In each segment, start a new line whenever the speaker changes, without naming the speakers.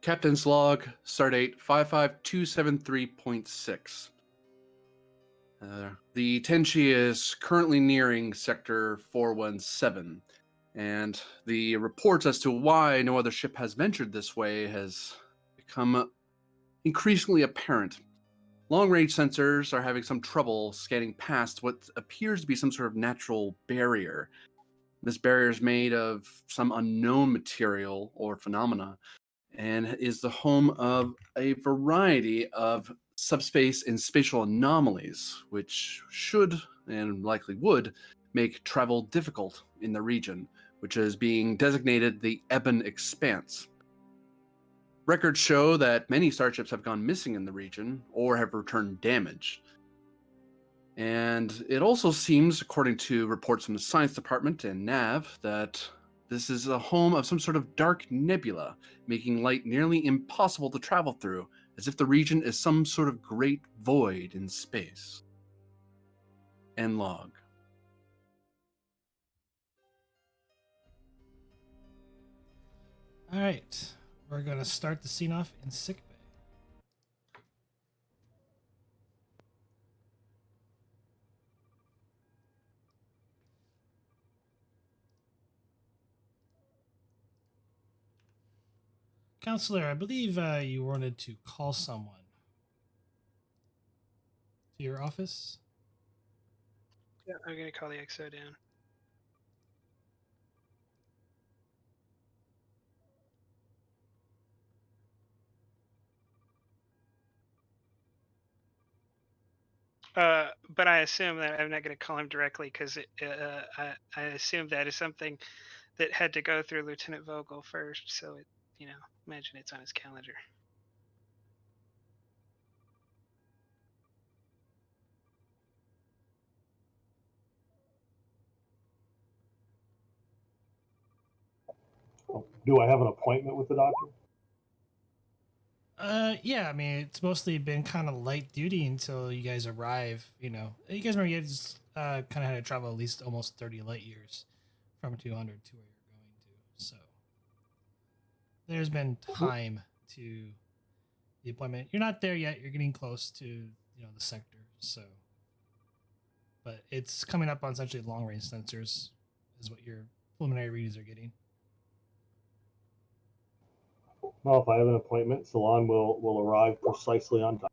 Captain's log, stardate 55273.6. The Tenshi is currently nearing Sector 417, and the reports as to why no other ship has ventured this way has become increasingly apparent. Long-range sensors are having some trouble scanning past what appears to be some sort of natural barrier. This barrier is made of some unknown material or phenomena, and is the home of a variety of subspace and spatial anomalies, which should and likely would make travel difficult in the region, which is being designated the Ebon Expanse. Records show that many starships have gone missing in the region or have returned damaged. And it also seems, according to reports from the Science Department and NAV, that this is a home of some sort of dark nebula, making light nearly impossible to travel through, as if the region is some sort of great void in space. End log.
All right, we're gonna start the scene off in sickbay. Counselor, I believe you wanted to call someone to your office.
Yeah, I'm gonna call the XO down. But I assume that I'm not going to call him directly because I assume that is something that had to go through Lieutenant Vogel first. So imagine it's on his calendar.
Do I have an appointment with the doctor?
Yeah, I mean, it's mostly been kind of light duty until you guys arrive. You guys remember you guys kind of had to travel at least almost 30 light years from 200 to where you're going to. So there's been time to the appointment. You're not there yet. You're getting close to the sector. So, but it's coming up on essentially long range sensors, is what your preliminary readings are getting.
Well, if I have an appointment, Salon will arrive precisely on time.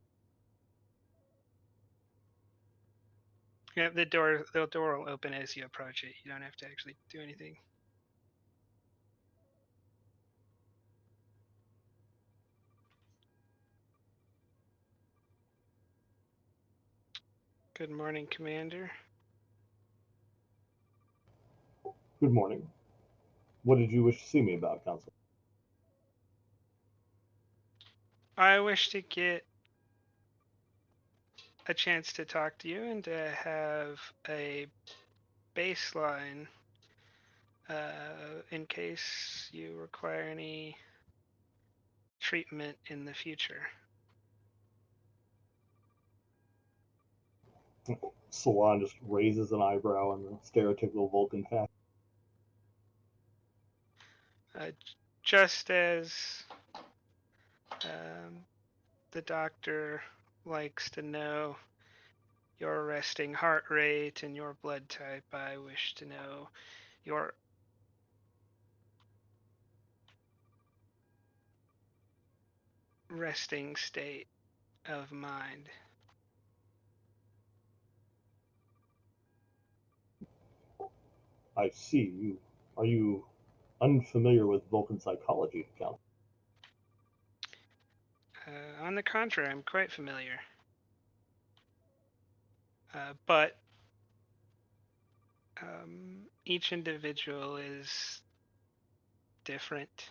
Yeah, the door will open as you approach it. You don't have to actually do anything. Good morning, Commander.
Good morning. What did you wish to see me about, Counsel?
I wish to get a chance to talk to you and to have a baseline in case you require any treatment in the future.
Salon just raises an eyebrow in the stereotypical Vulcan fashion.
Just as the doctor likes to know your resting heart rate and your blood type, I wish to know your resting state of mind.
I see. Are you unfamiliar with Vulcan psychology, Counsel?
On the contrary, I'm quite familiar. But each individual is different.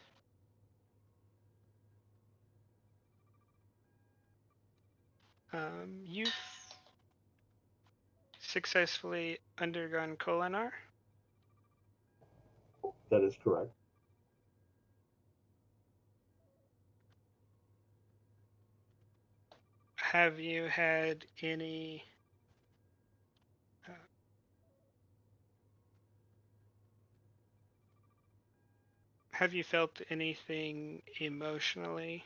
You've successfully undergone Kolinar?
That is correct.
Have you had any Have you felt anything emotionally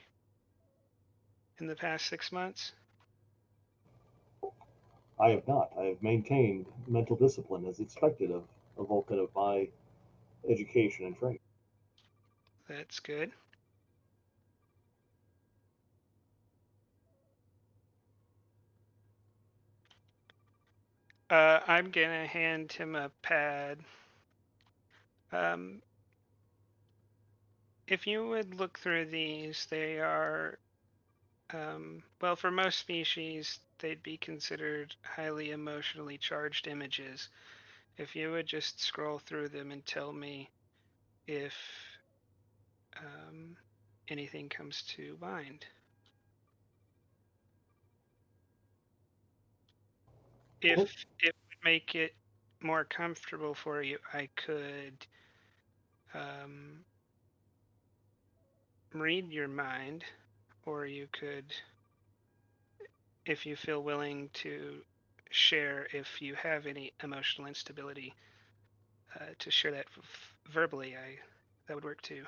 in the past 6 months?
I have not. I have maintained mental discipline as expected of a Vulcan of my education and training.
That's good. I'm gonna hand him a pad. Um, if you would look through these, they are, well, for most species, they'd be considered highly emotionally charged images. If you would just scroll through them and tell me if um, anything comes to mind. If it would make it more comfortable for you, I could um, read your mind, or you could, if you feel willing to share if you have any emotional instability, to share that verbally, that would work too.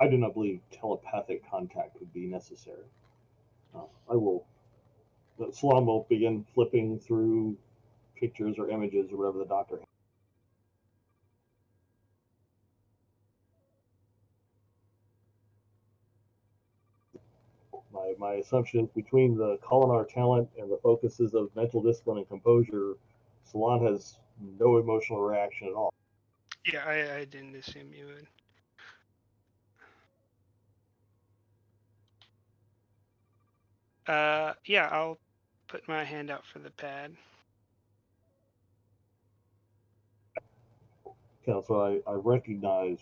I do not believe telepathic contact would be necessary. I will. Salam will begin flipping through pictures or images or whatever the doctor has. My assumption is between the Kolinar talent and the focuses of mental discipline and composure, Salon has no emotional reaction at all.
Yeah, I didn't assume you would. Yeah, I'll put my hand out for the pad.
Council, I recognize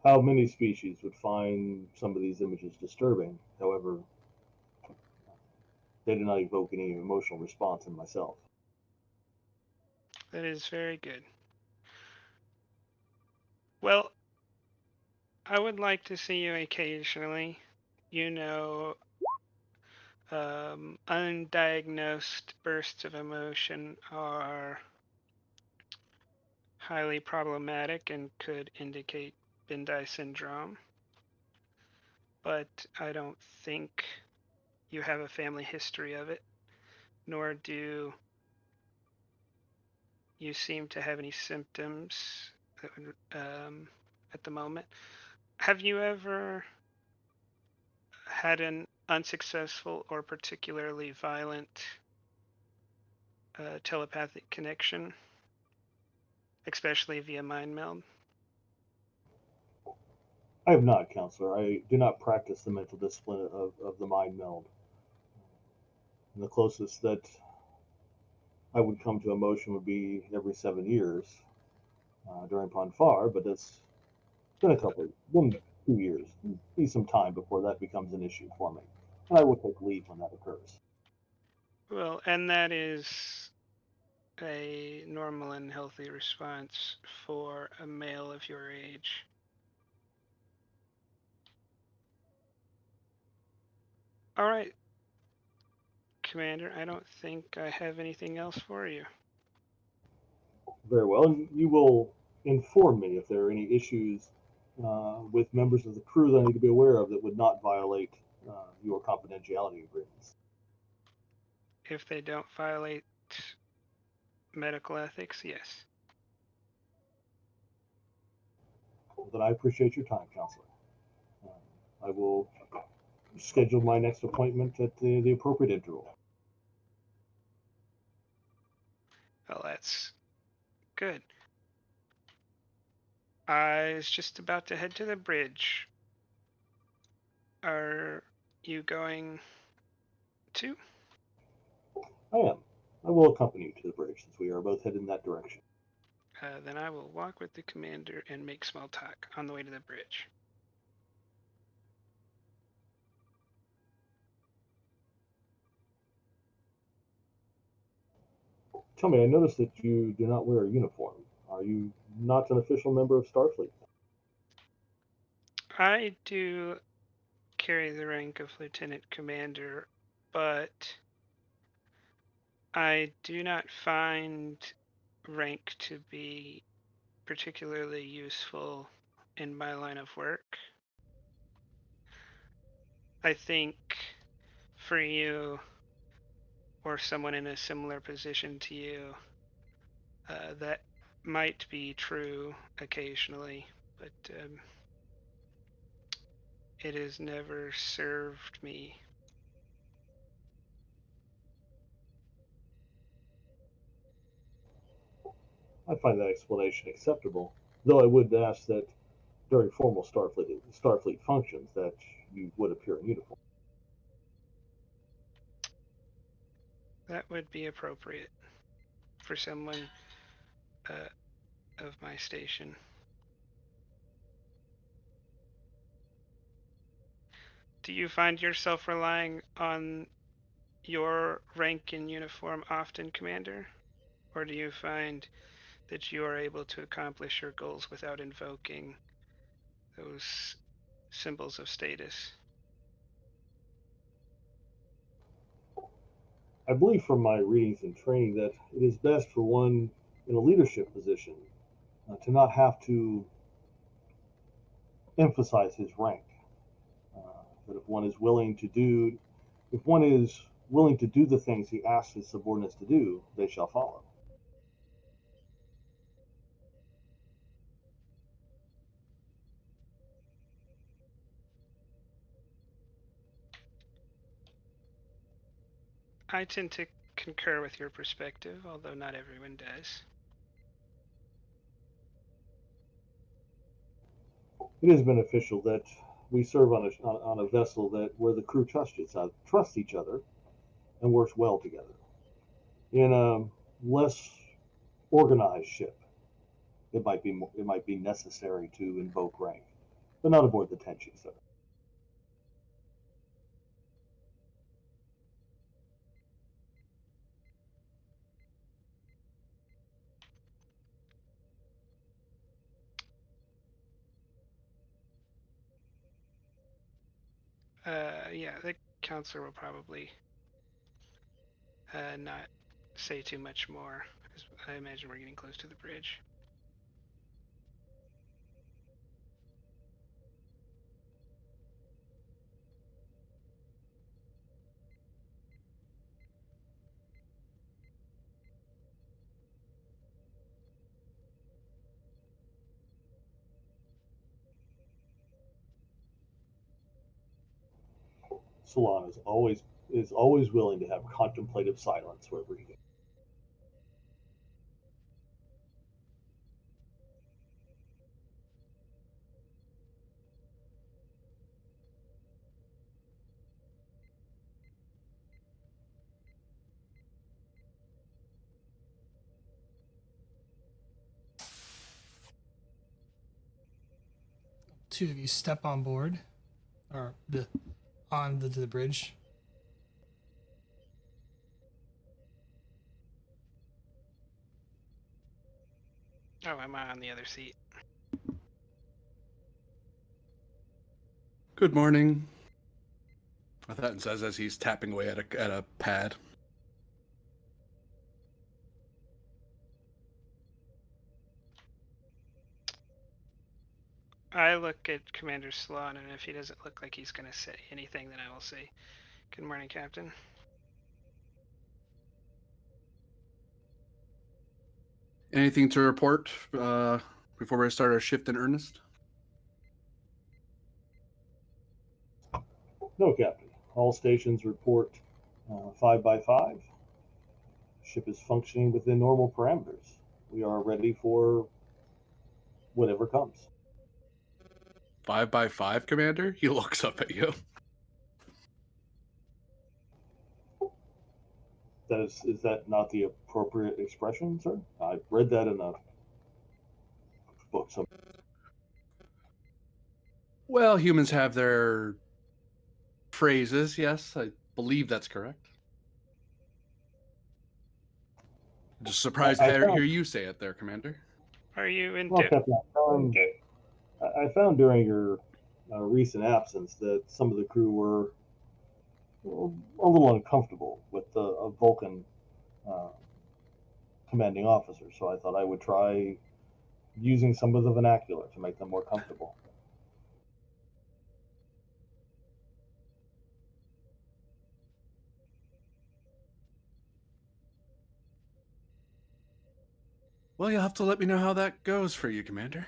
how many species would find some of these images disturbing. However, they do not evoke any emotional response in myself.
That is very good. Well, I would like to see you occasionally. You know, undiagnosed bursts of emotion are highly problematic and could indicate Bindai syndrome, but I don't think you have a family history of it, nor do you seem to have any symptoms at the moment. Have you ever had an unsuccessful or particularly violent telepathic connection, especially via mind meld?
I have not, Counselor. I do not practice the mental discipline of the mind meld. And the closest that I would come to emotion would be every 7 years during Ponfar, but it's been 2 years. It'll be some time before that becomes an issue for me. And I will take leave when that occurs.
Well, and that is a normal and healthy response for a male of your age. All right, Commander, I don't think I have anything else for you.
Very well. You will inform me if there are any issues with members of the crew that I need to be aware of that would not violate your confidentiality agreements.
If they don't violate medical ethics, yes.
Then I appreciate your time, Counselor. I will schedule my next appointment at the appropriate interval.
Well, that's good. I was just about to head to the bridge. Are you going too?
I am. I will accompany you to the bridge since we are both headed in that direction.
Then I will walk with the commander and make small talk on the way to the bridge.
Tell me, I noticed that you do not wear a uniform. Are you not an official member of Starfleet?
I do carry the rank of lieutenant commander, but I do not find rank to be particularly useful in my line of work. I think for you or someone in a similar position to you, that might be true occasionally, but it has never served me.
I find that explanation acceptable, though I would ask that during formal Starfleet functions that you would appear in uniform.
That would be appropriate for someone of my station. Do you find yourself relying on your rank in uniform often, Commander? Or do you find that you are able to accomplish your goals without invoking those symbols of status?
I believe from my readings and training that it is best for one in a leadership position to not have to emphasize his rank. That if one is willing to do the things he asks his subordinates to do, they shall follow.
I tend to concur with your perspective, although not everyone does.
It is beneficial that we serve on a vessel where the crew trusts each other and works well together. In a less organized ship, it might be necessary to invoke rank, but not aboard the Tenshi, sir.
Yeah, the counselor will probably not say too much more, because I imagine we're getting close to the bridge.
Salon is always willing to have contemplative silence wherever he goes.
Two of you step on board, or on the bridge.
Oh, I'm on the other seat.
Good morning. That says as he's tapping away at a pad.
I look at Commander Sloan, and if he doesn't look like he's going to say anything, then I will say, "Good morning, Captain."
Anything to report before we start our shift in earnest?
No, Captain. All stations report 5 by 5. Ship is functioning within normal parameters. We are ready for whatever comes.
5 by 5, Commander? He looks up at you.
Is that not the appropriate expression, sir? I've read that in a book.
Well, humans have their phrases, yes. I believe that's correct. Just surprised
I
to hear
found,
you say it there, Commander.
Are you in?
well, Captain, I found during your recent absence that some of the crew were a little uncomfortable with a Vulcan uh, commanding officers. So I thought I would try using some of the vernacular to make them more comfortable.
Well, you'll have to let me know how that goes for you, Commander.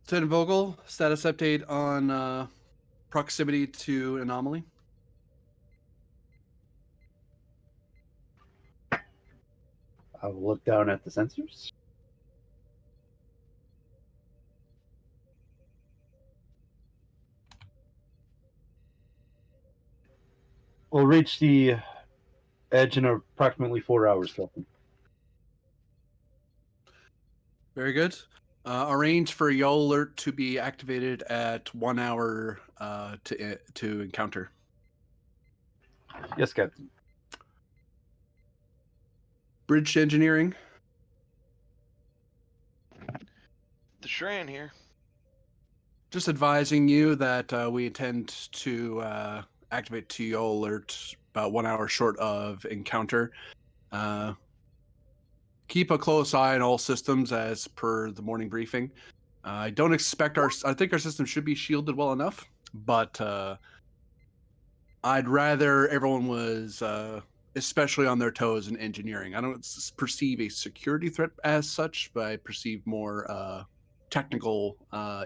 Lieutenant Vogel, status update on proximity to anomaly.
I will look down at the sensors. We'll reach the edge in approximately 4 hours, Captain.
Very good. Arrange for Yell Alert to be activated at 1 hour to encounter.
Yes, Captain.
Bridge engineering.
The Shran here.
Just advising you that we intend to activate to Yell Alert about 1 hour short of encounter. Keep a close eye on all systems as per the morning briefing. I don't expect I think our system should be shielded well enough, but I'd rather everyone was especially on their toes in engineering. I don't perceive a security threat as such, but I perceive more technical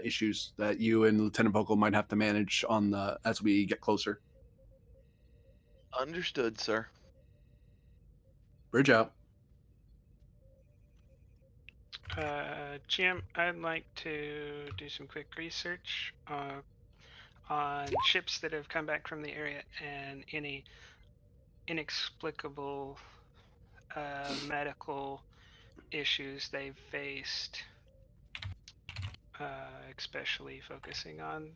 issues that you and Lieutenant Vogel might have to manage on as we get closer.
Understood, sir.
Bridge out.
Jim, I'd like to do some quick research on ships that have come back from the area and any inexplicable medical issues they've faced, especially focusing on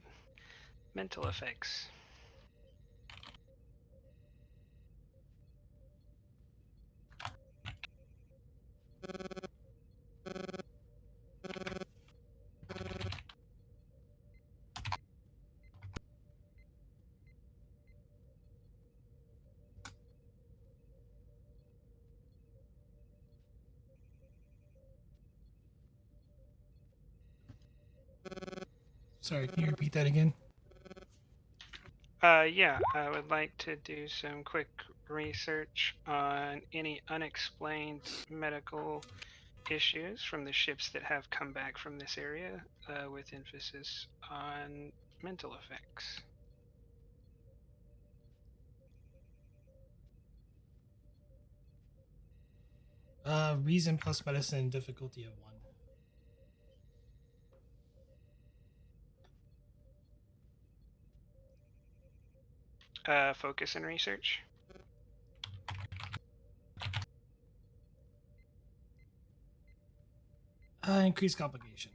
mental effects.
Sorry, can you repeat that again?
Yeah, I would like to do some quick research on any unexplained medical issues from the ships that have come back from this area, with emphasis on mental effects.
Reason plus medicine, difficulty of 1.
Focus and research.
Increased complication.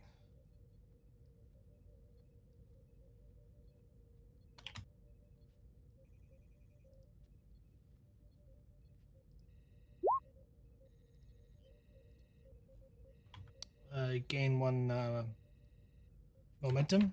Gain 1 momentum.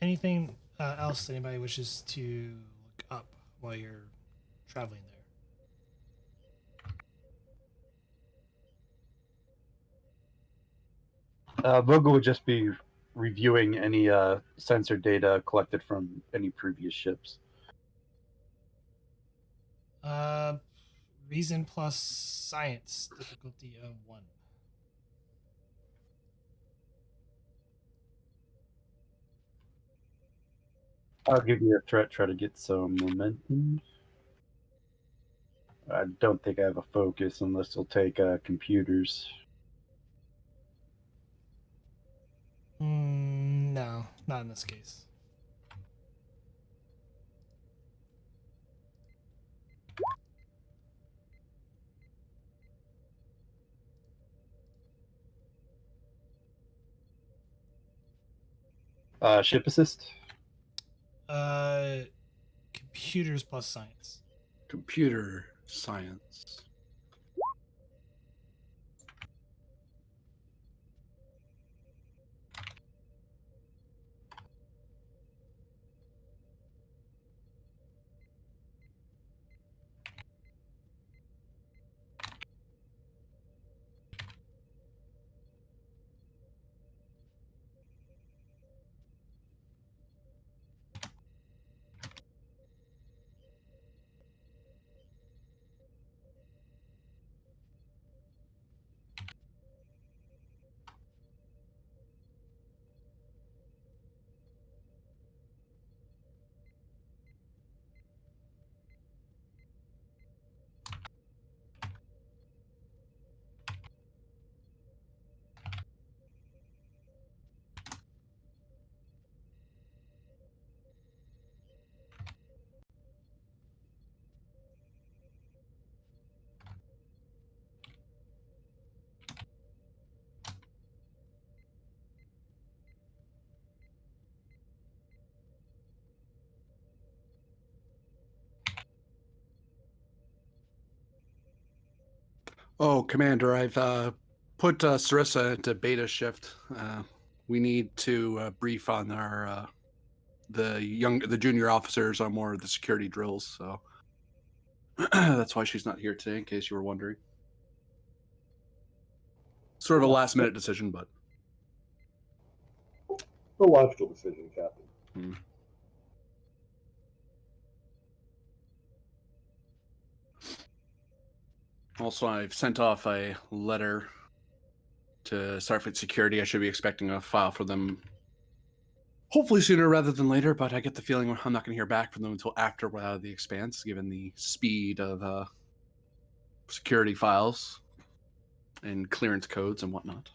Anything else anybody wishes to look up while you're traveling there?
Vogel would just be reviewing any sensor data collected from any previous ships.
Reason plus science, difficulty of 1.
I'll give you a threat, try to get some momentum. I don't think I have a focus unless they'll take computers.
No, not in this case.
Ship assist?
Computers plus science.
Computer science. Oh, Commander, I've put Sarissa into beta shift. We need to brief on our the junior officers on more of the security drills. So that's why she's not here today, in case you were wondering. Sort of a last minute decision, but
A logical decision, Captain.
Also, I've sent off a letter to Starfleet Security. I should be expecting a file for them hopefully sooner rather than later, but I get the feeling I'm not going to hear back from them until after we're out of the Expanse, given the speed of security files and clearance codes and whatnot.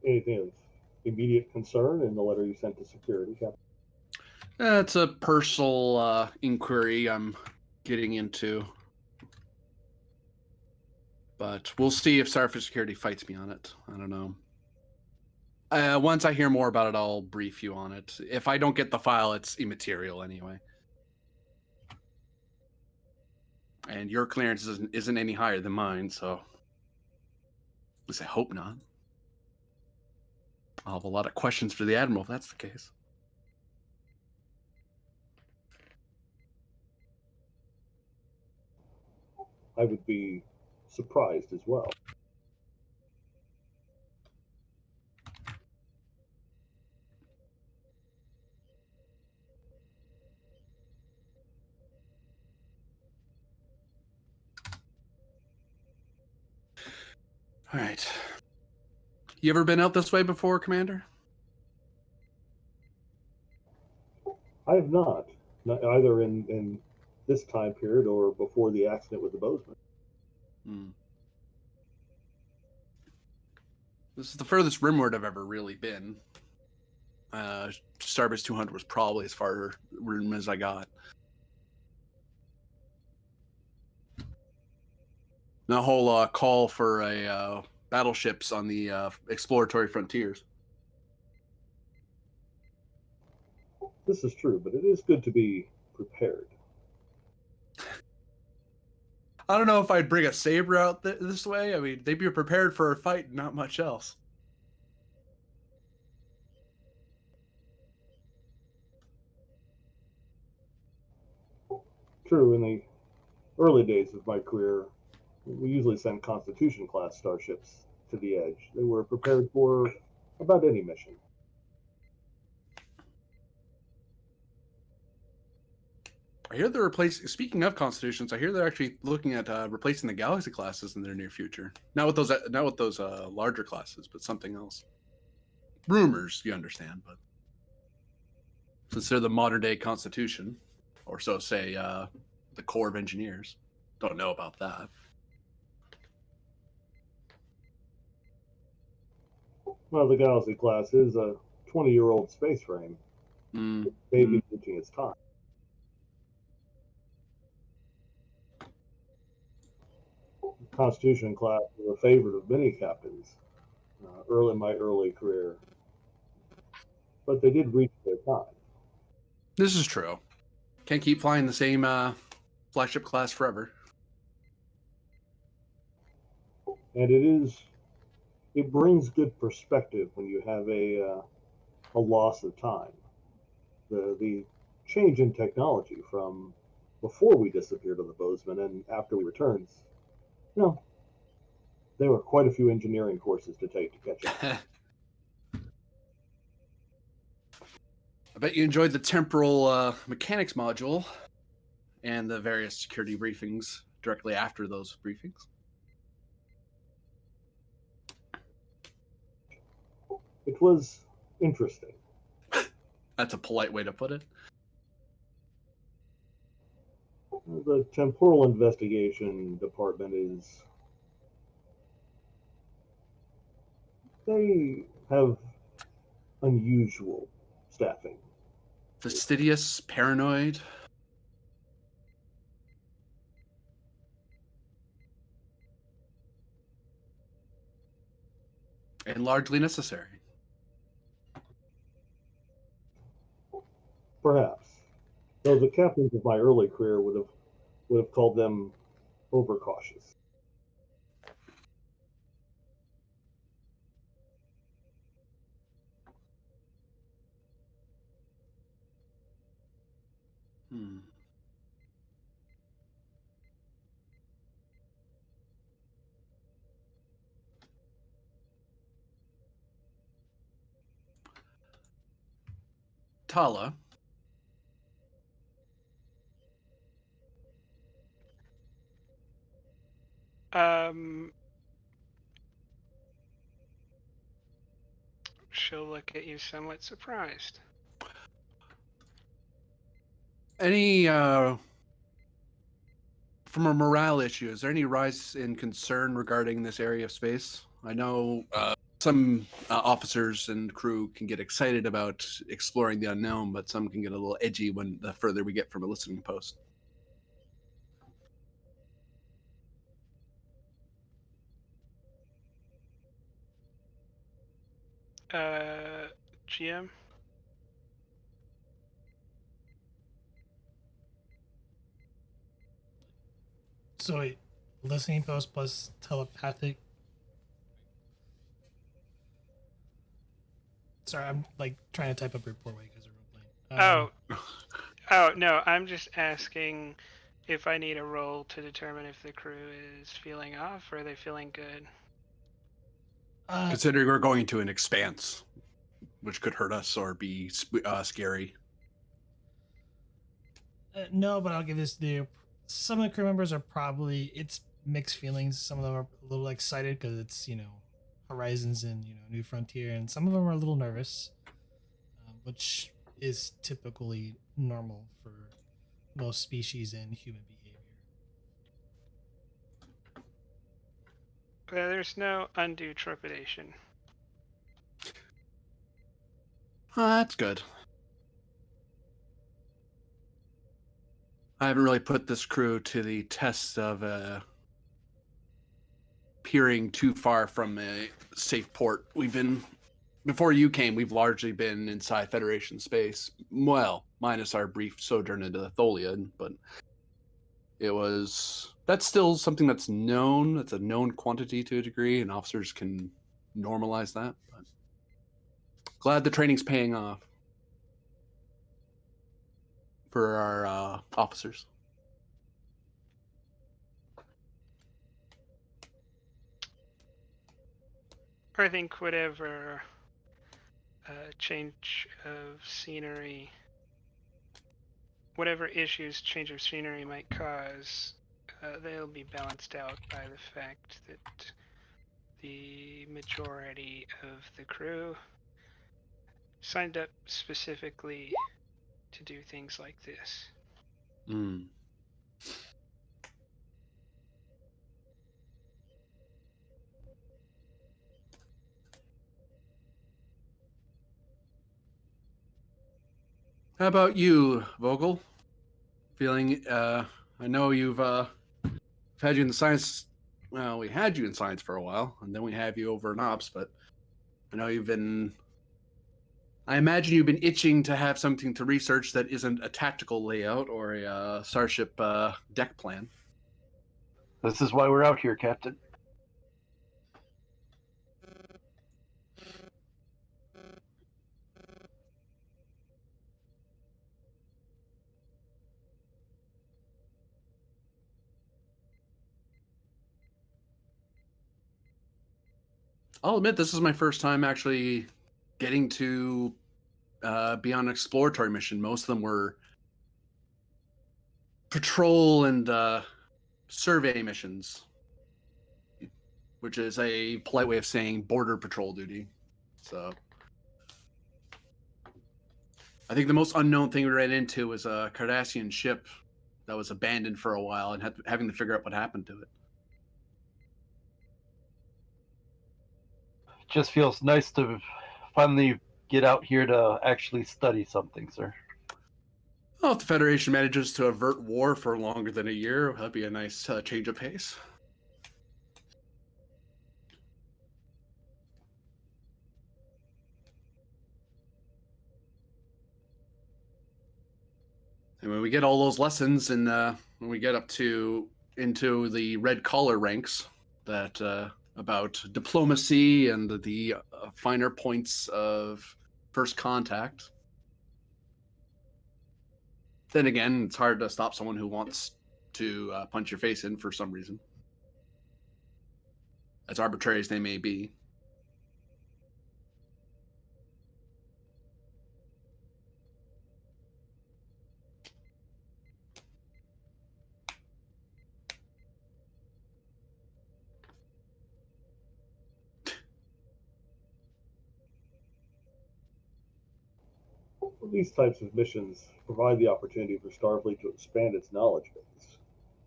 Anything of immediate concern in the letter you sent to security, Captain?
It's a personal inquiry I'm getting into, but we'll see if Starfleet Security fights me on it. I don't know. Once I hear more about it, I'll brief you on it. If I don't get the file, it's immaterial anyway. And your clearance isn't any higher than mine, so at least I hope not. I'll have a lot of questions for the Admiral if that's the case.
I would be surprised as well.
All right. You ever been out this way before, Commander?
I have not either in this time period or before the accident with the Bozeman.
This is the furthest rimward I've ever really been. Starbase 200 was probably as far rim as I got. The whole call for battleships on the exploratory frontiers.
This is true, but it is good to be prepared.
I don't know if I'd bring a saber out this way. I mean, they'd be prepared for a fight, not much else.
True, in the early days of my career, We usually send Constitution class starships to the edge. They were prepared for about any mission.
I hear they're replacing. Speaking of constitutions, I hear they're actually looking at replacing the Galaxy classes in their near future. Not with those larger classes, but something else. Rumors, you understand, but since they're the modern day Constitution, or so say the Corps of Engineers, don't know about that.
Well, the Galaxy class is a 20-year-old space frame,
Mm.
maybe reaching its time. Constitution class was a favorite of many captains early in my early career, but they did reach their time.
This is true. Can't keep flying the same flagship class forever.
And it brings good perspective when you have a loss of time. The change in technology from before we disappeared on the Bozeman and after we returned, you know, there were quite a few engineering courses to take to catch up.
I bet you enjoyed the temporal mechanics module and the various security briefings directly after those briefings.
It was interesting.
That's a polite way to put it.
The temporal investigation department they have unusual staffing.
Fastidious, paranoid. And largely necessary.
Perhaps. Though the captains of my early career would have called them overcautious.
Hmm. Tala.
She'll look at you somewhat surprised.
Any from a morale issue, is there any rise in concern regarding this area of space? I know some officers and crew can get excited about exploring the unknown, but some can get a little edgy when the further we get from a listening post.
GM?
So wait, listening post plus telepathic. Sorry, I'm like trying to type up a report while you guys are role playing.
Oh, no, I'm just asking if I need a roll to determine if the crew is feeling off or are they feeling good.
Considering we're going to an expanse, which could hurt us or be scary.
No, but I'll give this to some of the crew members are probably it's mixed feelings. Some of them are a little excited because it's horizons and new frontier, and some of them are a little nervous, which is typically normal for most species and human behavior.
There's no undue trepidation.
That's good. I haven't really put this crew to the test of peering too far from a safe port. Before you came, we've largely been inside Federation space. Well, minus our brief sojourn into the Tholian, but that's still something that's known. It's a known quantity to a degree, and officers can normalize that. But glad the training's paying off for our officers.
I think whatever change of scenery, whatever issues change of scenery might cause, they'll be balanced out by the fact that the majority of the crew signed up specifically to do things like this.
Mm. How about you, Vogel? Feeling, I know you've had you in the science. Well, we had you in science for a while, and then we have you over in ops. But I know you've been. I imagine you've been itching to have something to research that isn't a tactical layout or a starship deck plan.
This is why we're out here, Captain.
I'll admit this is my first time actually getting to be on an exploratory mission. Most of them were patrol and survey missions, which is a polite way of saying border patrol duty. So I think the most unknown thing we ran into was a Cardassian ship that was abandoned for a while and having to figure out what happened to it.
Just feels nice to finally get out here to actually study something, sir.
Well, if the Federation manages to avert war for longer than a year, that'd be a nice change of pace. And when we get all those lessons, and when we get up to into the red collar ranks, that about diplomacy and the finer points of first contact. Then again, it's hard to stop someone who wants to punch your face in for some reason, as arbitrary as they may be.
These types of missions provide the opportunity for Starfleet to expand its knowledge base.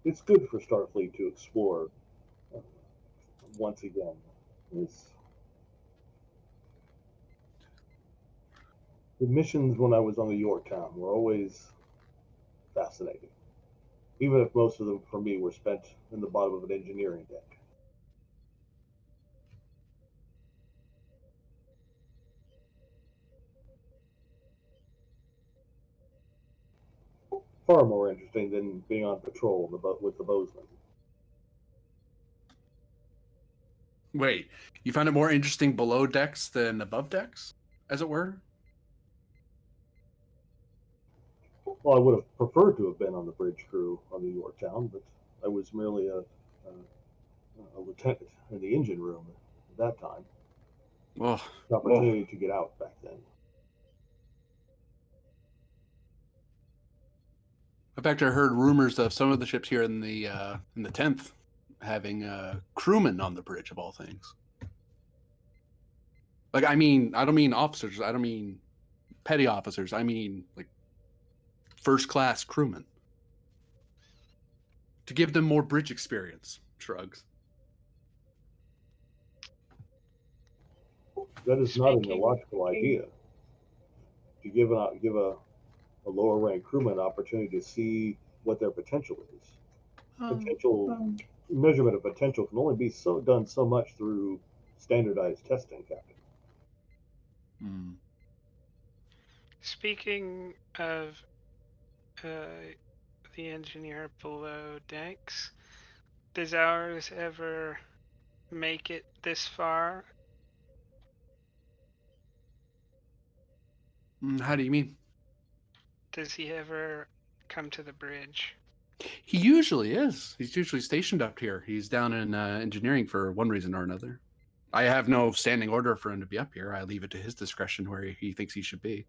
It's good for Starfleet to explore uh, once again. It's, the missions when I was on the Yorktown were always fascinating, even if most of them for me were spent in the bottom of an engineering deck. Far more interesting than being on patrol with the Bozeman.
Wait, you found it more interesting below decks than above decks, as it were?
Well, I would have preferred to have been on the bridge crew on the Yorktown, but I was merely a lieutenant in the engine room at that time.
Well,
The opportunity to get out back then.
in fact, I heard rumors of some of the ships here in the 10th having crewmen on the bridge of all things. Like, I mean, I don't mean officers. I don't mean petty officers. I mean like first class crewmen to give them more bridge experience. Shrugs.
That is not an
Speaking-
illogical idea. To give a lower rank crewman an opportunity to see what their potential is. Potential measurement of potential can only be done so much through standardized testing, Captain.
Mm.
Speaking of the engineer below decks, does ours ever make it this far?
How do you mean?
Does he ever come to the bridge?
He usually is. He's usually stationed up here. He's down in engineering for one reason or another. I have no standing order for him to be up here. I leave it to his discretion where he thinks he should be.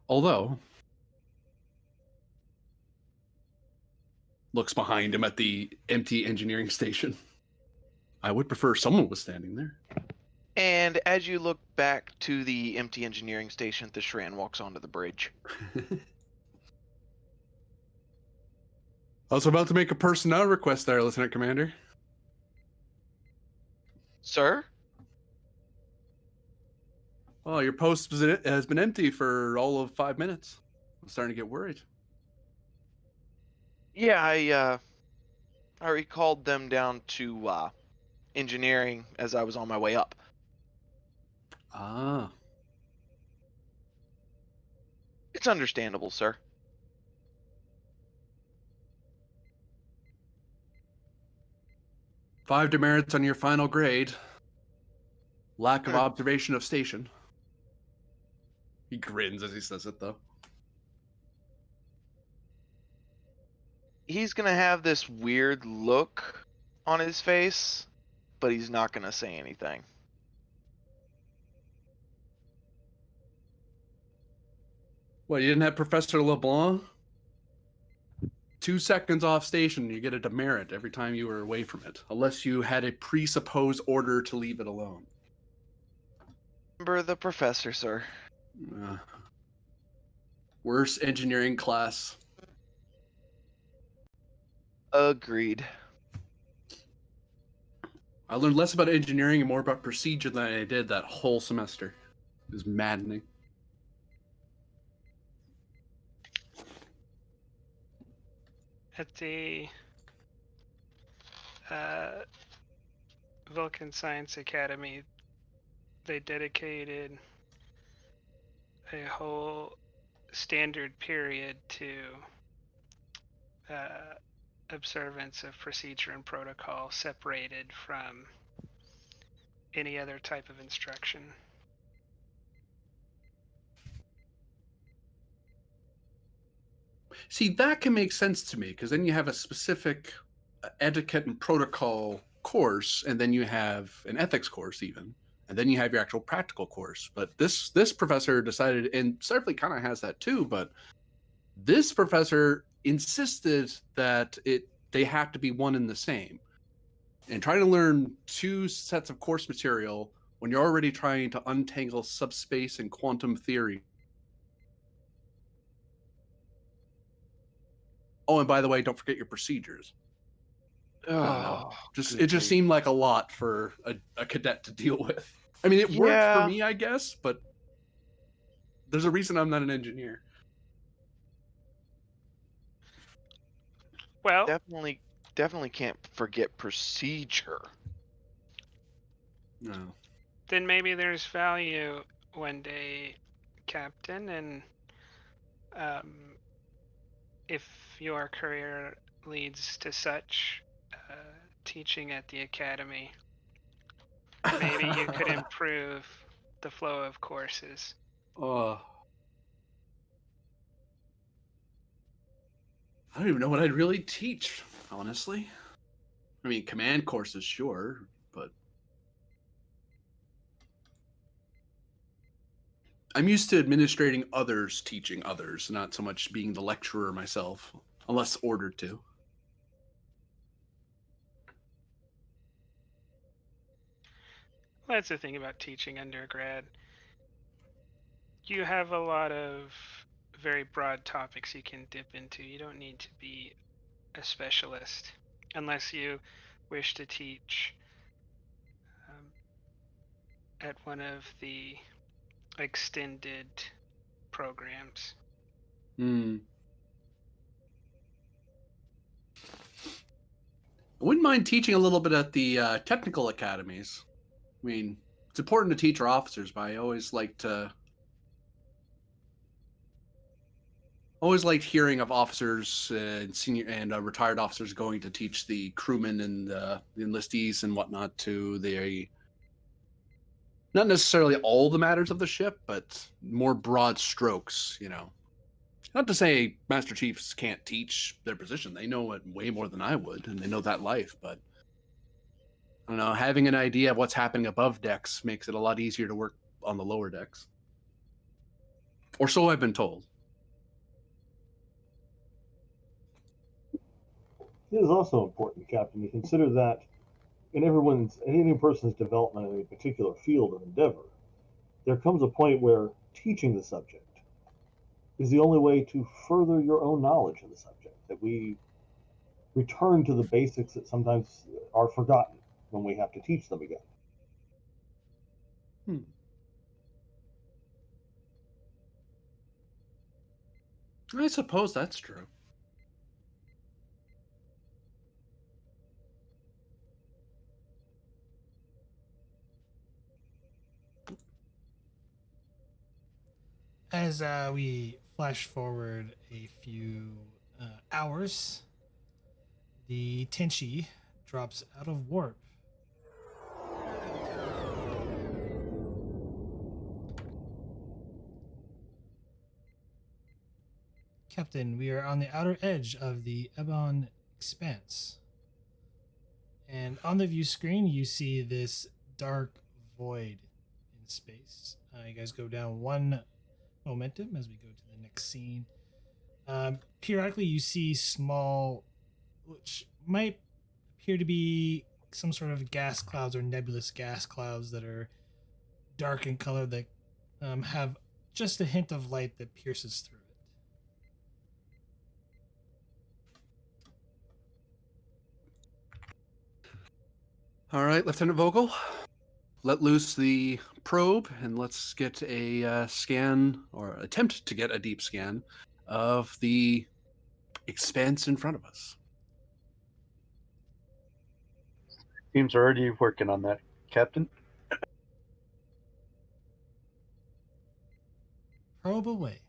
Although, looks behind him at the empty engineering station. I would prefer someone was standing there.
And as you look back to the empty engineering station, the Shran walks onto the bridge.
I was about to make a personnel request there, Lieutenant Commander.
Sir?
Well, your post has been empty for all of 5 minutes. I'm starting to get worried.
Yeah, I recalled them down to engineering as I was on my way up.
Ah.
It's understandable, sir.
Five demerits on your final grade. Lack of observation of station. He grins as he says it, though.
He's gonna have this weird look on his face, but he's not gonna say anything.
What, you didn't have Professor LeBlanc? 2 seconds off station, you get a demerit every time you were away from it, unless you had a presupposed order to leave it alone.
Remember the professor, sir.
Worst engineering class.
Agreed.
I learned less about engineering and more about procedure than I did that whole semester. It was maddening.
At the Vulcan Science Academy, they dedicated a whole standard period to observance of procedure and protocol, separated from any other type of instruction.
See, that can make sense to me, because then you have a specific etiquette and protocol course, and then you have an ethics course even, and then you have your actual practical course. But this professor decided, and Starfleet kind of has that too, but this professor insisted that they have to be one and the same. And trying to learn 2 sets of course material when you're already trying to untangle subspace and quantum theory. Oh, and by the way, don't forget your procedures. I don't know. It just seemed like a lot for a cadet to deal with. I mean, it worked for me, I guess, but there's a reason I'm not an engineer.
Well,
definitely can't forget procedure.
No.
Then maybe there's value one day, Captain, and if your career leads to such teaching at the academy, maybe you could improve the flow of courses.
I don't even know what I'd really teach, honestly. I mean, command courses, sure, but I'm used to administrating others, teaching others, not so much being the lecturer myself, unless ordered to.
Well, that's the thing about teaching undergrad. You have a lot of very broad topics you can dip into. You don't need to be a specialist unless you wish to teach at one of the extended programs.
I wouldn't mind teaching a little bit at the technical academies. I mean, it's important to teach our officers, but I always liked hearing of officers and senior and retired officers going to teach the crewmen and the enlistees and whatnot to the not necessarily all the matters of the ship, but more broad strokes, you know. Not to say Master Chiefs can't teach their position. They know it way more than I would, and they know that life, but I don't know, having an idea of what's happening above decks makes it a lot easier to work on the lower decks. Or so I've been told.
It is also important, Captain, to consider that in any person's development in a particular field or endeavor, there comes a point where teaching the subject is the only way to further your own knowledge of the subject. That we return to the basics that sometimes are forgotten when we have to teach them again.
I suppose that's true.
As we flash forward a few hours, the Tenshi drops out of warp. Captain, we are on the outer edge of the Ebon Expanse. And on the view screen, you see this dark void in space. You guys go down one momentum as we go to the next scene. Periodically, you see small, which might appear to be some sort of gas clouds or nebulous gas clouds that are dark in color that have just a hint of light that pierces through it.
All right, Lieutenant Vogel, let loose the probe and let's get a scan, or attempt to get a deep scan of the expanse in front of us.
Team's already working on that, Captain.
Probe away.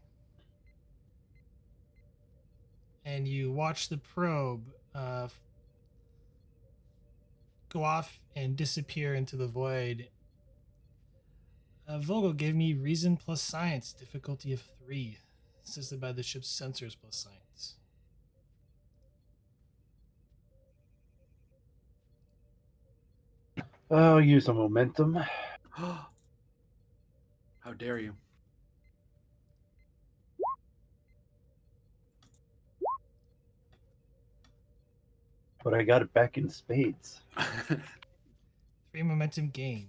And you watch the probe go off and disappear into the void. Vogel gave me reason plus science, difficulty of 3, assisted by the ship's sensors plus science.
I'll use a momentum.
How dare you?
But I got it back in spades.
3 momentum gained.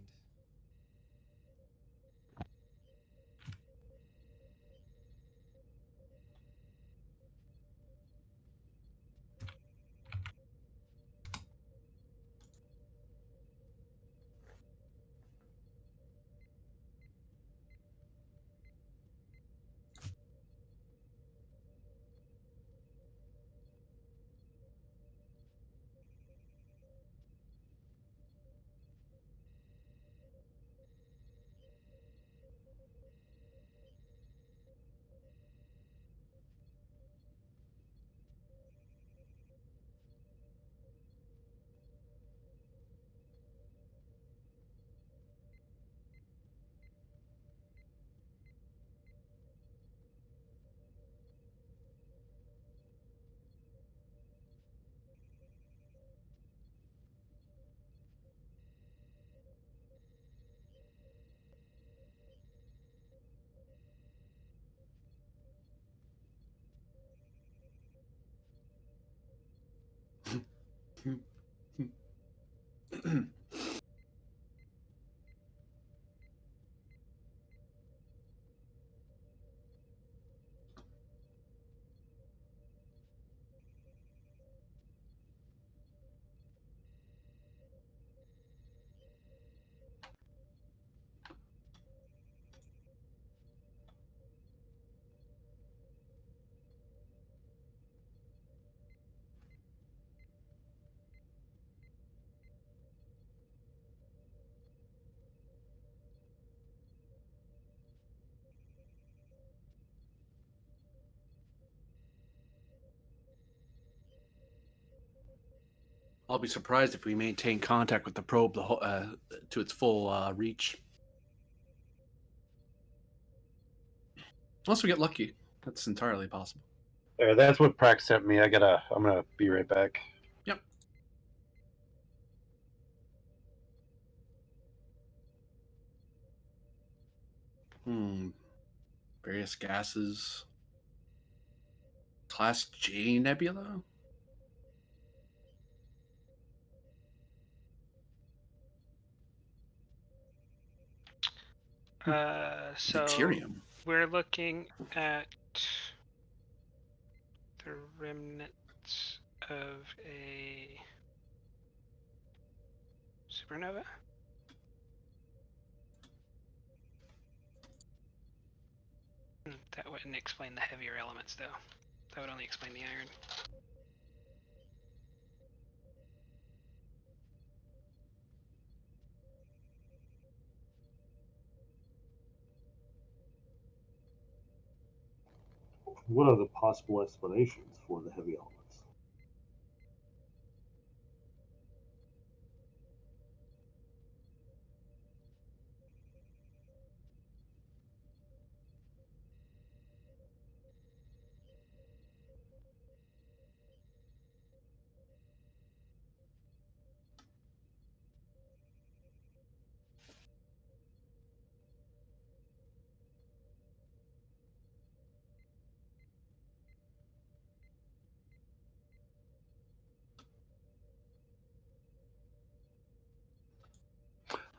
I'll be surprised if we maintain contact with the probe to its full reach. Unless we get lucky. That's entirely possible.
There, that's what Prax sent me. I'm gonna be right back.
Yep. Various gases. Class J nebula?
So
Deuterium.
we're looking at the remnants of a supernova. That wouldn't explain the heavier elements, though. That would only explain the iron.
What are the possible explanations for the heavy elements?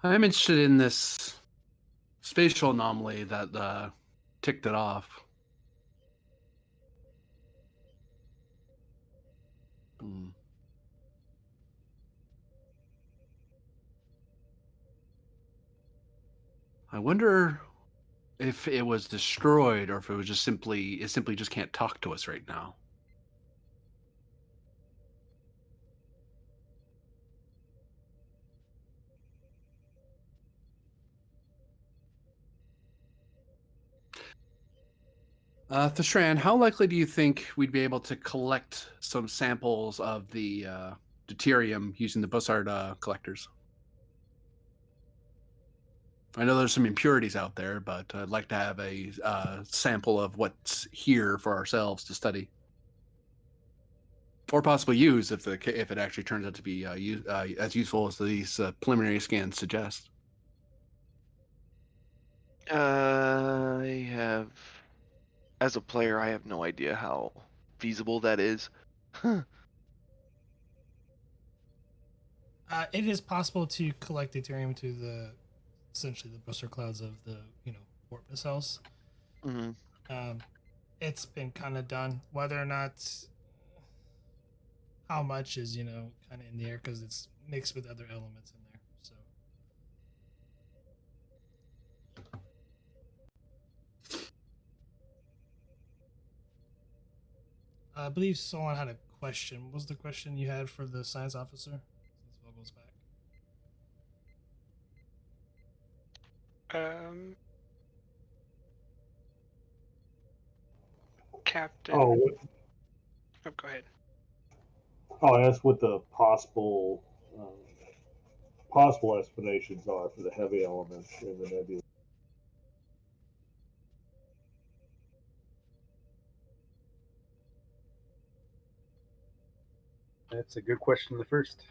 I'm interested in this spatial anomaly that ticked it off. I wonder if it was destroyed or if it was just simply just can't talk to us right now. Thestran, how likely do you think we'd be able to collect some samples of the deuterium using the Bussard collectors? I know there's some impurities out there, but I'd like to have a sample of what's here for ourselves to study, or possibly use if it actually turns out to be as useful as these preliminary scans suggest.
I have, as a player, I have no idea how feasible that is.
It is possible to collect deuterium to the essentially the booster clouds of the warp nacelles.
Mm-hmm.
It's been kind of done. Whether or not how much is kind of in the air because it's mixed with other elements in there. So I believe Solon had a question. What was the question you had for the science officer? Since Vogel's back.
Captain.
Oh,
Go ahead.
I asked what the possible explanations are for the heavy elements in the nebula.
That's a good question. The first.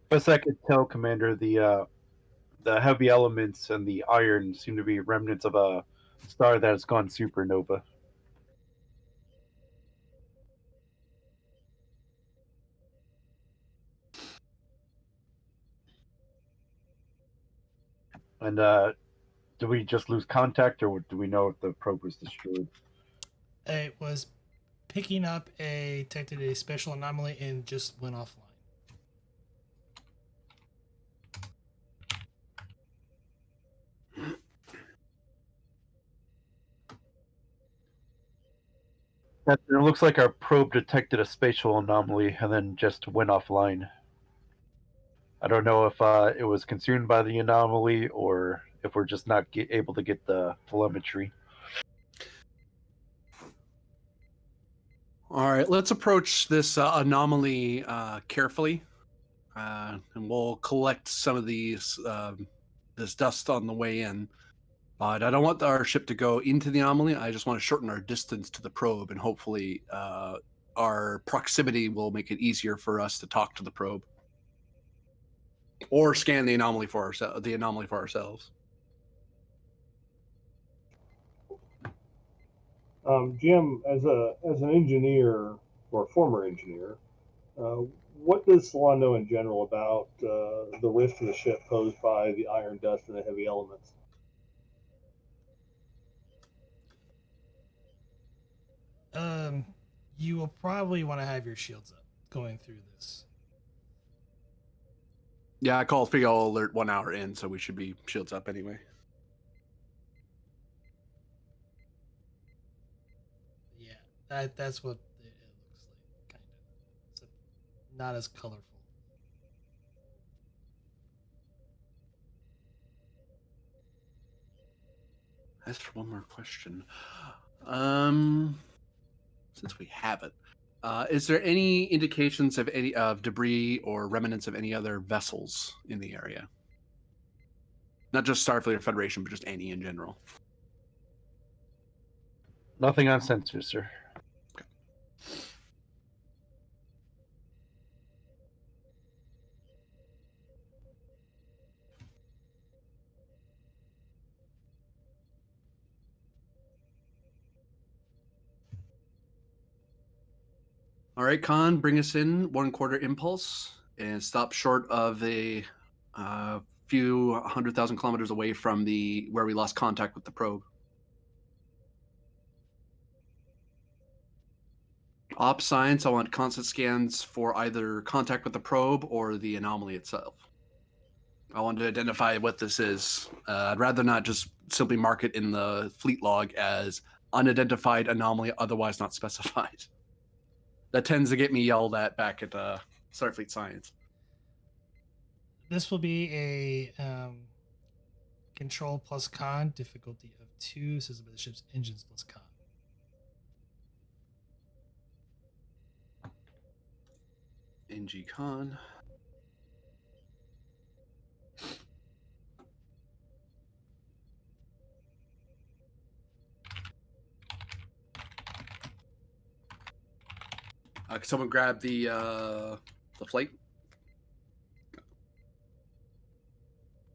Best I could tell, Commander, the heavy elements and the iron seem to be remnants of a star that has gone supernova. And did we just lose contact, or do we know if the probe was destroyed?
It was picking up detected a special anomaly and just went offline.
It looks like our probe detected a spatial anomaly and then just went offline. I don't know if it was consumed by the anomaly or if we're just not able to get the telemetry.
All right, let's approach this anomaly carefully, and we'll collect some of this dust on the way in. But I don't want our ship to go into the anomaly. I just want to shorten our distance to the probe, and hopefully, our proximity will make it easier for us to talk to the probe or scan the anomaly for ourselves.
Jim, as an engineer or former engineer, uh, what does Salon know in general about the risk to the ship posed by the iron dust and the heavy elements?
You will probably want to have your shields up going through this.
Yeah, I called Figure Alert 1 hour in, so we should be shields up anyway.
Yeah, that's what it looks like, kind of. Except not as colorful.
As for one more question, since we have it, is there any indications of any debris or remnants of any other vessels in the area? Not just Starfleet or Federation, but just any in general.
Nothing on sensors, sir.
All right, Khan, bring us in 1/4 impulse and stop short of a few 100,000 kilometers away from where we lost contact with the probe. Op science, I want constant scans for either contact with the probe or the anomaly itself. I want to identify what this is. I'd rather not just simply mark it in the fleet log as unidentified anomaly, otherwise not specified. That tends to get me yelled at back at Starfleet Science.
This will be a control plus con, difficulty of 2, system of the ship's engines plus con.
NG Con. Can someone grab the flight?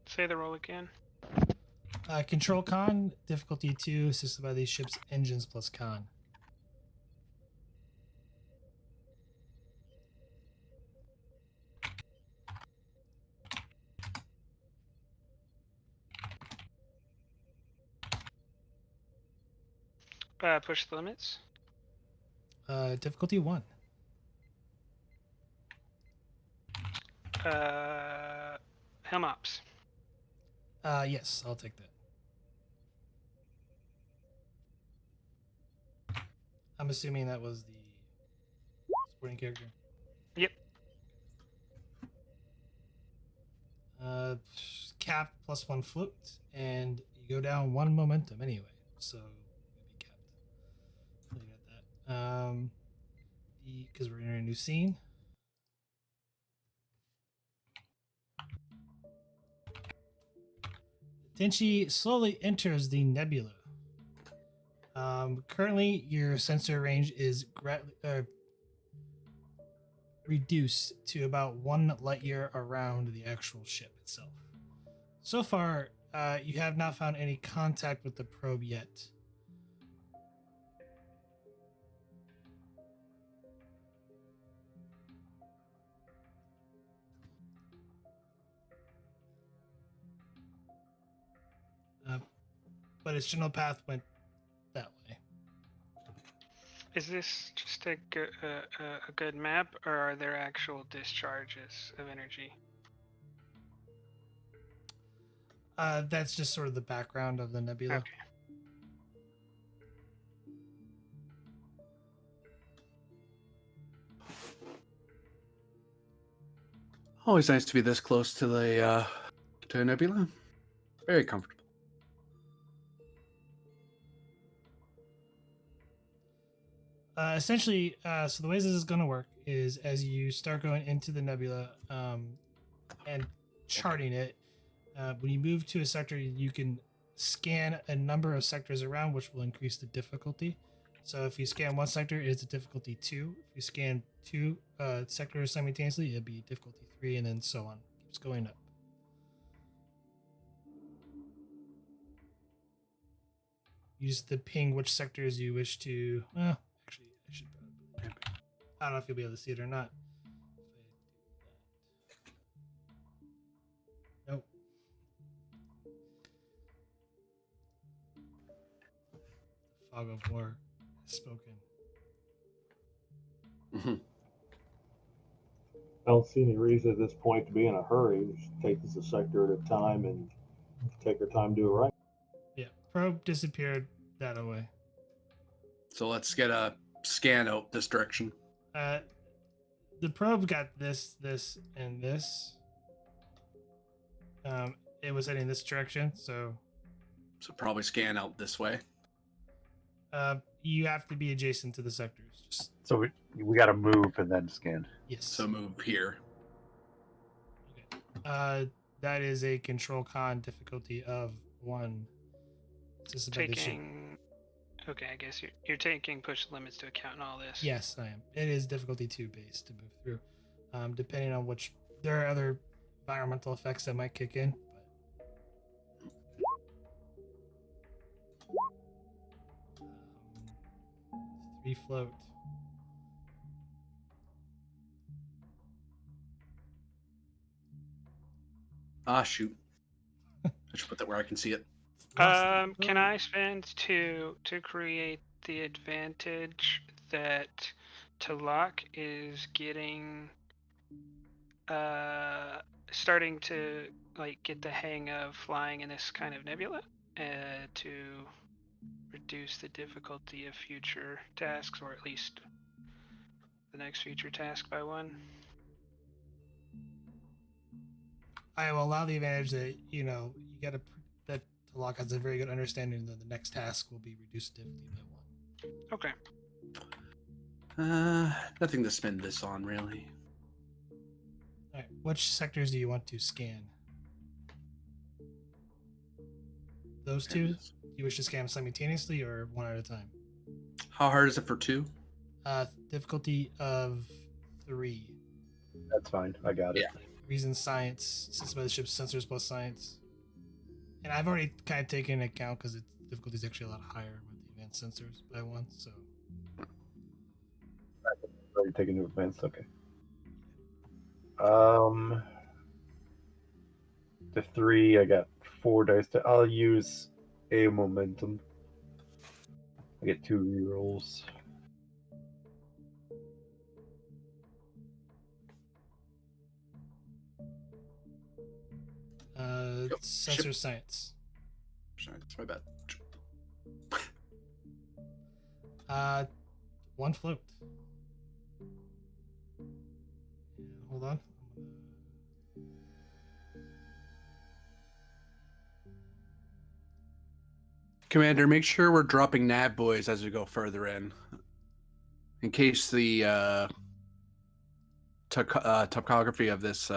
Say the roll again.
Control con, difficulty 2, assisted by the ship's engines plus con.
Push the limits.
Difficulty 1.
Helm ops.
Yes, I'll take that. I'm assuming that was the supporting character.
Yep.
Cap plus 1 float, and you go down 1 momentum anyway, so you'll be capped. So you got that. Because we're in a new scene. Tenshi slowly enters the nebula. Currently, your sensor range is reduced to about 1 light year around the actual ship itself. So far, you have not found any contact with the probe yet. but its general path went that way.
Is this just a good map, or are there actual discharges of energy?
That's just sort of the background of the nebula.
Okay.
Always nice to be this close to the to a nebula. Very comfortable.
Essentially, so the ways this is going to work is as you start going into the nebula and charting it, when you move to a sector, you can scan a number of sectors around, which will increase the difficulty. So if you scan one sector, it's a difficulty 2. If you scan 2 sectors simultaneously, it'll be difficulty 3, and then so on. Keeps going up. Use the ping which sectors you wish to. Well, actually, I should probably. I don't know if you'll be able to see it or not. Nope. The fog of war has spoken.
Mm-hmm.
I don't see any reason at this point to be in a hurry. We should take this a sector at a time and take our time to do it right.
Yeah, probe disappeared that away.
So let's get a scan out this direction.
The probe got this, and this. It was heading this direction, so
probably scan out this way.
you have to be adjacent to the sectors. Just
So we got to move and then scan.
yes.
So move here.
Okay. That is a control con difficulty of 1.
Taking. Okay, I guess you're taking push limits to account in all this.
Yes, I am. It is difficulty 2 based to move through. Depending on which, there are other environmental effects that might kick in. But 3 float.
Ah, shoot. I should put that where I can see it.
Can I spend 2 to create the advantage that Talak is getting, starting to like get the hang of flying in this kind of nebula, to reduce the difficulty of future tasks, or at least the next future task by 1?
I will allow the advantage that you got to that Talak has a very good understanding that the next task will be reduced difficulty by 1.
Okay.
Nothing to spend this on, really.
All right. Which sectors do you want to scan? Those 2? Do you wish to scan them simultaneously or one at a time?
How hard is it for 2?
Difficulty of 3.
That's fine. I got it.
Yeah.
Reason science, since by the ship's sensors plus science. And I've already kind of taken into account because its difficulty is actually a lot higher with the advanced sensors by 1. So
Already taken into advance. Okay. The 3, I got 4 dice. I'll use a momentum. I get 2 rerolls.
sensor science.
It's my bad.
1 float. And hold on.
Commander, make sure we're dropping nav buoys as we go further in case the topography of this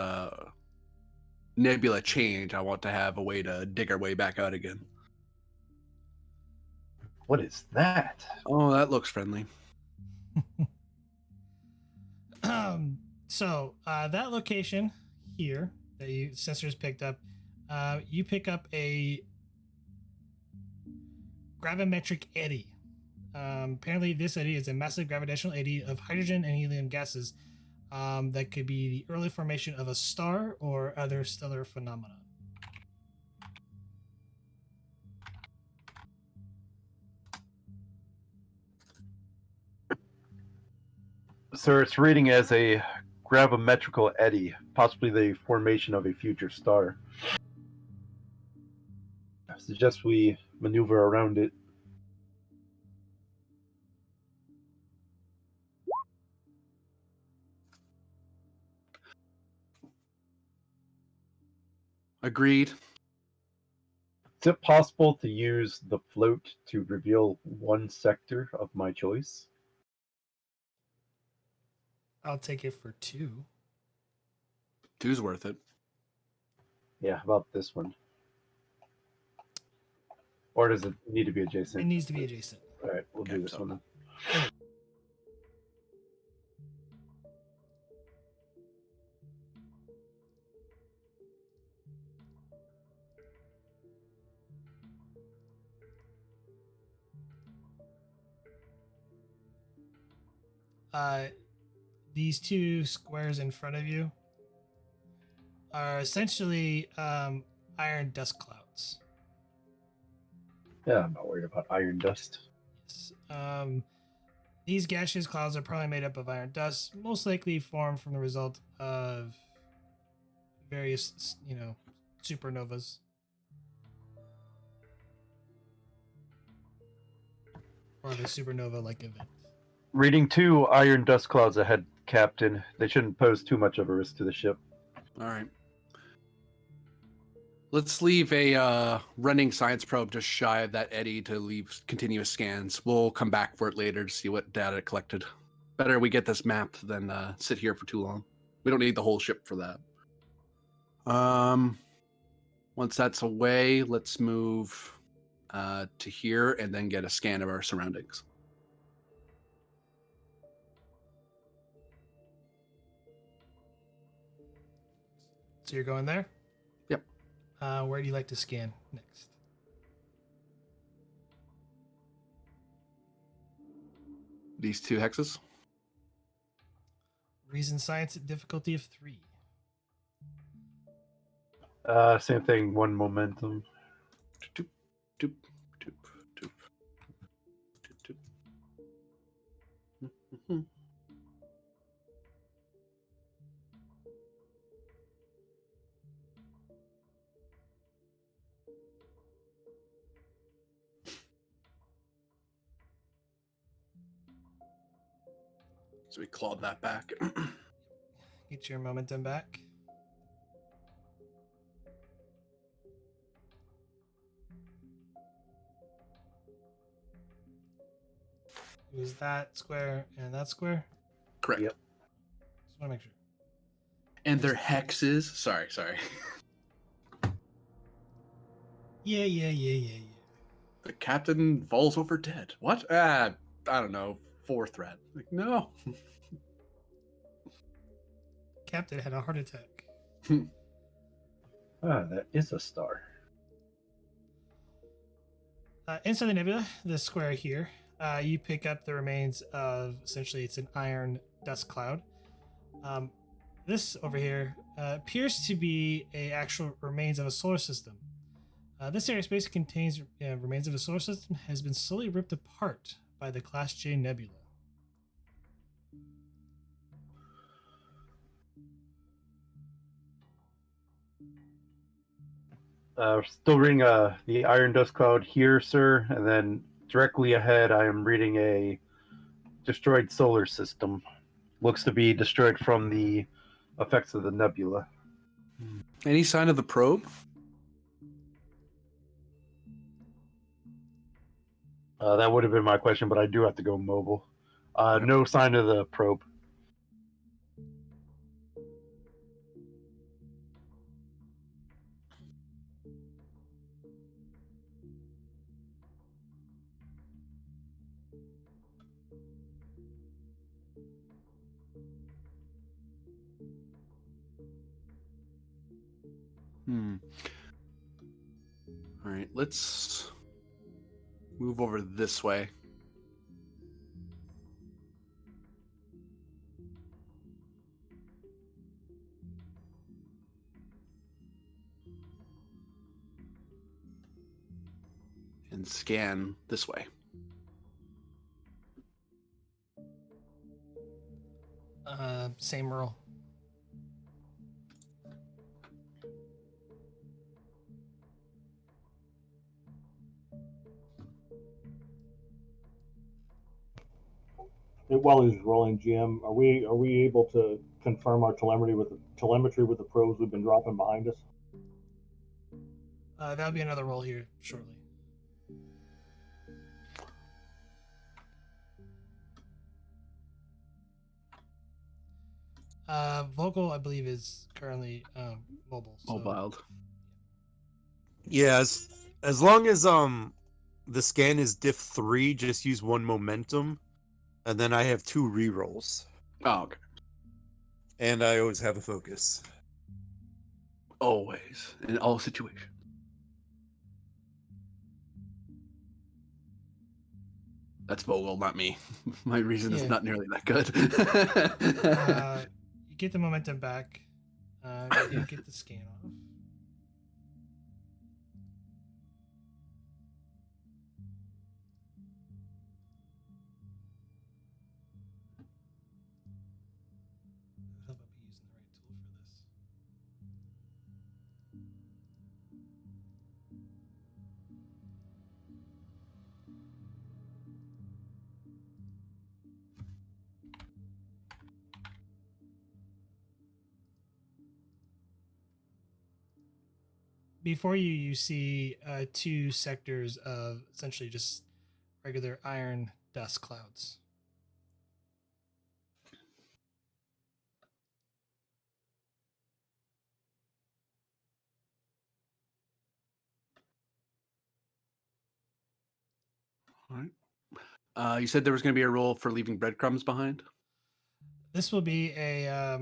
nebula change. I want to have a way to dig our way back out again.
What is that?
Oh, that looks friendly.
So that location here that you sensors picked up, you pick up a gravimetric eddy. Apparently, this eddy is a massive gravitational eddy of hydrogen and helium gases that could be the early formation of a star or other stellar phenomena.
Sir, it's reading as a gravimetrical eddy, possibly the formation of a future star. I suggest we maneuver around it.
Agreed.
Is it possible to use the float to reveal one sector of my choice?
I'll take it for 2.
Two's worth it.
Yeah, how about this one? Or does it need to be
It
adjacent?
needs to be adjacent.
All right, we'll
Okay,
do this
so-
one then.
These 2 squares in front of you are essentially iron dust clouds.
Yeah, I'm not worried about iron dust.
Yes. These gaseous clouds are probably made up of iron dust, most likely formed from the result of various, supernovas. Or of a supernova-like event.
Reading 2 iron dust clouds ahead, Captain. They shouldn't pose too much of a risk to the ship.
All right. Let's leave a running science probe just shy of that eddy to leave continuous scans. We'll come back for it later to see what data it collected. Better we get this mapped than sit here for too long. We don't need the whole ship for that. Once that's away, let's move to here and then get a scan of our surroundings.
So you're going there?
Yep.
Where do you like to scan next?
These 2 hexes.
Reason science at difficulty of 3.
Same thing, 1 momentum.
Doop, doop, doop, doop, doop, doop. Mhm. So we clawed that back.
Get your momentum back. It was that square and that square?
Correct.
Yep.
Just want to make sure.
And their hexes. Sorry.
Yeah.
The captain falls over dead. What? I don't know. 4 threat. Like, no.
Captain had a heart attack.
That is a star.
Inside the nebula, the square here, you pick up the remains of, essentially, it's an iron dust cloud. This over here appears to be a actual remains of a solar system. This area of space contains remains of a solar system has been slowly ripped apart by the Class J nebula.
Still reading the iron dust cloud here, sir, and then directly ahead I am reading a destroyed solar system. Looks to be destroyed from the effects of the nebula.
Any sign of the probe?
That would have been my question, but I do have to go mobile.
Yep.
No sign of the probe.
All right, let's move over this way. And scan this way.
Same roll.
While he's rolling, GM, are we able to confirm our telemetry with the probes we've been dropping behind us?
That'll be another roll here shortly. Vocal, I believe, is currently mobile. So.
Mobile.
Yeah, as long as the scan is diff 3, just use one momentum, and then I have 2 rerolls,
Oh, okay.
and I always have a focus.
Always. In all situations. That's Vogel, not me. My reason is
Yeah.
not nearly that good.
You get the momentum back. You get the scan off. I hope I'll be using the right tool for this. Before you see 2 sectors of essentially just regular iron dust clouds.
All right. You said there was going to be a roll for leaving breadcrumbs behind?
This will be a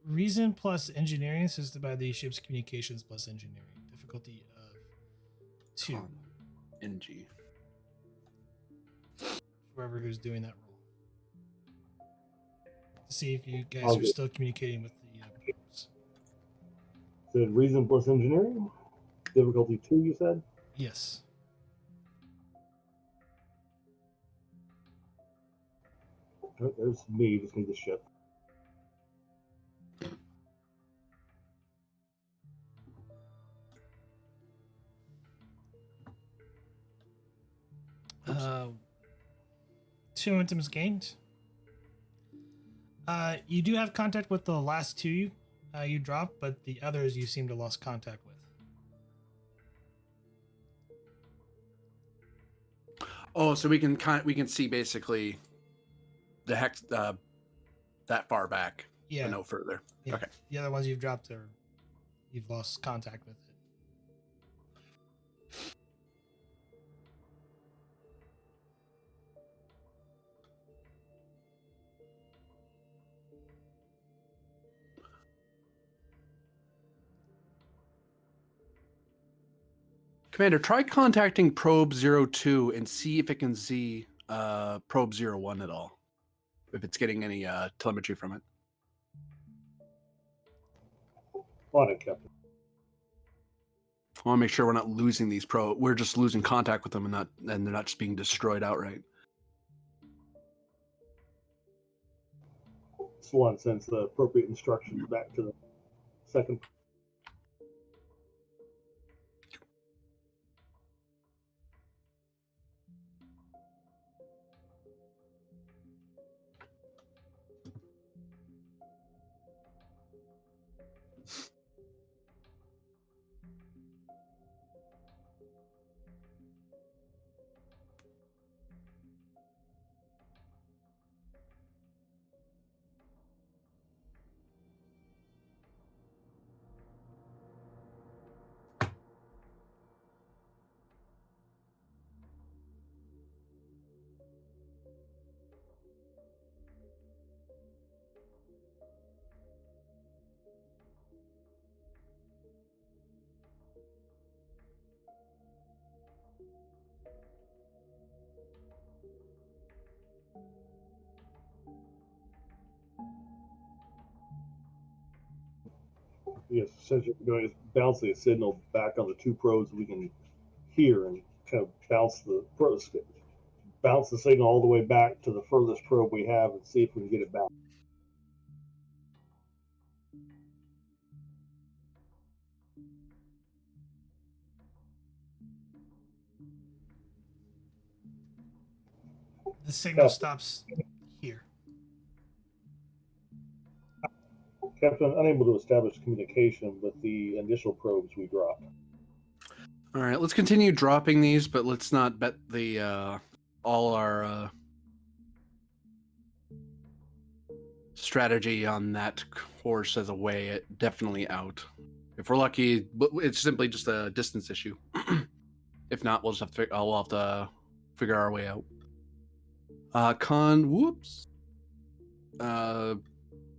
reason plus engineering, assisted by the ship's communications plus engineering. Difficulty of 2.
NG.
Whoever who's doing that roll. To see if you guys
I'll
are
get-
still communicating with the probes.
So reason plus engineering, difficulty 2. You said.
Yes.
Oh, there's me. Just need the ship.
Uh, 2 momentum is gained. You do have contact with the last 2 you dropped, but the others you seem to lost contact with.
Oh, so we can see basically the hex that far back,
Yeah.
but no further.
Yeah.
Okay.
The other ones you've dropped you've lost contact with it.
Commander, try contacting probe 02 and see if it can see probe 01 at all. If it's getting any telemetry from it.
On it, Captain.
I want to make sure we're not losing these we're just losing contact with them and they're not just being destroyed outright.
Swan sends the appropriate instructions back to the second. Yes, essentially what we're doing is bouncing a signal back on the 2 probes we can here and kind of bounce the signal all the way back to the furthest probe we have and see if we can get it back.
The signal
Yeah.
stops here.
Captain, unable to establish communication with the initial probes we dropped.
All right, let's continue dropping these, but let's not bet the all our strategy on that course as a way definitely out. If we're lucky, it's simply just a distance issue. If not, we'll just have to we'll have to figure our way out. Whoops.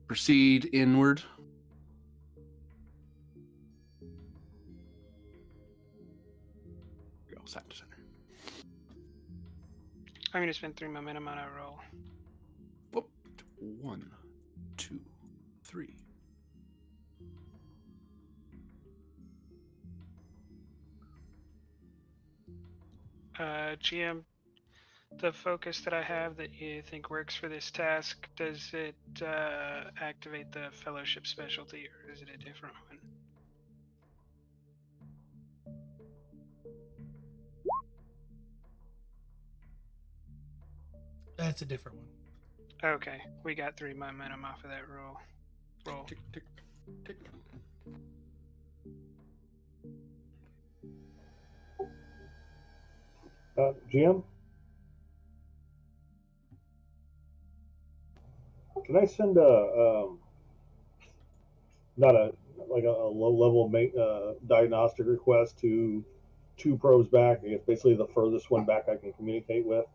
Proceed inward. Go side to center.
I'm going to spend 3 momentum on a roll.
Whoop. 1, 2, 3.
GM, the focus that I have that you think works for this task, does it activate the fellowship specialty, or is it a different one?
That's a different one.
Okay, we got 3 momentum off of that roll.
Tick, tick, tick.
GM? Can I send not a low level diagnostic request to 2 probes back? I guess basically the furthest one back I can communicate with,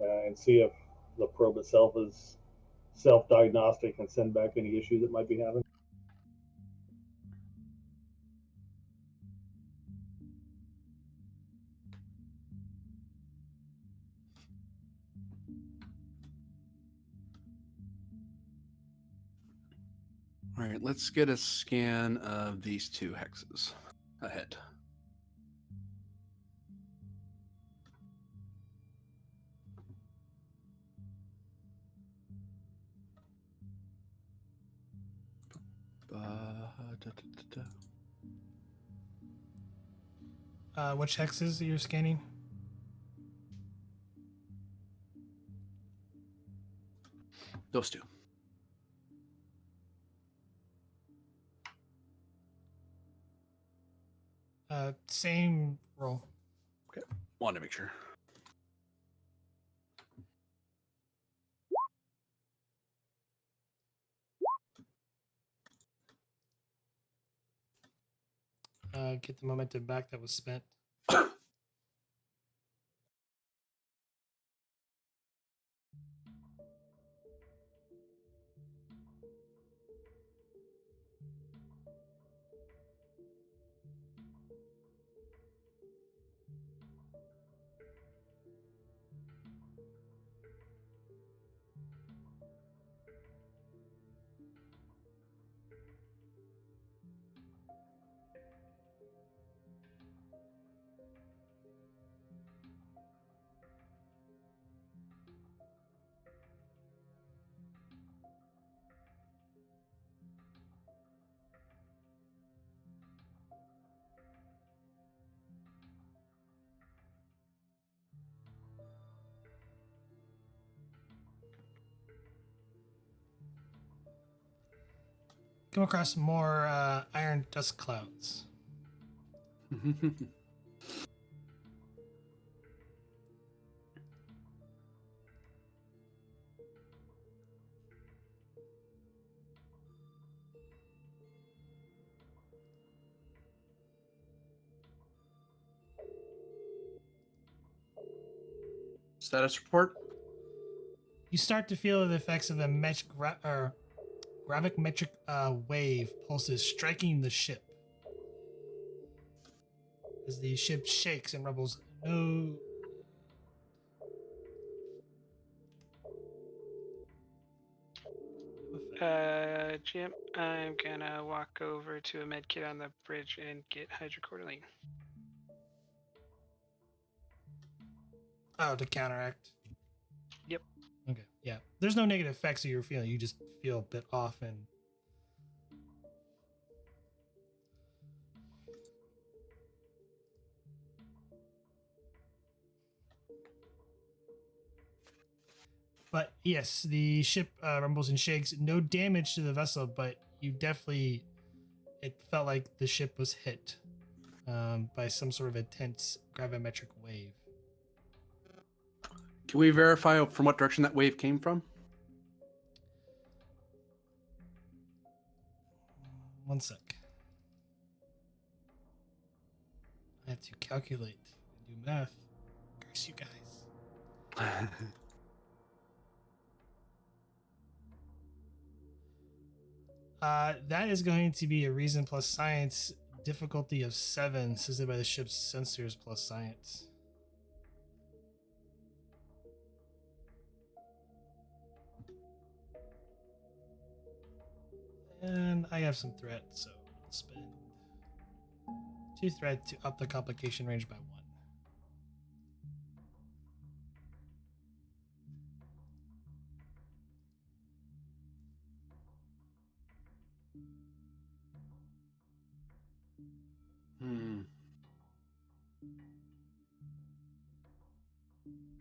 and see if the probe itself is self-diagnostic and send back any issues it might be having.
All right, let's get a scan of these 2 hexes ahead.
Which hexes are you scanning?
Those 2.
Same roll.
Okay, wanted to make sure.
Get the momentum back that was spent. Come across more iron dust clouds.
Status report.
You start to feel the effects of a gravimetric wave pulses striking the ship. As the ship shakes and rumbles, no.
GM, I'm gonna walk over to a med kit on the bridge and get hydrocortisone.
Oh, to counteract.
Yep.
Okay. Yeah. There's no negative effects that you're feeling. You just feel a bit off and. But yes, the ship rumbles and shakes. No damage to the vessel, but you definitely. It felt like the ship was hit by some sort of intense gravimetric wave.
Can we verify from what direction that wave came from?
One sec. I have to calculate and do math. Curse you guys. That is going to be a reason plus science difficulty of 7, assisted by the ship's sensors plus science. And I have some threat, so I'll spend 2 threat to up the complication range by 1.
Hmm.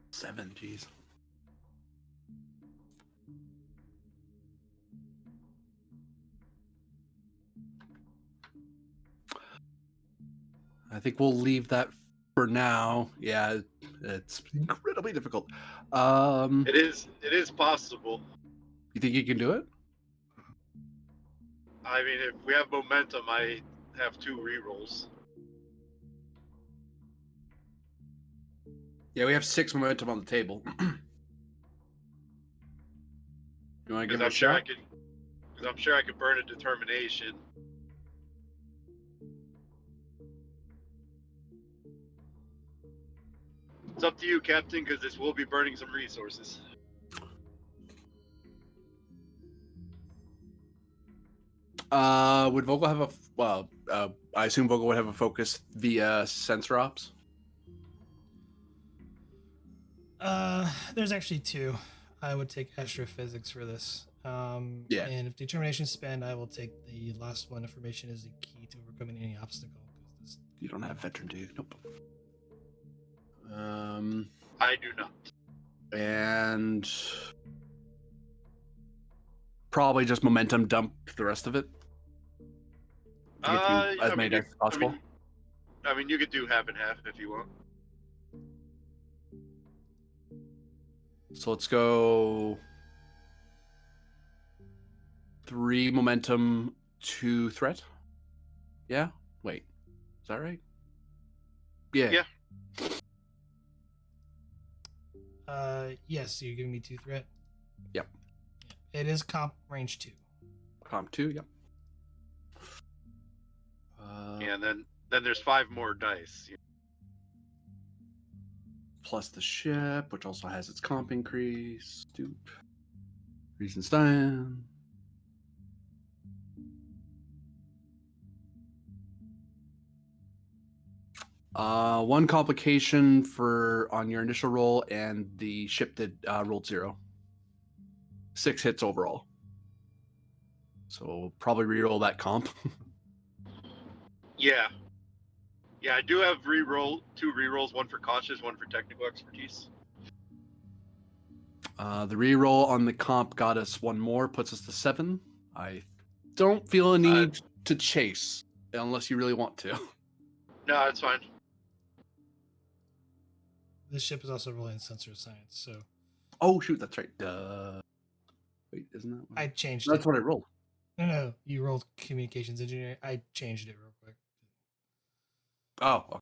7, jeez. I think we'll leave that for now. Yeah, it's incredibly difficult.
It is possible.
You think you can do it?
I mean, if we have momentum, I have 2 rerolls.
Yeah, we have 6 momentum on the table. You want to give it a shot?
Because I'm sure I could burn a determination. It's up to you, Captain, because this will be burning some resources.
Would Vogel have I assume Vogel would have a focus via sensor ops.
There's actually 2. I would take astrophysics for this.
Yeah.
And if determination spend, I will take the last one. Information is the key to overcoming any obstacle. This...
You don't have veteran, do you? Nope.
I do not.
And probably just momentum dump the rest of it. To get you as many decks as possible.
I mean, you could do half and half if you want.
So let's go 3 momentum, 2 threat. Yeah? Wait. Is that right? Yeah.
Yeah.
Yes, you're giving me 2 threat.
Yep.
It is comp range 2.
Comp 2, yep.
Yeah, and then there's 5 more dice.
Plus the ship, which also has its comp increase. Stoop. Riesenstein. One complication for on your initial roll, and the ship did rolled 0. 6 hits overall. So probably reroll that comp.
Yeah. Yeah, I do have 2 rerolls, one for cautious, one for technical expertise.
The reroll on the comp got us 1 more, puts us to 7. I don't feel a need to chase unless you really want to.
No, it's fine.
This ship is also rolling sensor science, so.
Oh shoot, that's right. Wait, isn't that?
I changed
That's
it.
what I rolled.
No, you rolled communications engineering. I changed it real quick.
Oh. Okay.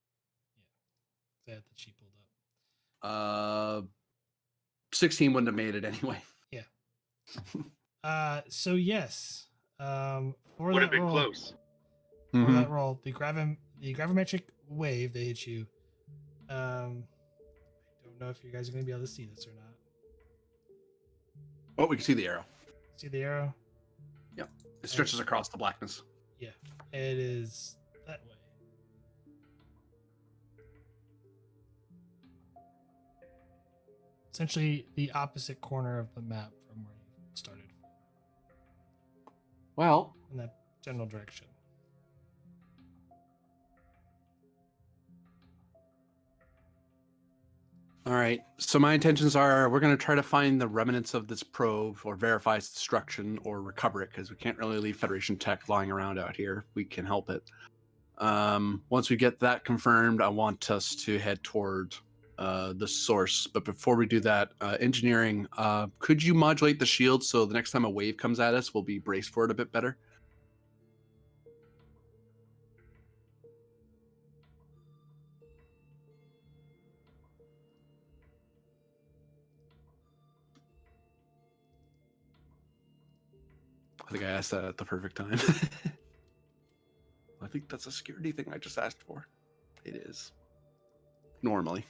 Yeah, I had the sheet pulled up.
16 wouldn't have made it anyway.
Yeah. So yes. For
Would have
that
been
roll,
close.
for that roll, the gravimetric wave that hit you. I don't know if you guys are going to be able to see this or not.
Oh, we can see the arrow.
See the arrow?
Yep. It stretches across the blackness.
Yeah, it is that way. essentially the opposite corner of the map from where you started,
Well,
in that general direction.
all right. So my intentions are we're going to try to find the remnants of this probe or verify its destruction or recover it because we can't really leave Federation tech lying around out here. We can help it. Once we get that confirmed, I want us to head toward the source. But before we do that, engineering, could you modulate the shield so the next time a wave comes at us, we'll be braced for it a bit better? I think I asked that at the perfect time. I think that's a security thing I just asked for. It is. Normally.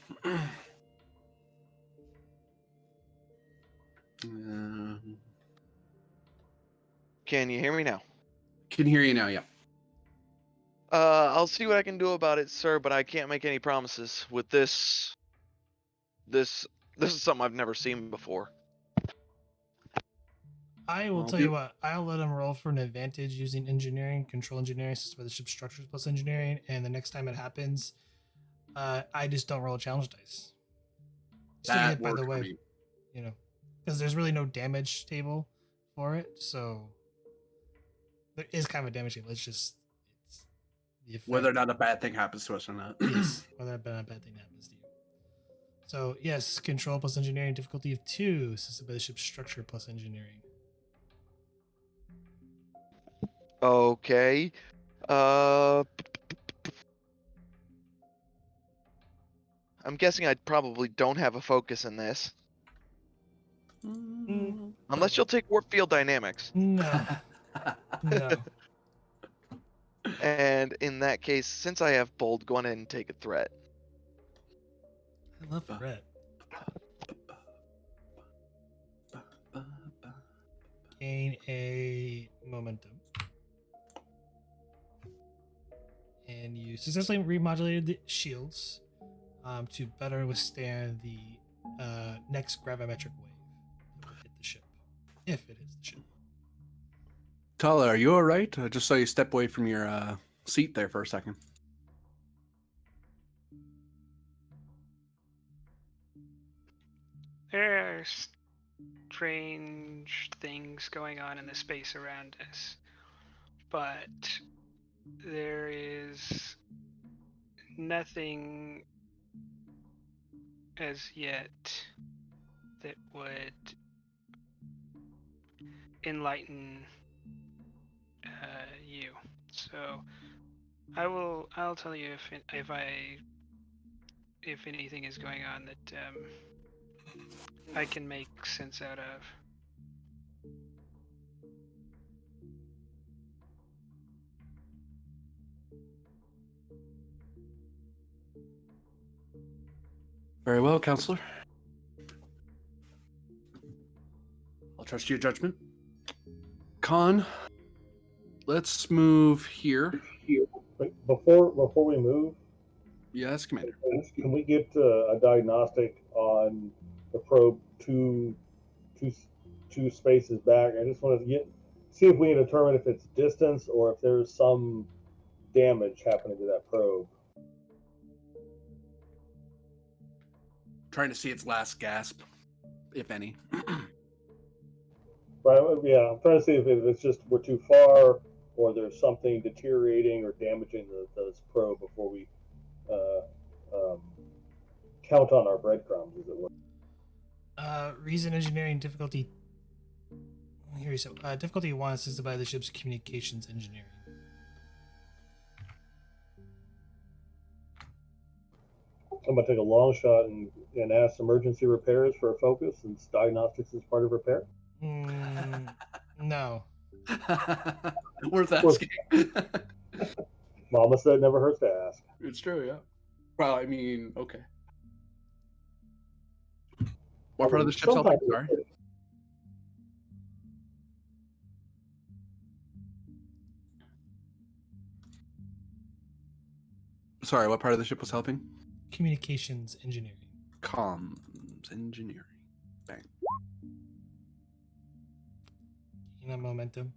Can you hear me now?
Can hear you now, yeah.
I'll see what I can do about it, sir, but I can't make any promises. With this is something I've never seen before.
I will
I'll
tell
do-
you what, I'll let him roll for an advantage using engineering, control engineering, system of the ship structures plus engineering, and the next time it happens, I just don't roll a challenge dice. Still get
That
hit by the
works for
wave,
me.
you know, because there's really no damage table for it, so there is kind of a damage table. It's just it's the effect.
Whether or not a bad thing happens to us or not.
Yes, whether a bad thing happens to you. So yes, control plus engineering, difficulty of 2, system of the ship structure plus engineering.
Okay. I'm guessing I probably don't have a focus in this. Unless you'll take warp field dynamics.
No, no.
And in that case, since I have bold, go on ahead and take a threat.
I love threat. Gain a momentum. And you successfully remodulated the shields to better withstand the next gravimetric wave that will hit the ship. If it hits the ship.
Tala, are you all right? I just saw you step away from your seat there for a second.
There are strange things going on in the space around us, but there is nothing as yet that would enlighten you. So I'll tell you if anything is going on that I can make sense out of.
Very well, counselor. I'll trust your judgment. Khan, let's move here.
Wait, before we move,
Yes, Commander.
can we get a diagnostic on the probe two spaces back? I just want to see if we can determine if it's distance or if there's some damage happening to that probe.
Trying to see its last gasp, if any.
Right? Yeah, I'm trying to see if it's just we're too far or there's something deteriorating or damaging this probe before we count on our breadcrumbs, as it were.
Reason engineering difficulty. Here you go. Difficulty 1 assisted by the ship's communications engineering.
I'm gonna take a long shot and ask emergency repairs for a focus, since diagnostics is part of repair.
No.
Worth asking.
Mama said it never hurts to ask.
It's true, yeah. Well, I mean, okay. What part of the ship's helping? Sorry. Sorry, what part of the ship was helping?
Communications engineering.
Comms engineering. Bang.
You know, momentum.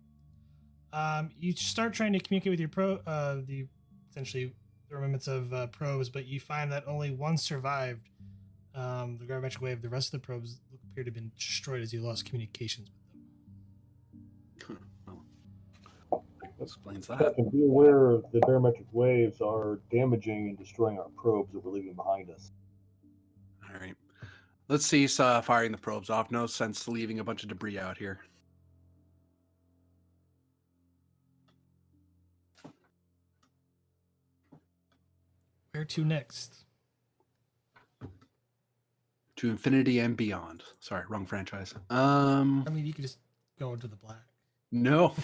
You start trying to communicate with your the essentially the remnants of probes, but you find that only one survived. The gravimetric wave. The rest of the probes appear to have been destroyed as you lost communications with them.
Well, explains that.
Captain, be aware the barometric waves are damaging and destroying our probes that we're leaving behind us.
All right. Let's cease firing the probes off. No sense leaving a bunch of debris out here.
Where to next?
To infinity and beyond. Sorry, wrong franchise.
I mean, you could just go into the black.
No.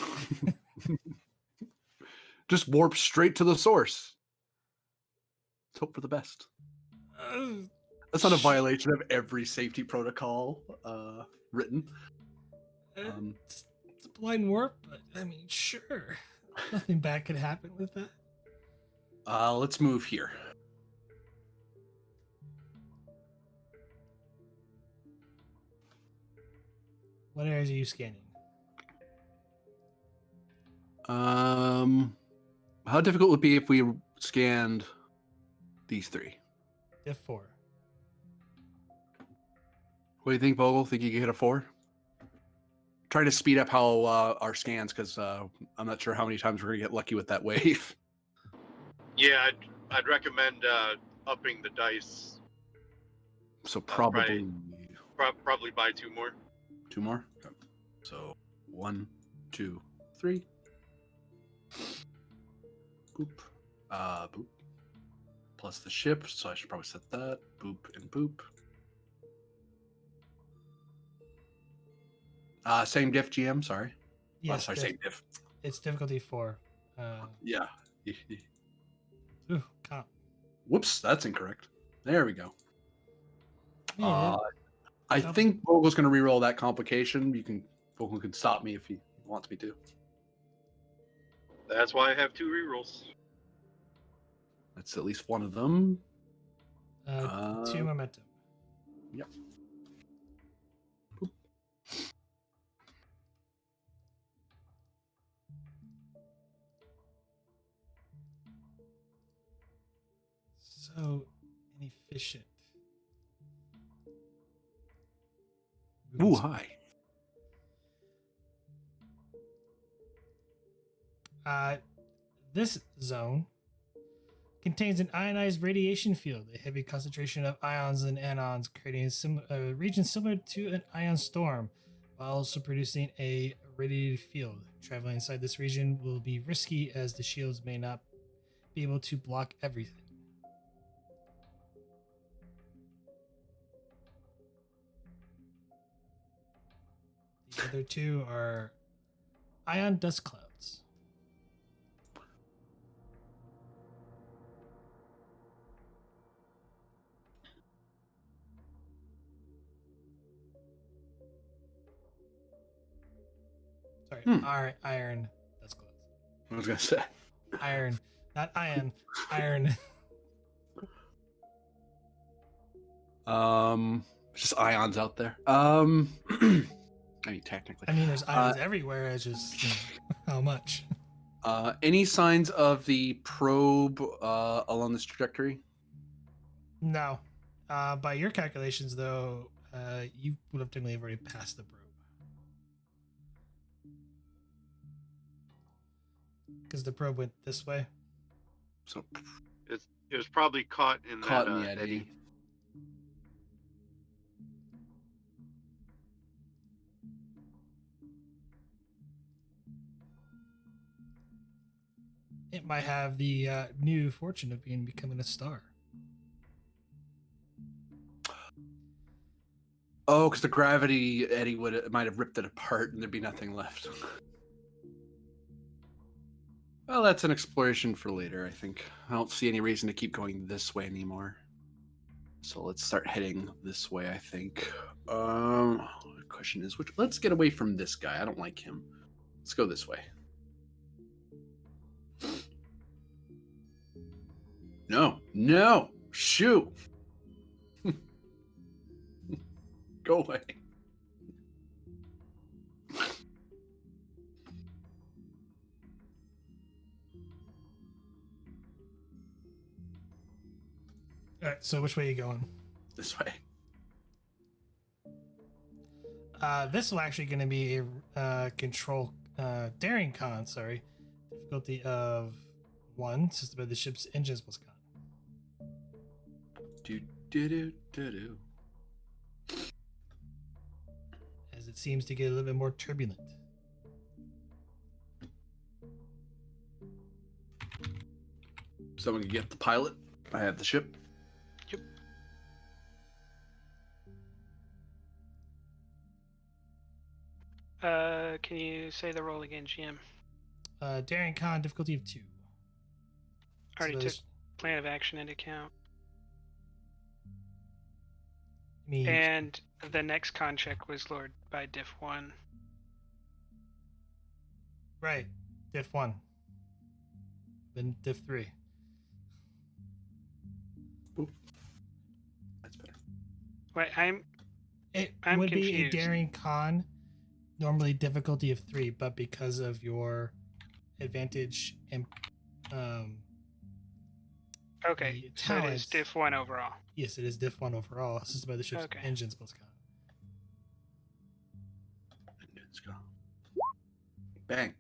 Just warp straight to the source. Let's hope for the best. That's not a violation of every safety protocol written.
It's a blind warp, but I mean, sure. Nothing bad could happen with that.
Let's move here.
What areas are you scanning?
How difficult would it be if we scanned these three?
Diff 4.
What do you think, Vogel? Think you can hit a 4? Try to speed up how our scans, because I'm not sure how many times we're gonna get lucky with that wave.
Yeah, I'd recommend upping the dice.
So probably
Probably buy 2 more.
2 more. Okay. So 1, 2, 3. Boop. Boop. Plus the ship, so I should probably set that. Boop and boop. Same diff, GM, sorry.
Yes,
sorry, same diff.
It's difficulty 4.
Yeah.
Ooh, comp.
Whoops, that's incorrect. There we go.
Yeah,
I think Vogel's going to reroll that complication. Vogel can stop me if he wants me to.
That's why I have 2 rerolls.
That's at least one of them.
2 momentum.
Yep. Boop.
So inefficient.
Ooh, hi.
This zone contains an ionized radiation field, a heavy concentration of ions and anions, creating a region similar to an ion storm, while also producing a radiated field. Traveling inside this region will be risky as the shields may not be able to block everything. The other 2 are ion dust clouds. Sorry, iron dust clouds.
I was going to say.
Iron, not iron. Iron.
Just ions out there. I mean, technically.
I mean, there's ions everywhere. It's just how much.
Any signs of the probe along this trajectory?
No. By your calculations, though, you would have technically already passed the probe. Because the probe went this way.
So
It was probably caught in
caught
that
in the eddy.
It might have the new fortune of becoming a star.
Oh, because the gravity eddy might have ripped it apart and there'd be nothing left. Well, that's an exploration for later, I think. I don't see any reason to keep going this way anymore. So let's start heading this way, I think. The question is, let's get away from this guy. I don't like him. Let's go this way. No, shoot. Go away.
All right. So which way are you going?
This way.
This will actually going to be a control daring con. Sorry, difficulty of 1, assisted by the ship's engines plus con.
Do.
As it seems to get a little bit more turbulent.
Someone can get the pilot. I have the ship.
Can you say the roll again, GM?
Daring con, difficulty of 2.
Already
So
took
those-
plan of action into account.
I mean,
And the next con check was lowered by diff 1.
right, diff 1. Then diff 3.
That's better.
Wait,
It
I'm
would be a
confused.
daring con, normally difficulty of 3, but because of your advantage and
okay.
the
So it is
talents,
diff 1 overall.
yes, it is diff 1 overall, assisted by the ship's
Okay.
engines plus con.
Let's go. Bang.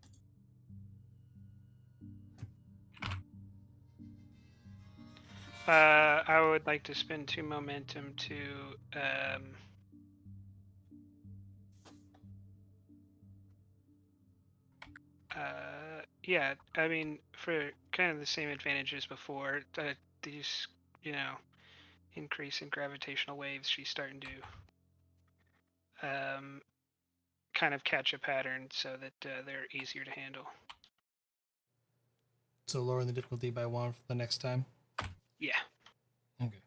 I would like to spend 2 momentum to yeah, I mean, for kind of the same advantage as before, these, increase in gravitational waves, she's starting to kind of catch a pattern so that they're easier to handle.
So lowering the difficulty by 1 for the next time?
Yeah.
Okay.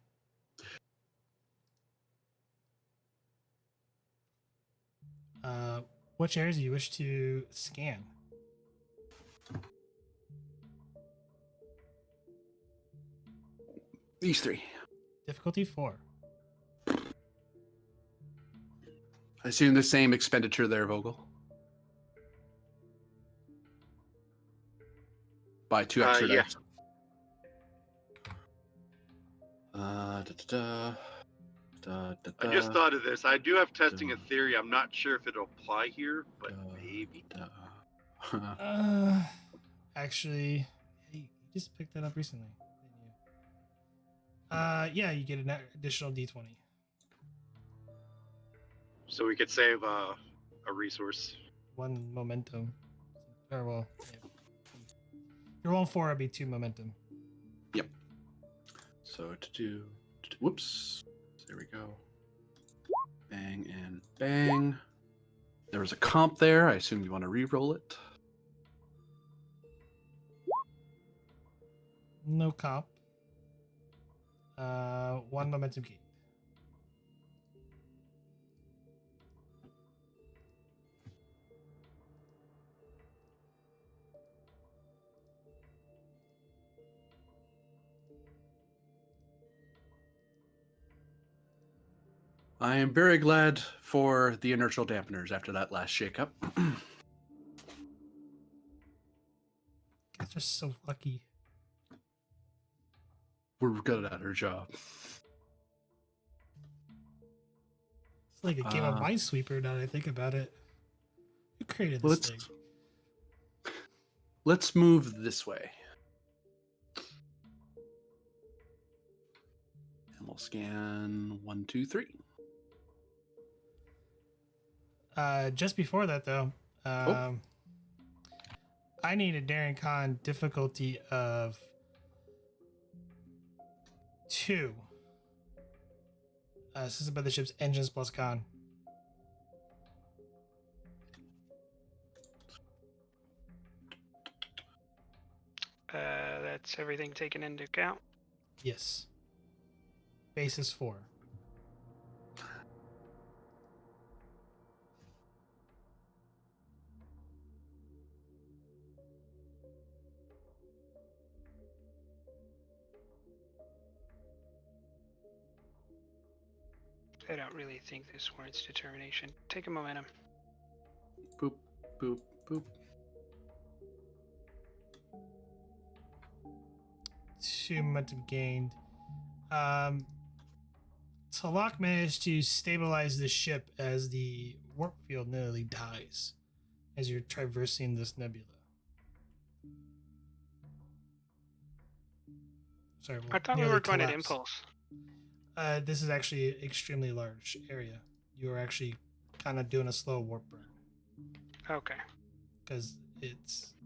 Which areas do you wish to scan?
These 3.
Difficulty 4.
I assume the same expenditure there, Vogel. Buy 2 extra
Yeah.
dice.
I just thought of this. I do have testing a theory. I'm not sure if it'll apply here, but maybe.
Actually, hey, you just picked that up recently, didn't you? Yeah, you get an additional D20.
So we could save a resource.
1 momentum. Or, well, yeah. If you're rolling 4, it'd be 2 momentum.
Yep. So whoops. There we go. Bang and bang. There was a comp there. I assume you want to re-roll it.
No comp. 1 momentum gain.
I am very glad for the inertial dampeners after that last shakeup.
Guys are so lucky.
We're good at our job.
It's like a game of Minesweeper now that I think about it. Who created this thing?
Let's move this way. And we'll scan 1, 2, 3.
Just before that, though, I need a daring con difficulty of 2. Assisted by the ship's engines plus con.
That's everything taken into account.
Yes. Basis 4.
I don't really think this warrants determination. Take a momentum.
Boop, boop, boop.
2 momentum gained. Talak managed to stabilize the ship as the warp field nearly dies as you're traversing this nebula. Sorry,
I thought we
nearly
were going at
collapse.
impulse.
This is actually an extremely large area. You are actually kind of doing a slow warp burn
Okay.
because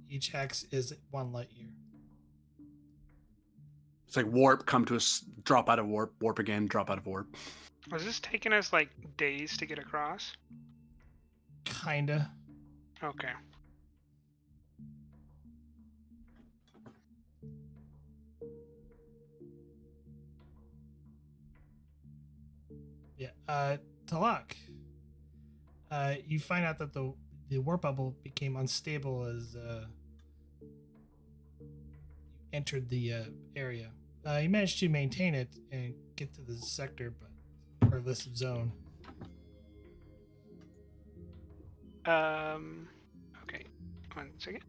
each hex is 1 light year.
It's like warp, come to us, drop out of warp, warp again, drop out of warp.
Was this taking us like days to get across?
Kinda.
Okay.
Yeah. Talak. You find out that the warp bubble became unstable as you entered the area. You managed to maintain it and get to the sector, or listed zone.
Okay. 1 second.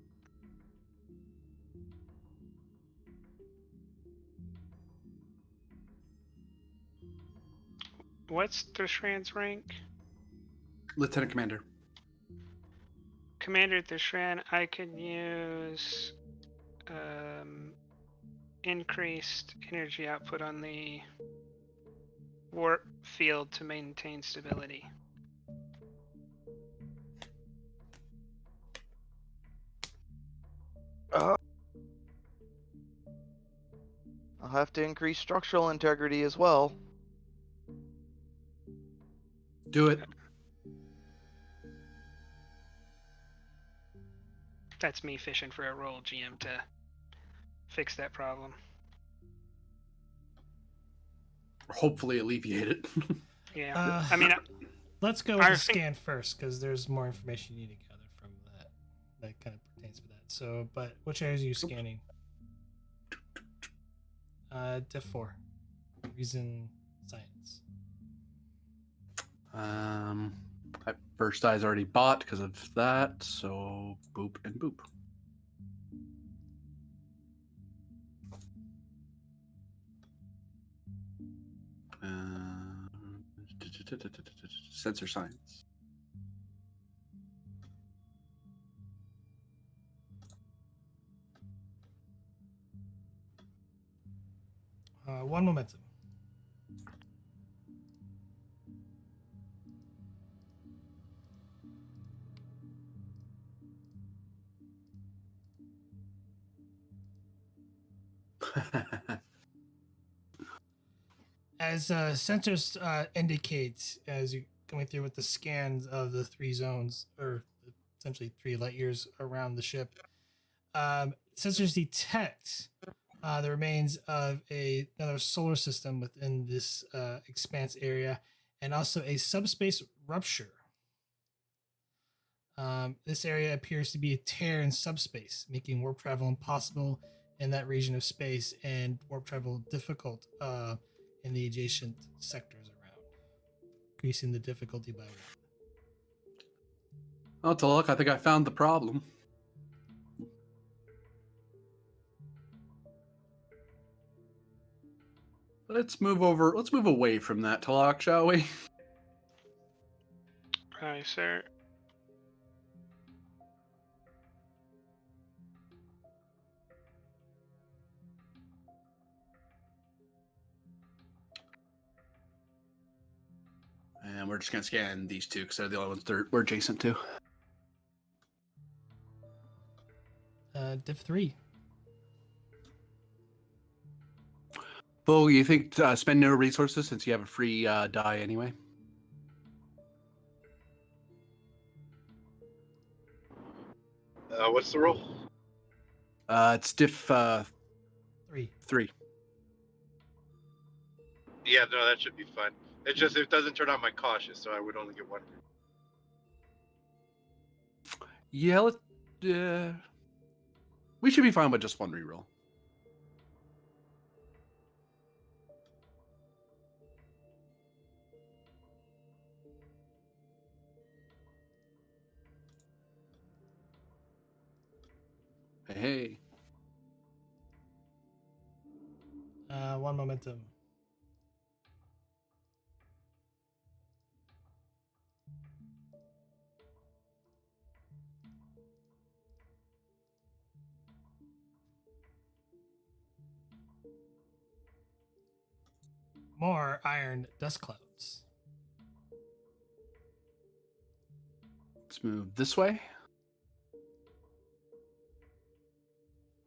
What's Thishran's rank?
Lieutenant Commander.
Commander Thishran, I could use increased energy output on the warp field to maintain stability.
I'll have to increase structural integrity as well.
Do it.
That's me fishing for a roll, GM, to fix that problem.
Hopefully alleviate it.
Yeah. I mean,
let's go with
I
the
think-
scan first because there's more information you need to gather from that kind of pertains to that. So, but which areas are you scanning? Diff 4. Reason science.
My first eye's already bought because of that, so boop and boop. Sensor science.
One momentum. As sensors indicate, as you're coming through with the scans of the 3 zones, or essentially 3 light years around the ship, sensors detect the remains of another solar system within this expanse area, and also a subspace rupture. This area appears to be a tear in subspace, making warp travel impossible in that region of space and warp travel difficult in the adjacent sectors around, increasing the difficulty by 1.
Oh, to look, I think I found the problem. Let's move away from that talk, shall we?
Aye, sir.
And we're just gonna scan these 2 because they're the only ones we're adjacent to.
Div 3.
Bull, you think spend no resources since you have a free die anyway?
What's the roll?
It's diff
3.
3.
Yeah, no, that should be fine. It just it doesn't turn on my cautious, so I would only get 1.
Yeah, we should be fine with just 1 reroll. Hey.
1 momentum. more iron dust clouds.
Let's move this way.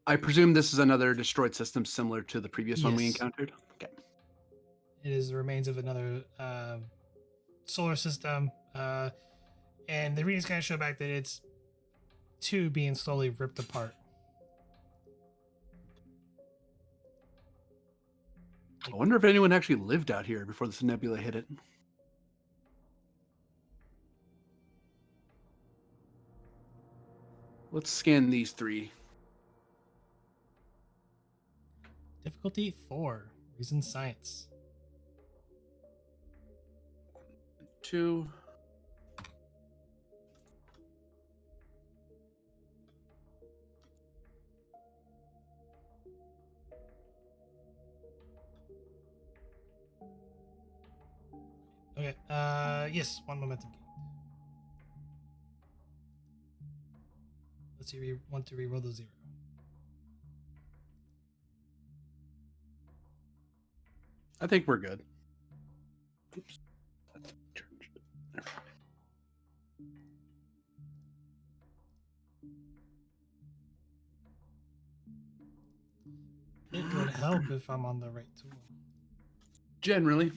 I presume this is another destroyed system similar to the previous one we
Yes.
encountered. Okay.
It is the remains of another solar system. And the readings kind of show back that it's two being slowly ripped apart.
I wonder if anyone actually lived out here before this nebula hit it. Let's scan these three.
Difficulty 4. Reason science.
2.
Okay. Yes, 1 momentum gain. Let's see. Want to reroll the 0.
I think we're good. Oops.
It would help if I'm on the right tool.
Generally.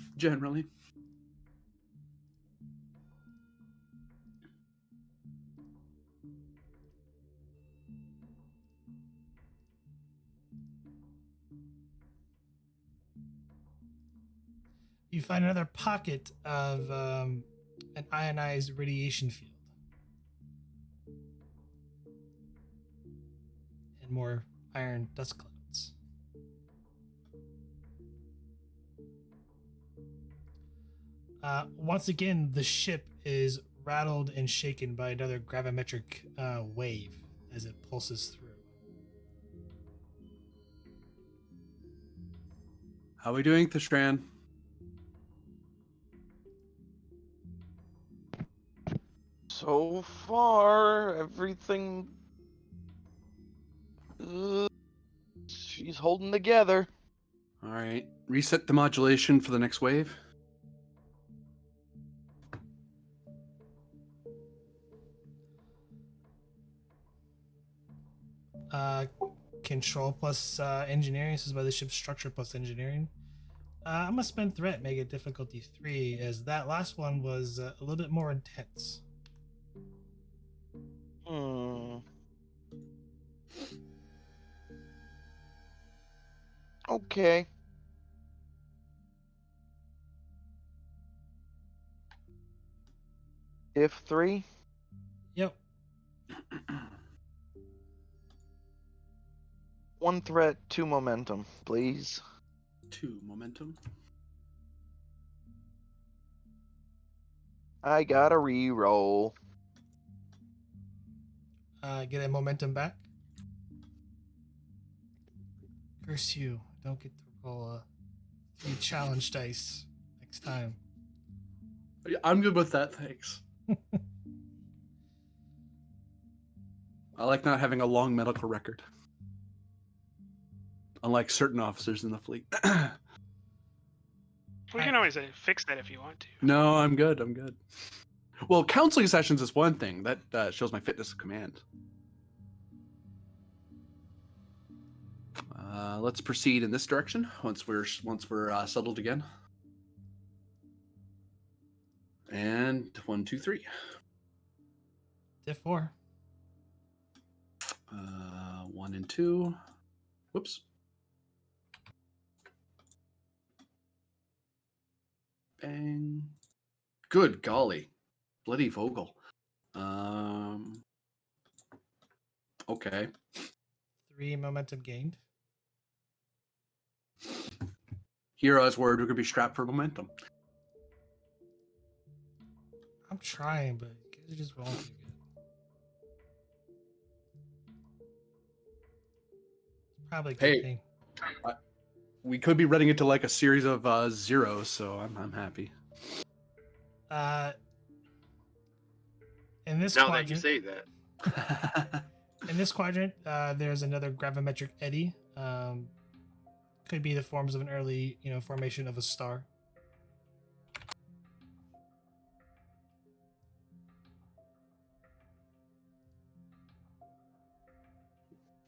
You find another pocket of an ionized radiation field. And more iron dust clouds. Once again, the ship is rattled and shaken by another gravimetric wave as it pulses through.
How are we doing, Thistran?
So far, everything. She's holding together.
All right. Reset the modulation for the next wave.
Control plus engineering. This is by the ship's structure plus engineering. I'm gonna spend threat, make it difficulty 3, as that last one was a little bit more intense.
Okay. If 3.
Yep.
1 threat, 2 momentum, please.
2 momentum.
I got a re-roll.
Get a momentum back. Curse you! Don't get to roll 3 challenge dice next time.
I'm good with that, thanks. I like not having a long medical record. Unlike certain officers in the fleet.
We can always fix that if you want to.
No, I'm good. Well, counseling sessions is one thing. That shows my fitness of command. Let's proceed in this direction once we're settled again. And 1, 2, 3.
Diff 4.
1 and 2. Whoops. Bang. Good golly. Bloody Vogel. Okay.
3 momentum gained.
Hero's word, we're going to be strapped for momentum.
I'm trying, but you guys are just rolling too good. Probably a good thing.
We could be running into like a series of zeros, so I'm happy.
In this
Now
quadrant,
that you say that.
in this quadrant, there's another gravimetric eddy Could be the forms of an early, formation of a star.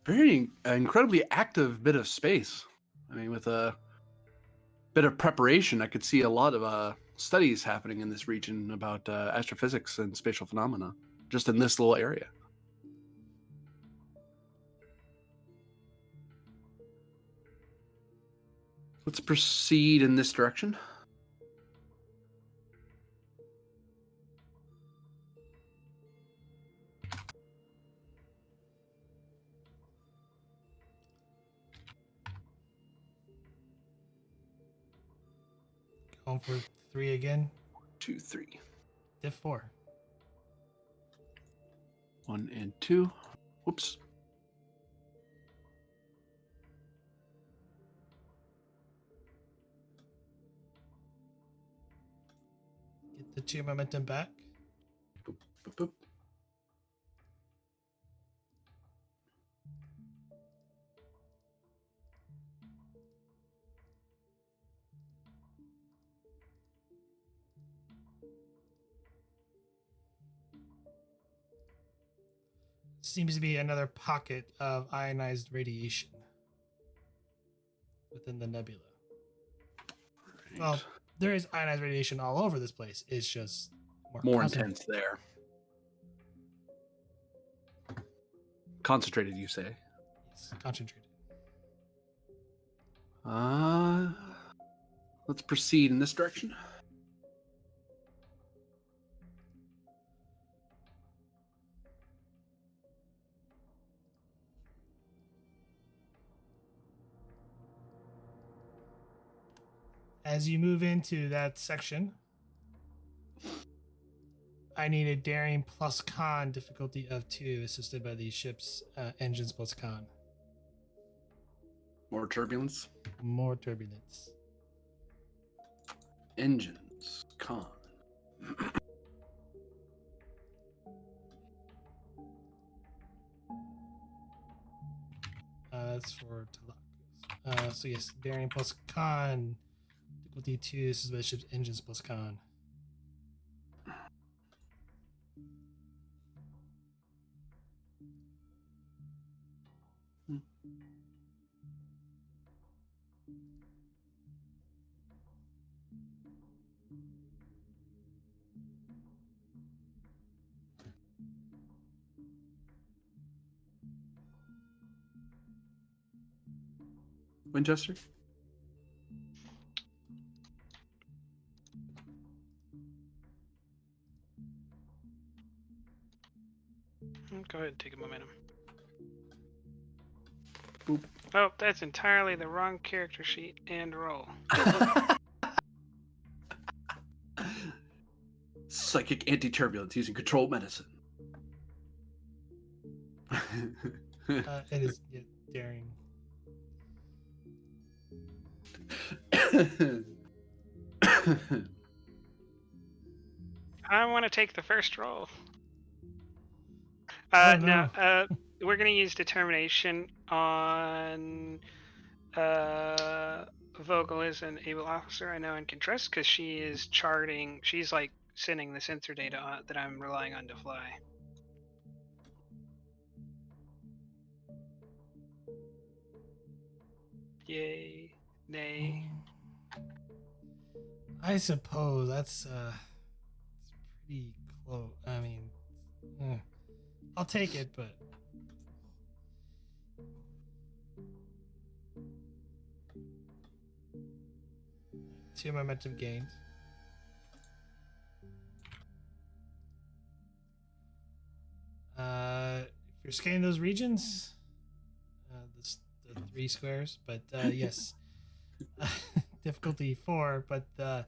Very incredibly active bit of space. I mean, with a bit of preparation, I could see a lot of studies happening in this region about astrophysics and spatial phenomena, just in this little area. Let's proceed in this direction.
Going for 3 again.
2, 3.
Diff 4.
1 and 2. Whoops.
Get the 2 momentum back.
Boop, boop, boop.
Seems to be another pocket of ionized radiation within the nebula.
Right.
Well, there is ionized radiation all over this place. It's just
more intense there. Concentrated, you say?
Yes, concentrated.
Let's proceed in this direction.
As you move into that section, I need a daring plus con difficulty of 2, assisted by the ship's engines plus con.
More turbulence.
More turbulence.
Engines. Con.
That's for Talak. So yes, daring plus con difficulty 2, assisted by the ship's engines plus con.
Winchester?
Go ahead and take a momentum.
Boop.
Oh, that's entirely the wrong character sheet and roll.
Psychic anti-turbulence using controlled medicine.
It is daring.
I want to take the first roll.
No.
No, we're going to use determination on Vogel is an able officer I know and can trust because she is charting. She's like sending the sensor data that I'm relying on to fly. Yay. Nay.
I suppose that's pretty close. I mean, I'll take it, but two momentum gained. If you're scanning those regions, the 3 squares, but yes, difficulty 4, but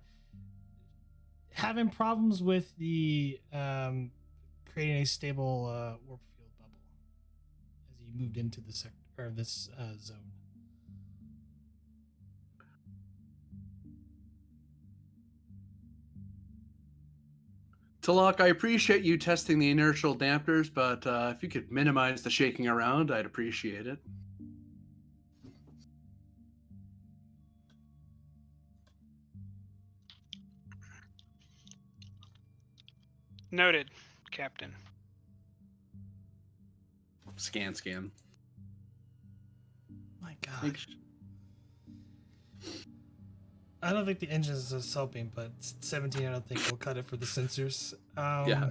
having problems with the creating a stable warp field bubble as you moved into the sector or this zone.
Talak, I appreciate you testing the inertial dampers, but if you could minimize the shaking around, I'd appreciate it.
Noted, Captain.
Scan.
My God.
Make sh-
I don't think the engines is helping, but 17 I don't think will cut it for the sensors.
yeah.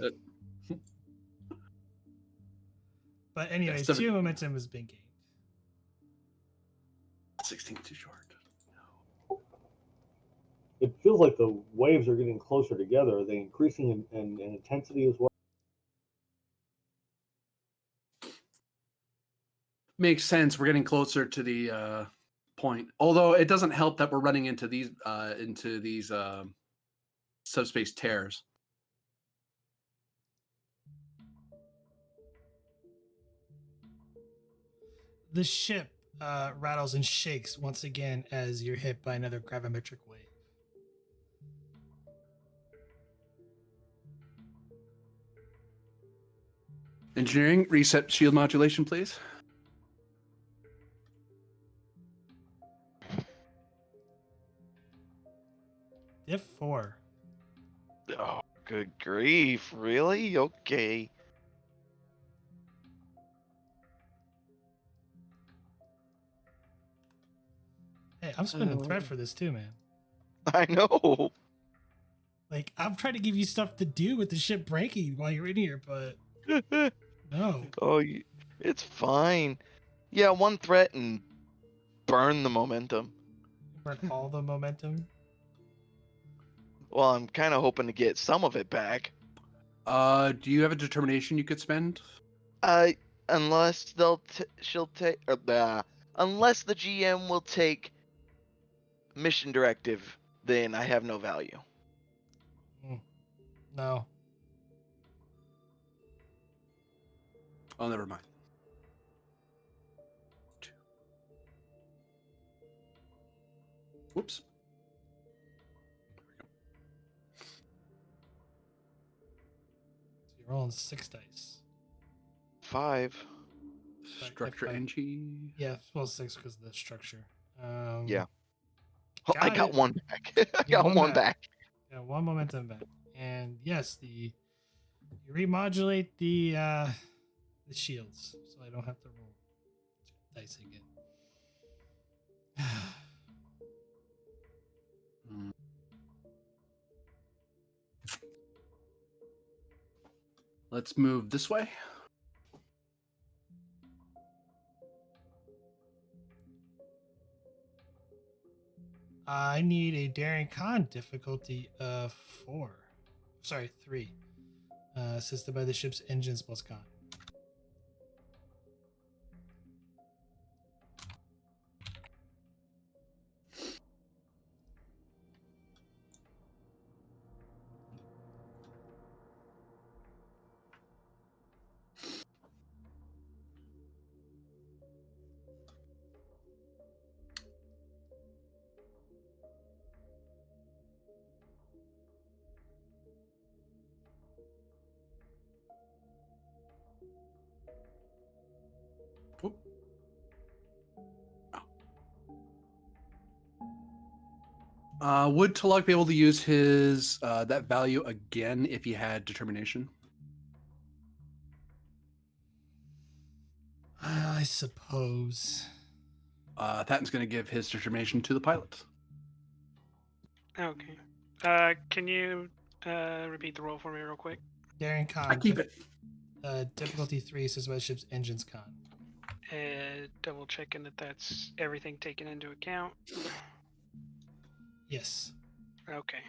But anyway, 2 momentum has been gained.
16 too short.
It feels like the waves are getting closer together. Are they increasing in intensity as well?
Makes sense. We're getting closer to the point. Although it doesn't help that we're running into these subspace tears.
The ship rattles and shakes once again as you're hit by another gravimetric wave.
Engineering, reset shield modulation, please.
Diff 4.
Oh, good grief! Really? Okay.
Hey, I'm spinning thread for this too, man.
I know.
Like, I'm trying to give you stuff to do with the ship breaking while you're in here, but no.
Oh, it's fine. Yeah, 1 threat and burn the momentum.
Burn all the momentum.
Well, I'm kind of hoping to get some of it back.
Do you have a determination you could spend?
Unless she'll take, unless the GM will take mission directive, then I have no value.
No.
Oh, never mind. Whoops.
So you're rolling 6 dice.
5.
Structure NG.
Yeah, well, 6 because of the structure.
Yeah. Oh, I got
it.
1 back. I got one back.
Yeah, 1 momentum back. And yes, you remodulate the shields, so I don't have to roll dice again.
Let's move this way.
I need a Daring Con difficulty of 4. Sorry, 3. Assisted by the ship's engines plus con.
Would Talok be able to use his that value again if he had determination?
I suppose.
Thatton's going to give his determination to the pilot.
Okay. Can you repeat the roll for me real quick?
Daring Con.
I keep it.
Difficulty 3 assisted by the ship's engines con.
Double checking that that's everything taken into account.
Yes.
Okay.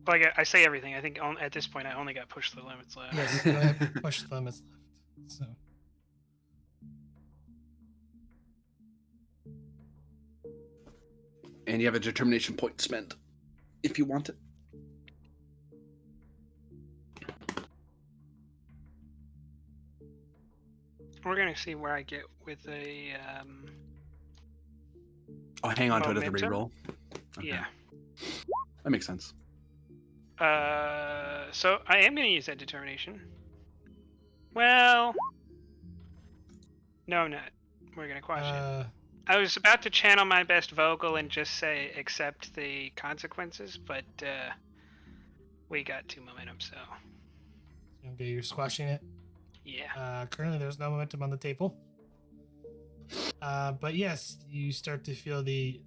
Well, I say everything. I think at this point I only got push the limits left.
Yes, go ahead, push the limits left. So.
And you have a determination point to spend if you want it.
We're gonna see where I get with a.
Oh, hang on
momentum.
to it as a reroll. Okay.
Yeah.
That makes sense.
So I am gonna use that determination. Well, no, I'm not. We're gonna quash it. I was about to channel my best vocal and just say accept the consequences, but We got 2 momentum, so
Okay, you're squashing it.
yeah.
Currently, there's no momentum on the table. But yes, you start to feel the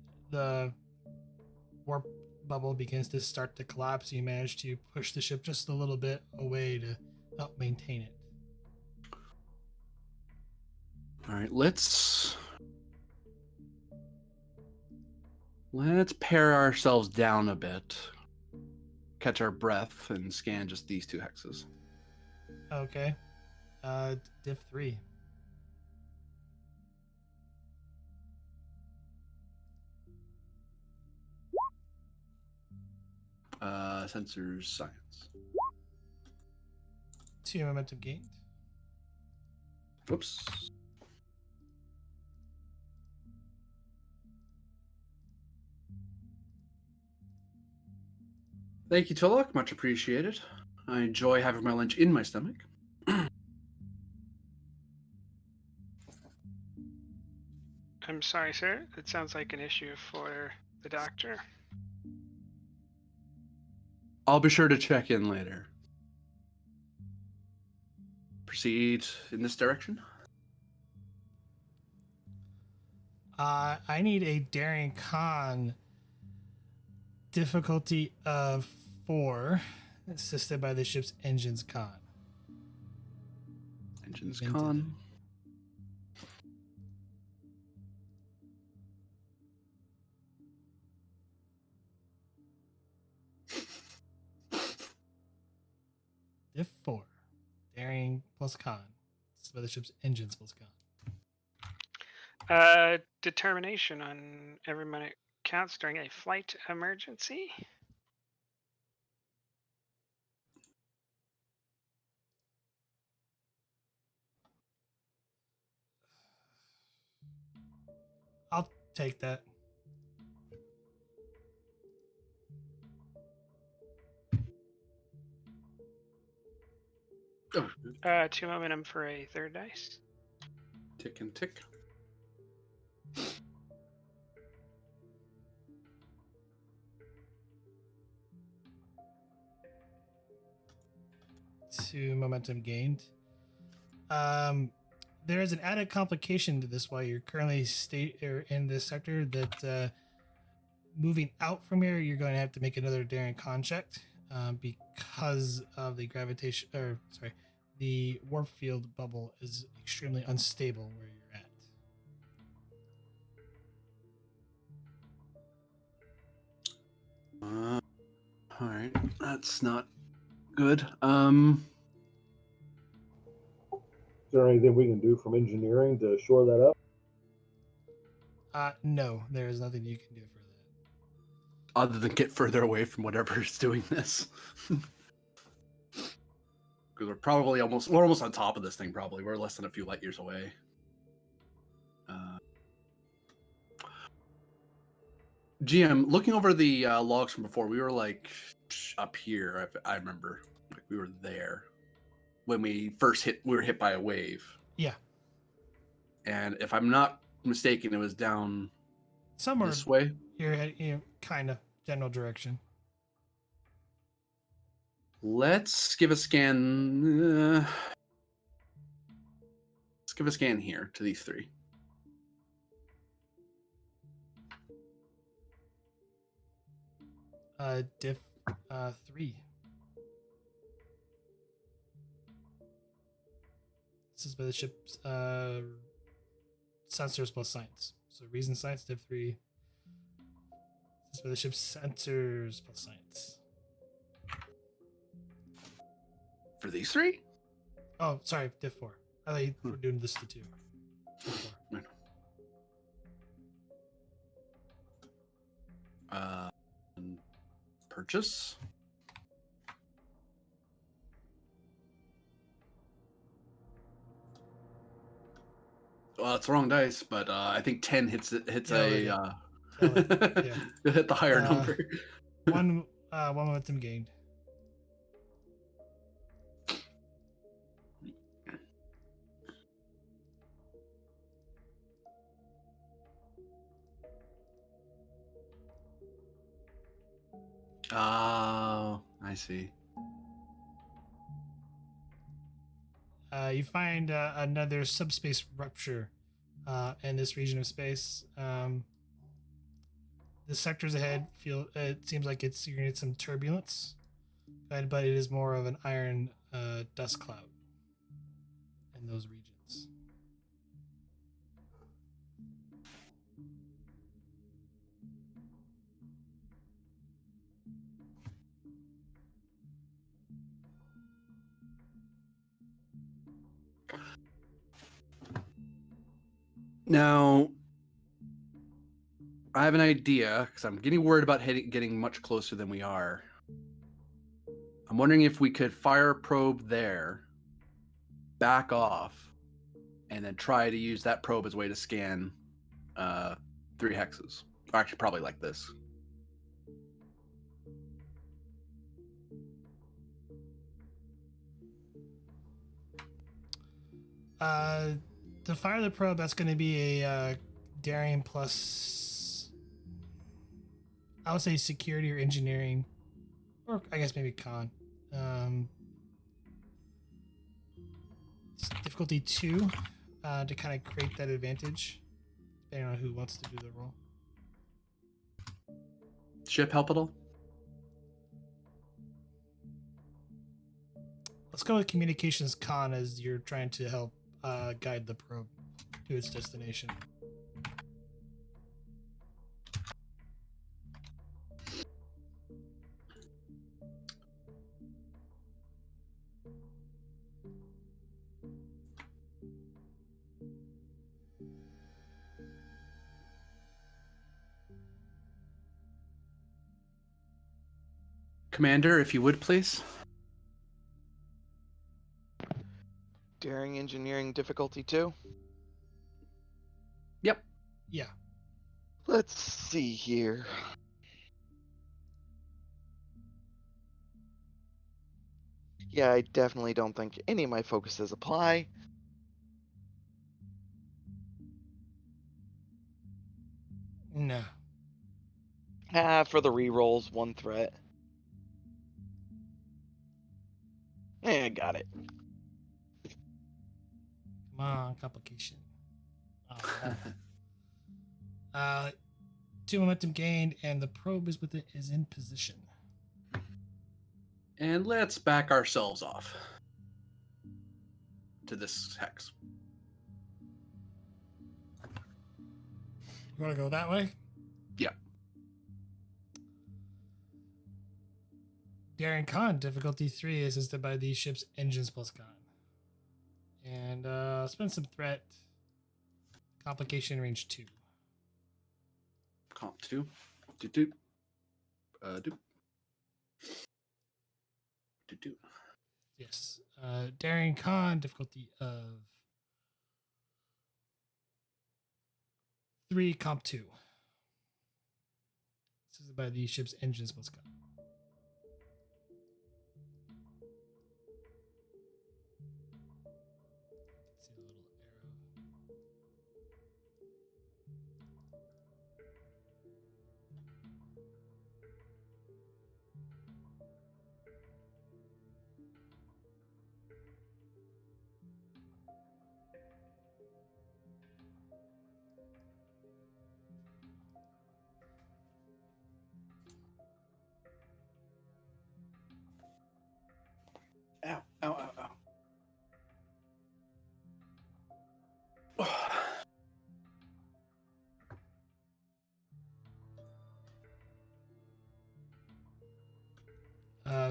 warp bubble begins to start to collapse. You manage to push the ship just a little bit away to help maintain it.
All right, let's pare ourselves down a bit, catch our breath, and scan just these 2 hexes.
Okay. Div 3.
Sensors science.
2 momentum gained.
Whoops. Thank you, Tulloch. Much appreciated. I enjoy having my lunch in my stomach.
I'm sorry, sir. It sounds like an issue for the doctor.
I'll be sure to check in later. Proceed in this direction.
I need a daring con difficulty of 4, assisted by the ship's engines con.
Engines
Invented.
con.
Div 4. Daring plus con. Assisted by the ship's engines plus con.
Determination on every minute counts during a flight emergency.
I'll take that.
Oh,
2 momentum for a 3rd dice.
tick and tick.
Two momentum gained. There is an added complication to this while you're currently in this sector that moving out from here, you're going to have to make another daring con check because of the gravitation, or sorry, the warp field bubble is extremely unstable where you're at.
All right, that's not good.
Is there anything we can do from engineering to shore that up?
No, there is nothing you can do for that.
Other than get further away from whatever is doing this. Because we're almost on top of this thing. Probably we're less than a few light years away. GM, looking over the logs from before, we were like up here. I remember, like we were there when we first hit. We were hit by a wave.
Yeah.
And if I'm not mistaken, it was down
somewhere
this way.
You're kind of general direction.
Let's give a scan. Let's give a scan here to these 3.
Diff 3. This is by the ship's sensors plus science. So reason science, div 3. This is by the ship's sensors plus science.
For these 3?
Oh, sorry, div 4. I thought you were doing this to 2. Div 4.
Purchase. Well, it's the wrong dice, but I think 10 hits
Yeah,
hit the higher number.
one momentum gained.
I I see.
You find another subspace rupture in this region of space. The sectors ahead feel it seems like you're gonna get some turbulence, but it is more of an iron dust cloud in those regions.
Now, I have an idea because I'm getting worried about getting much closer than we are. I'm wondering if we could fire a probe there, back off, and then try to use that probe as a way to scan 3 hexes. Or actually, probably like this.
To fire the probe, that's going to be a daring plus, I would say security or engineering, or I guess maybe con. It's difficulty 2 to kind of create that advantage, depending on who wants to do the roll.
Ship help at all?
Let's go with communications con as you're trying to help guide the probe to its destination.
Commander, if you would, please.
Daring engineering difficulty 2.
Yep.
Yeah.
Let's see here. Yeah, I definitely don't think any of my focuses apply.
No.
For the rerolls, 1 threat. I got it.
Come on, complication. Oh. 2 momentum gained, and the probe is in position.
And let's back ourselves off to this hex.
You want to go that way?
Yeah.
Daring con, difficulty 3, assisted by the ship's engines plus con. And spend some threat. Complication range 2.
Comp 2. Do. Do. Do.
Yes. Daring con, difficulty of 3, comp 2. Assisted by the ship's engines plus con. See the little arrow.
Ow, ow, ow, ow.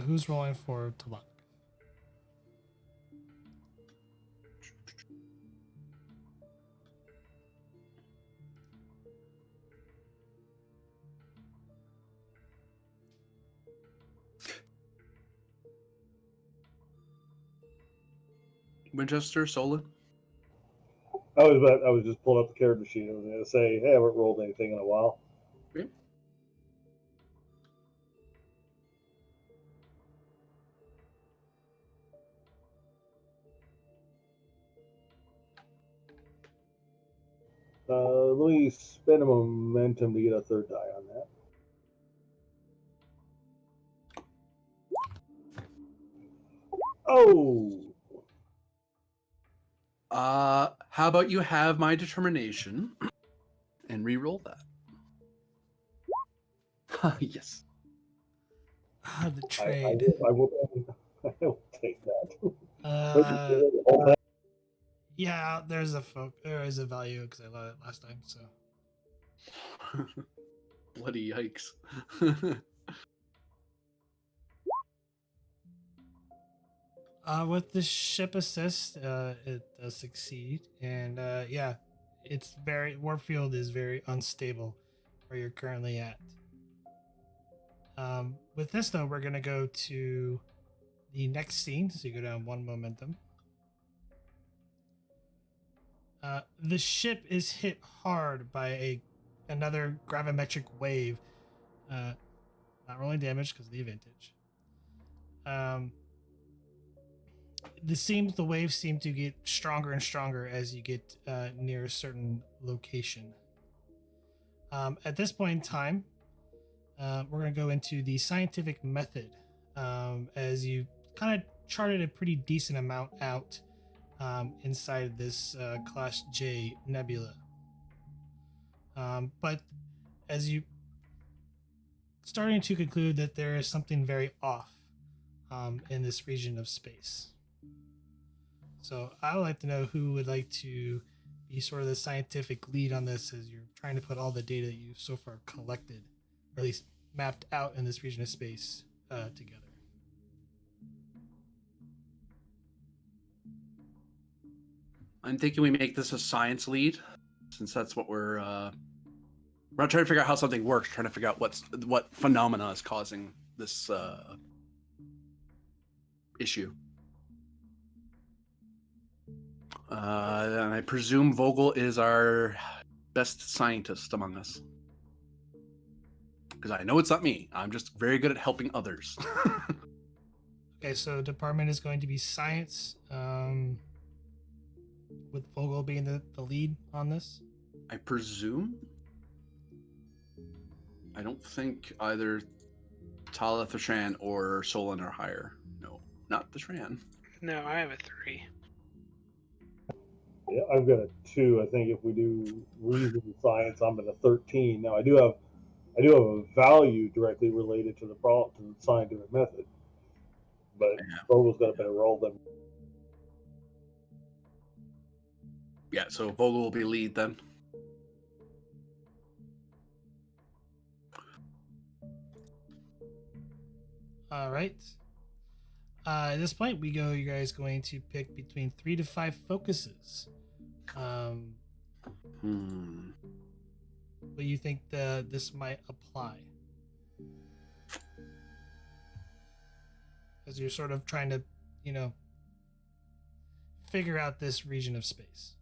Who's rolling for Talak?
Winchester, Solon.
I was just pulling up the character sheet. I was going to say, hey, I haven't rolled anything in a while.
Okay.
Let me spend a momentum to get a 3rd die on that. Oh,
How about you have my determination and re-roll that? Yes.
Ah, the
I
trade.
will take that.
Uh, yeah, there is a value because I let it last time. So
Bloody yikes.
with the ship assist, it does succeed, and yeah, it's very Warfield is very unstable where you're currently at. With this though, we're gonna go to the next scene. So you go down one momentum. The ship is hit hard by another gravimetric wave. Not rolling damage because of the advantage. The waves seem to get stronger and stronger as you get near a certain location. At this point in time, we're going to go into the scientific method, as you kind of charted a pretty decent amount out inside this Class J nebula. But as you starting to conclude that there is something very off in this region of space. So I would like to know who would like to be sort of the scientific lead on this as you're trying to put all the data that you've so far collected, or at least mapped out in this region of space together.
I'm thinking we make this a science lead, since that's what we're not trying to figure out how something works, trying to figure out what phenomena is causing this issue. And I presume Vogel is our best scientist among us. Because I know it's not me. I'm just very good at helping others.
Okay, so department is going to be science, with Vogel being the lead on this.
I presume? I don't think either Tala, Thashan, or Solon are higher. No, not Thashan.
No, I have a 3.
Yeah, I've got a 2. I think if we do reason and science, I'm at a 13. Now I do have a value directly related to the problem, to the scientific method, but Vogel's got a better roll than.
Yeah, so Vogel will be lead then.
All right. At this point, you guys going to pick between 3 to 5 focuses. What you think this might apply? As you're sort of trying to, figure out this region of space.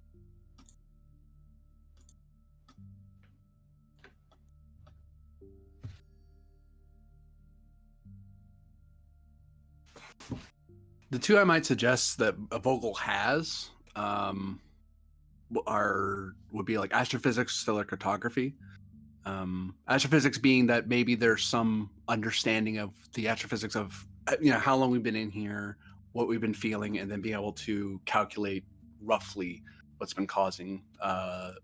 The two I might suggest that a Vogel has would be like astrophysics, stellar cartography. Astrophysics being that maybe there's some understanding of the astrophysics of how long we've been in here, what we've been feeling, and then be able to calculate roughly what's been causing,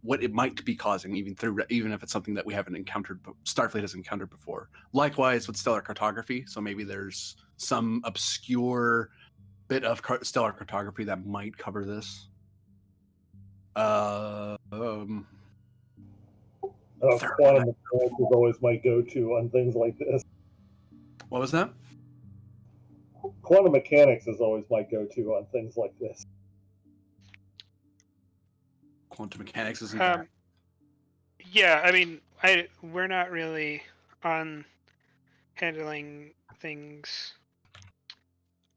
what it might be causing, even if it's something that we haven't encountered, Starfleet has encountered before. Likewise with stellar cartography, so maybe there's some obscure bit of stellar cartography that might cover this.
Quantum mechanics is always my go-to on things like this.
What was that?
Quantum mechanics is always my go-to on things like this.
Quantum mechanics isn't there.
Yeah, I mean, we're not really on handling things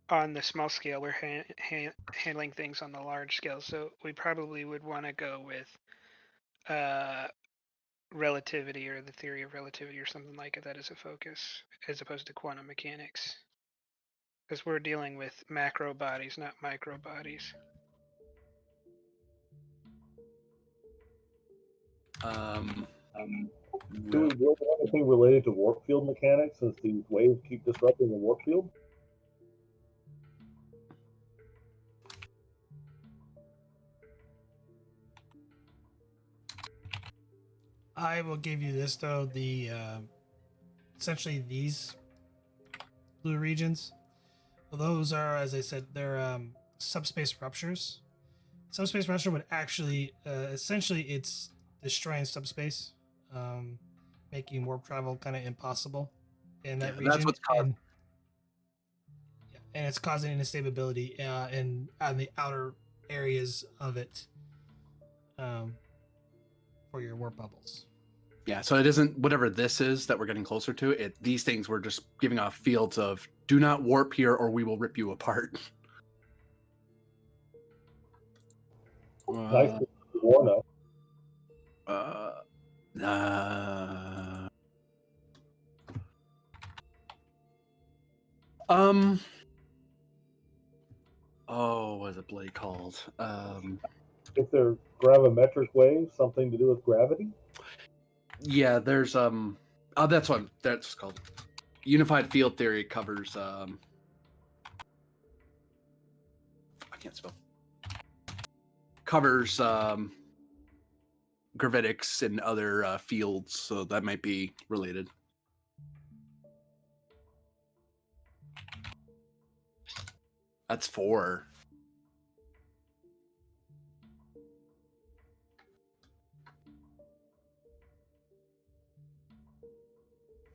on the small scale. We're handling things on the large scale, so we probably would want to go with relativity, or the theory of relativity, or something like that as a focus, as opposed to quantum mechanics, because we're dealing with macro bodies, not micro bodies.
Do we do anything related to warp field mechanics, since these waves keep disrupting the warp field?
I will give you this though. The essentially these blue regions. Well, those are, as I said, they're subspace ruptures. Subspace rupture would actually, essentially, it's destroying subspace, making warp travel kind of impossible in that region.
That's what's causing.
And it's causing instability in on the outer areas of it for your warp bubbles.
Yeah, so it isn't whatever this is that we're getting closer to. These things were just giving off fields of do not warp here or we will rip you apart.
Nice to warn us.
What is it Blake called?
If they're gravimetric waves, something to do with gravity?
Yeah, there's that's what that's called. Unified field theory covers I can't spell. Covers gravitics and other fields, so that might be related. That's 4.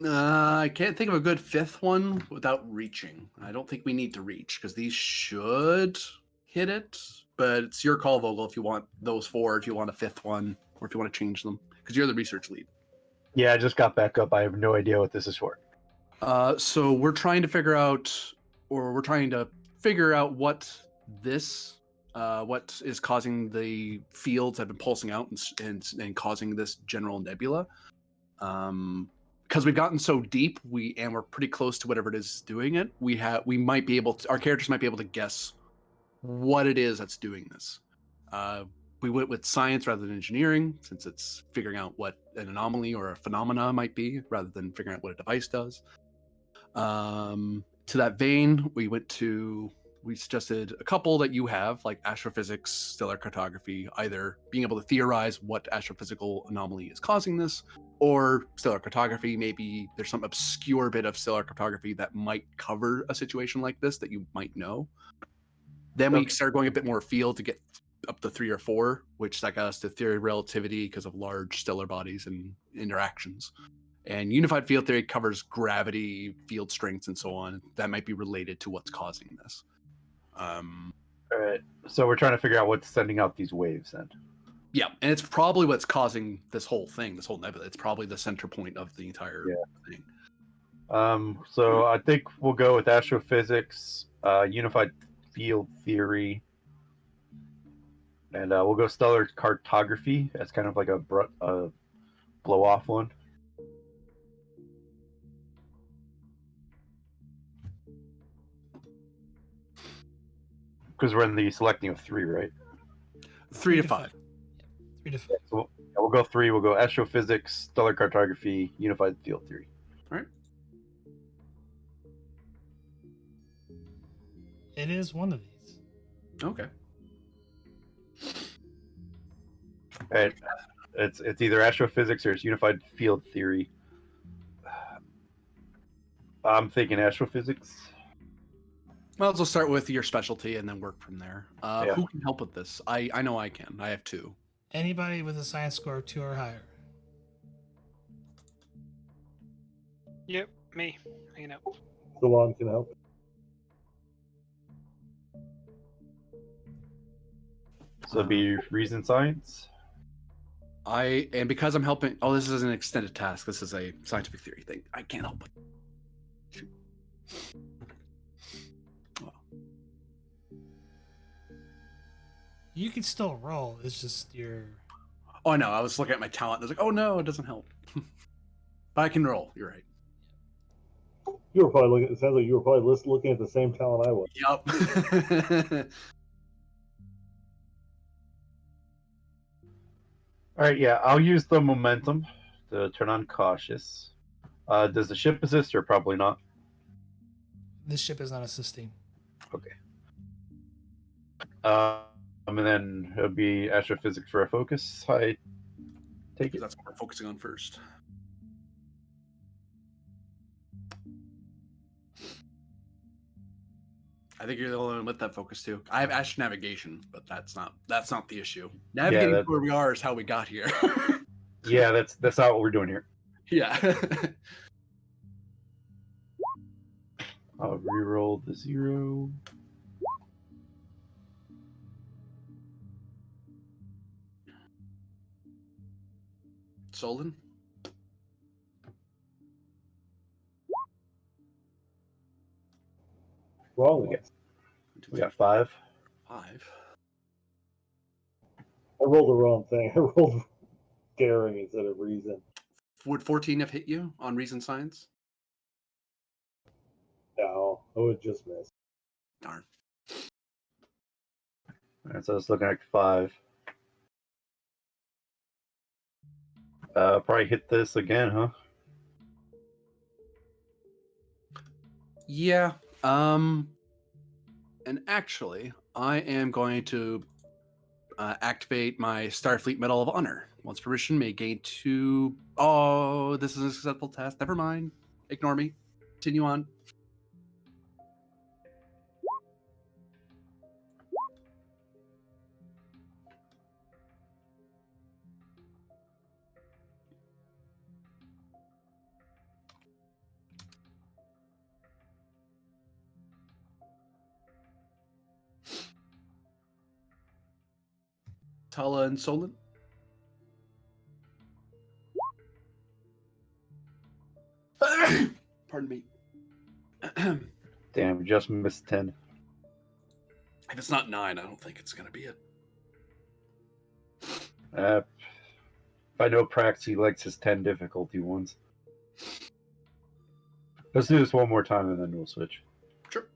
I can't think of a good 5th one without reaching. I don't think we need to reach because these should hit it, but it's your call, Vogel, if you want those 4, if you want a 5th one, or if you want to change them, because you're the research lead.
Yeah, I just got back up. I have no idea what this is for.
So we're trying to figure out what is causing the fields that have been pulsing out and causing this general nebula. Because we've gotten so deep, we're pretty close to whatever it is doing it. Our characters might be able to guess what it is that's doing this. We went with science rather than engineering, since it's figuring out what an anomaly or a phenomena might be, rather than figuring out what a device does. To that vein, we suggested a couple that you have, like astrophysics, stellar cartography, either being able to theorize what astrophysical anomaly is causing this, or stellar cartography. Maybe there's some obscure bit of stellar cartography that might cover a situation like this that you might know. Then we started going a bit more afield to get up to 3 or 4, which that got us to theory of relativity because of large stellar bodies and interactions. And unified field theory covers gravity, field strengths, and so on. That might be related to what's causing this.
All right. So we're trying to figure out what's sending out these waves then.
Yeah, and it's probably what's causing this whole thing, this whole nebula. It's probably the center point of the entire thing.
So I think we'll go with astrophysics, unified field theory, and we'll go stellar cartography as kind of like a blow-off one. Because we're in the selecting of 3, right?
3 to 5.
3 to 5.
So we'll go 3. We'll go astrophysics, stellar cartography, unified field theory.
All right.
It is one of these.
Okay.
All right. It's either astrophysics or it's unified field theory. I'm thinking astrophysics.
Well, let's start with your specialty and then work from there. Who can help with this? I know I can. I have 2.
Anybody with a science score of 2 or higher.
Yep, me. I know.
Salon can help.
So it'd be reason science.
And because I'm helping. Oh, this is an extended task. This is a scientific theory thing. I can't help it.
You can still roll. It's just your.
Oh no! I was looking at my talent. And I was like, oh no, it doesn't help. But I can roll. You're right.
You were probably looking. It sounds like you were probably looking at the same talent I was.
Yep.
All right, yeah, I'll use the momentum to turn on cautious. Does the ship assist or probably not?
This ship is not assisting.
Okay. And then it'll be astrophysics for a focus. Take it.
That's what we're focusing on first. I think you're the only one with that focus too. I have astro navigation, but that's not the issue. Navigating
that-
where we are is how we got here.
Yeah, that's not what we're doing here.
Yeah.
I'll reroll the 0.
Solon?
Wrong
We
one.
We got 5.
5.
I rolled the wrong thing. I rolled daring instead of reason.
Would 14 have hit you on reason science?
No, I would just miss.
Darn.
Alright, so I was looking at 5. Probably hit this again, huh?
Yeah. And actually, I am going to activate my Starfleet Medal of Honor. Once permission, may gain 2. Oh, this is a successful test. Never mind. Ignore me. Continue on. Tala and Solon. Pardon me.
Damn, just missed 10.
If it's not 9, I don't think it's going to be it.
If I know Prax, he likes his 10 difficulty ones. Let's do this one more time and then we'll switch.
Sure.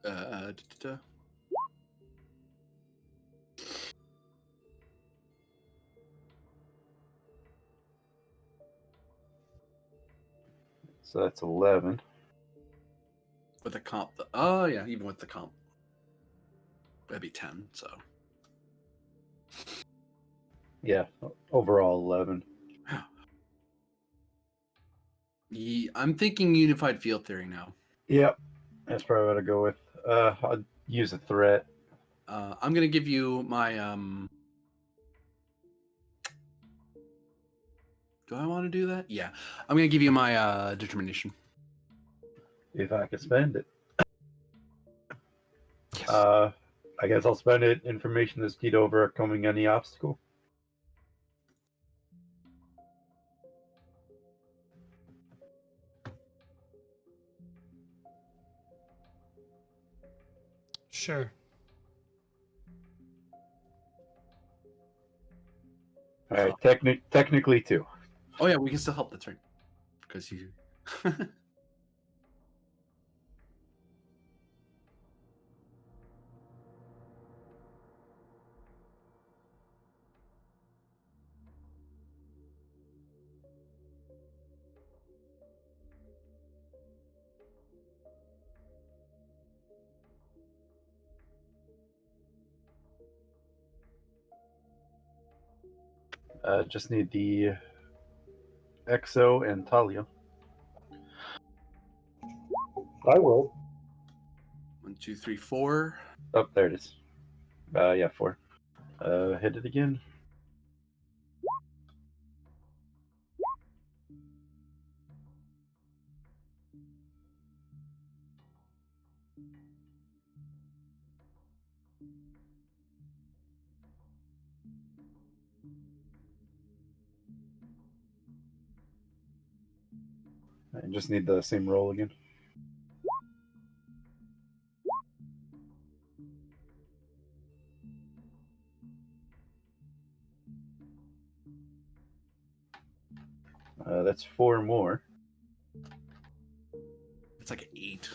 Da-da-da.
So that's 11.
With the comp. Oh, yeah, even with the comp. That'd be 10, so.
Yeah, overall 11.
I'm thinking unified field theory now.
Yep, that's probably what I go with. I'll use a threat.
I'm going to give you my... Do I want to do that? Yeah. I'm going to give you my determination.
If I can spend it.
Yes.
I guess I'll spend it. Information is keyed overcoming any obstacle.
Sure.
All right, technically 2.
Oh, yeah, we can still help. That's right. Because you...
Just need the Exo and Talia.
I rolled.
1, 2, 3, 4.
Oh, there it is. Yeah, 4. Hit it again. I just need the same roll again. That's 4 more.
It's like 8.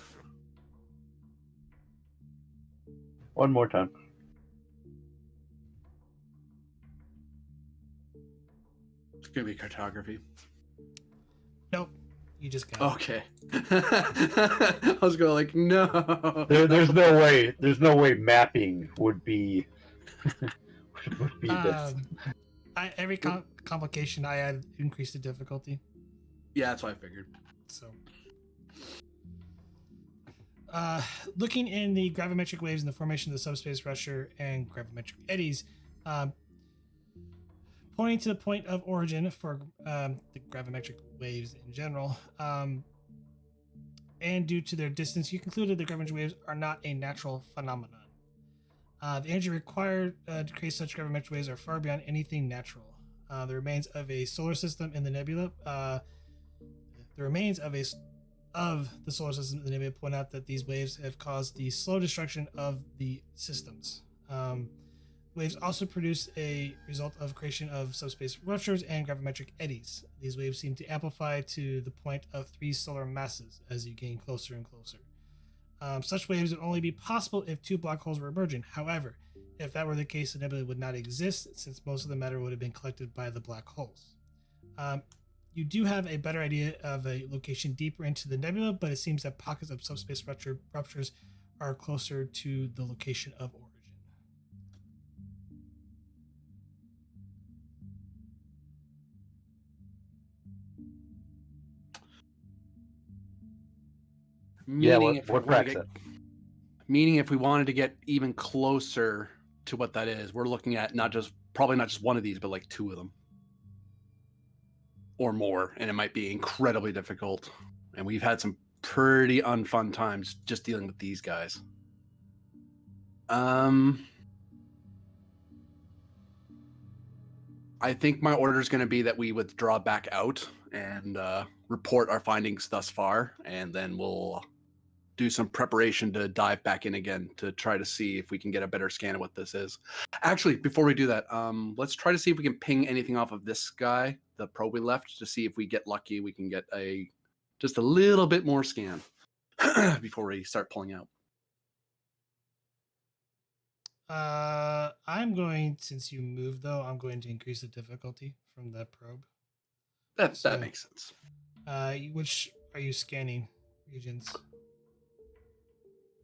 One more time.
It's going to be cartography.
Nope. You just got it.
Okay. I was going like, no.
There's no way. There's no way mapping would be would be this.
Every complication I add increased the difficulty.
Yeah, that's what I figured.
So, looking in the gravimetric waves and the formation of the subspace rusher and gravimetric eddies, pointing to the point of origin for the gravimetric waves in general, and due to their distance, you concluded the gravimetric waves are not a natural phenomenon. The energy required to create such gravimetric waves are far beyond anything natural. The remains of a solar system in the nebula, of the solar system in the nebula point out that these waves have caused the slow destruction of the systems. Waves also produce a result of creation of subspace ruptures and gravimetric eddies. These waves seem to amplify to the point of 3 solar masses as you gain closer and closer. Such waves would only be possible if 2 black holes were emerging. However, if that were the case, the nebula would not exist since most of the matter would have been collected by the black holes. You do have a better idea of a location deeper into the nebula, but it seems that pockets of subspace ruptures are closer to the location of origin.
Meaning, if we wanted to get even closer to what that is, we're looking at probably not just one of these, but like 2 of them or more, and it might be incredibly difficult. And we've had some pretty unfun times just dealing with these guys. I think my order is going to be that we withdraw back out and report our findings thus far, and then we'll do some preparation to dive back in again to try to see if we can get a better scan of what this is. Actually, before we do that, let's try to see if we can ping anything off of this guy, the probe we left, to see if we get lucky. We can get just a little bit more scan before we start pulling out.
Since you moved though, I'm going to increase the difficulty from that probe.
That makes sense.
Which are you scanning regions?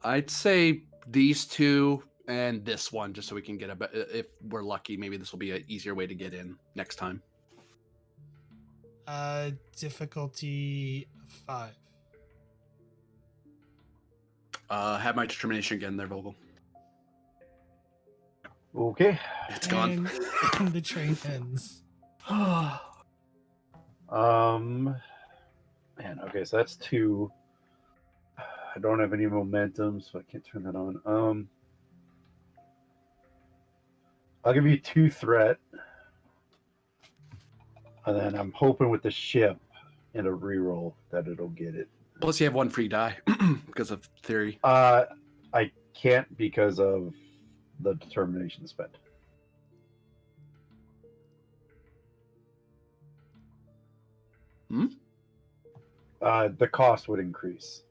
I'd say these 2 and this one, just so we can get if we're lucky, maybe this will be an easier way to get in next time.
Difficulty 5.
Have my determination again there, Vogel.
Okay.
It's gone.
And the train ends.
Man, okay, so that's 2. I don't have any momentum, so I can't turn that on. I'll give you 2 threat. And then I'm hoping with the ship and a reroll that it'll get it.
Plus you have 1 free die because of theory.
I can't because of the determination spent. The cost would increase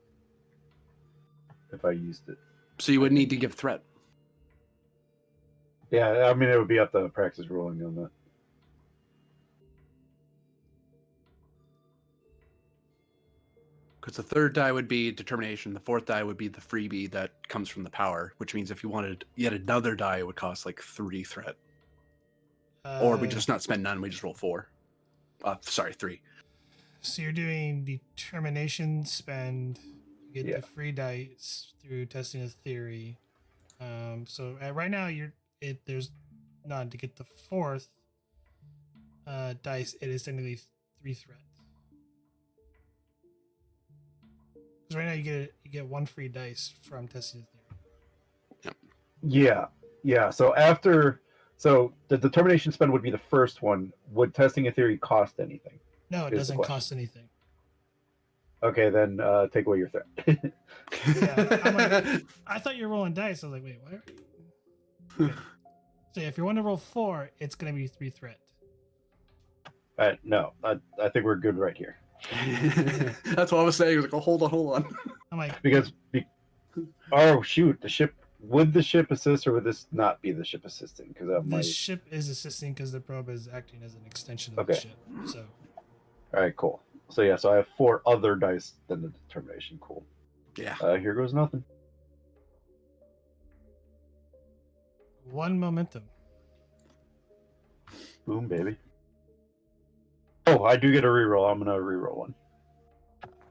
if I used it.
So you would need to give threat.
Yeah, I mean, it would be up to practice rolling on that.
Because the 3rd die would be determination. The 4th die would be the freebie that comes from the power, which means if you wanted yet another die, it would cost like 3 threat. Or we just not spend none, we just roll 4. 3.
So you're doing determination spend, you get the free dice through testing a theory. So right now there's none. To get the 4th dice, it is technically 3 threat. Because right now you get 1 free dice from testing the theory.
Yeah. So the determination spend would be the first one. Would testing a theory cost anything?
No, it doesn't cost anything.
Okay, then take away your threat.
Yeah, I thought you were rolling dice. I was like, wait, what? Okay. So if you want to roll 4, it's going to be 3 threat.
No, I think we're good right here.
That's what I was saying. I was like, oh, hold on.
I'm like,
oh shoot, would the ship assist, or would this not be the ship assisting? Because
the ship is assisting because the probe is acting as an extension of the ship. So,
all right, cool. So I have 4 other dice than the determination. Cool.
Yeah.
Here goes nothing.
1 momentum.
Boom, baby. Oh, I do get a reroll. I'm gonna reroll one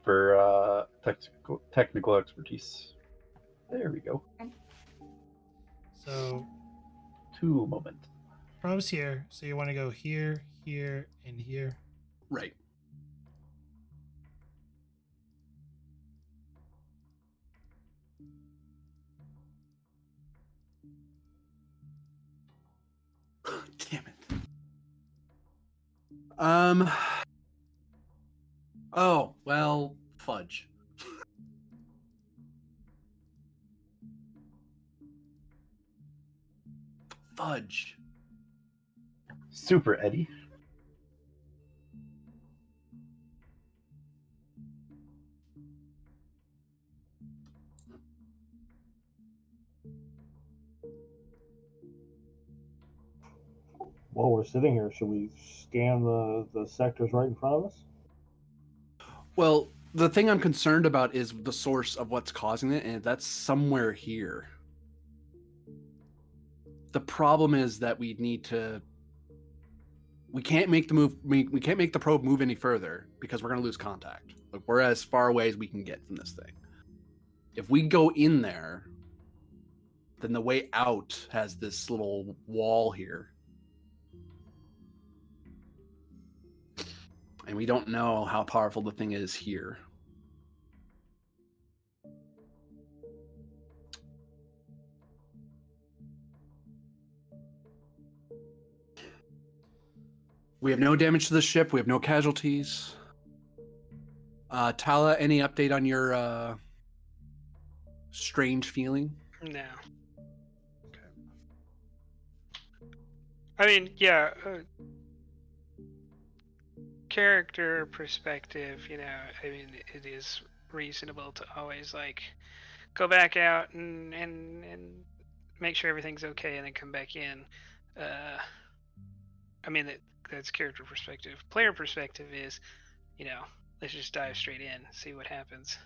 for technical expertise. There we go.
So
2 moment.
probes here. So you want to go here, here, and here.
Right. Damn it. Oh, well, fudge. Fudge.
Super Eddie.
While we're sitting here, should we scan the sectors right in front of us?
Well, the thing I'm concerned about is the source of what's causing it, and that's somewhere here. The problem is that we can't make the move. We can't make the probe move any further because we're going to lose contact. Like, we're as far away as we can get from this thing. If we go in there, then the way out has this little wall here. And we don't know how powerful the thing is here. We have no damage to the ship. We have no casualties. Tala, any update on your strange feeling?
No. I mean, yeah. Character perspective, I mean, it is reasonable to always like go back out and make sure everything's okay and then come back in. I mean, that's character perspective. Player perspective is, let's just dive straight in, see what happens.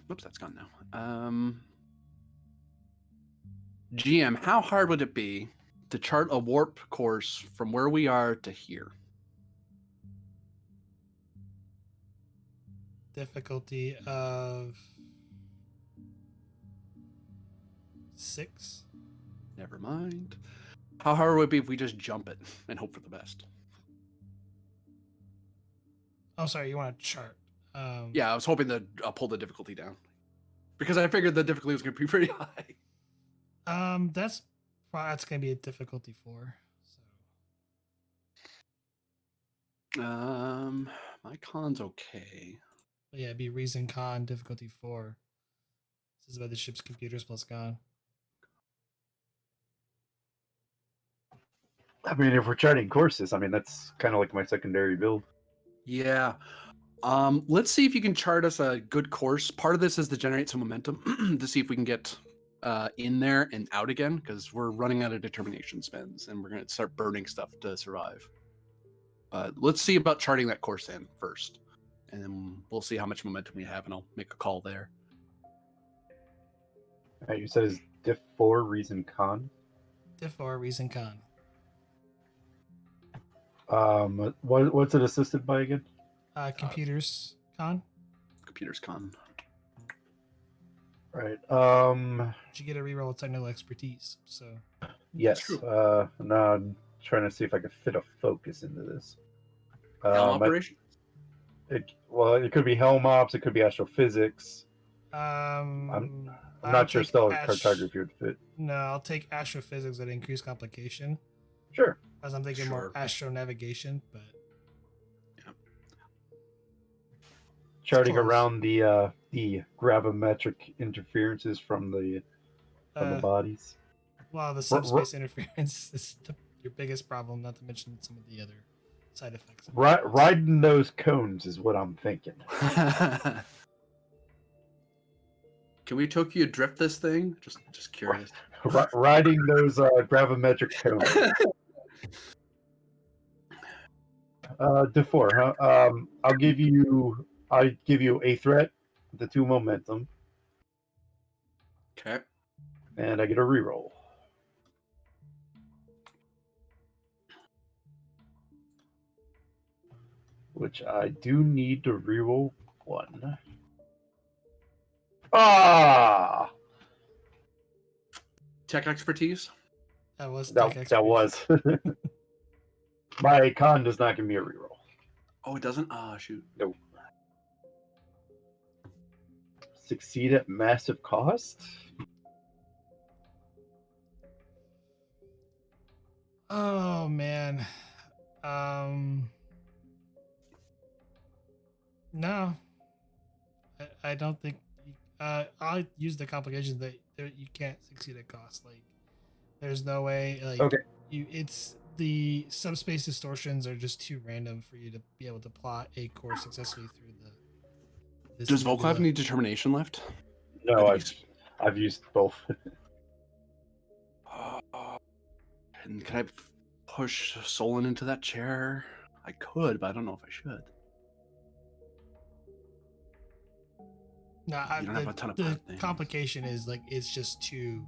Oops, that's gone now. GM, how hard would it be to chart a warp course from where we are to here?
Difficulty of 6.
Never mind. How hard would it be if we just jump it and hope for the best?
Oh, sorry, you want to chart.
Yeah, I was hoping to pull the difficulty down. Because I figured the difficulty was going to be pretty high.
That's going to be a difficulty 4. So.
My con's okay.
But yeah, it'd be reason con difficulty 4. This is about the ship's computers plus con.
I mean, if we're charting courses, I mean, that's kind of like my secondary build.
Yeah. Let's see if you can chart us a good course. Part of this is to generate some momentum to see if we can get in there and out again, because we're running out of determination spends and we're going to start burning stuff to survive. Let's see about charting that course in first, and then we'll see how much momentum we have, and I'll make a call there.
You said is diff 4 reason con?
Diff 4 reason con.
What's it assisted by again?
Computers con.
Computers con.
Right.
You get a reroll with technical expertise. So.
Yes. Now I'm trying to see if I can fit a focus into this.
Helm operation.
It could be helm ops. It could be astrophysics.
I'm
not sure stellar cartography would fit.
No, I'll take astrophysics at increased complication.
Sure.
As I'm thinking more astronavigation, but
charting around the gravimetric interferences from the bodies.
Well, the subspace interference is your biggest problem, not to mention some of the other side effects.
Riding those cones is what I'm thinking.
Can we Tokyo drift this thing? Just curious.
Riding those gravimetric cones. D4, huh? I'll give you a threat, the 2 momentum,
Okay.
and I get a reroll. Which I do need to reroll 1. Ah!
Tech expertise.
That was
That was. My con does not give me a reroll.
Oh, it doesn't. Ah, shoot.
Nope. Succeed at massive cost.
Oh man. No. I don't think. I'll use the complications that you can't succeed at cost. Like, there's no way. Like,
Okay.
It's the subspace distortions are just too random for you to be able to plot a course successfully through the.
Does Volko have
nebula.
any determination left?
No,
I think
I've used both.
And can I push Solon into that chair? I could, but I don't know if I should.
No,
You don't have a ton of
the
bad things.
complication is like it's just too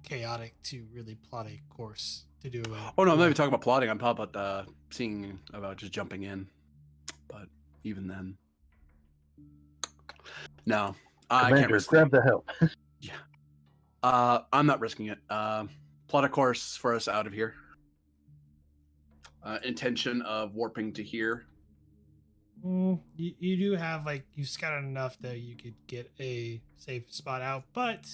chaotic to really plot a course to do it.
Oh no, I'm not even talking about plotting. I'm talking about seeing about just jumping in. But even then, no, I can't
Commander,
risk
grab the help.
Yeah, I'm not risking it. Plot a course for us out of here. Intention of warping to here.
You do have like you've scouted enough that you could get a safe spot out, but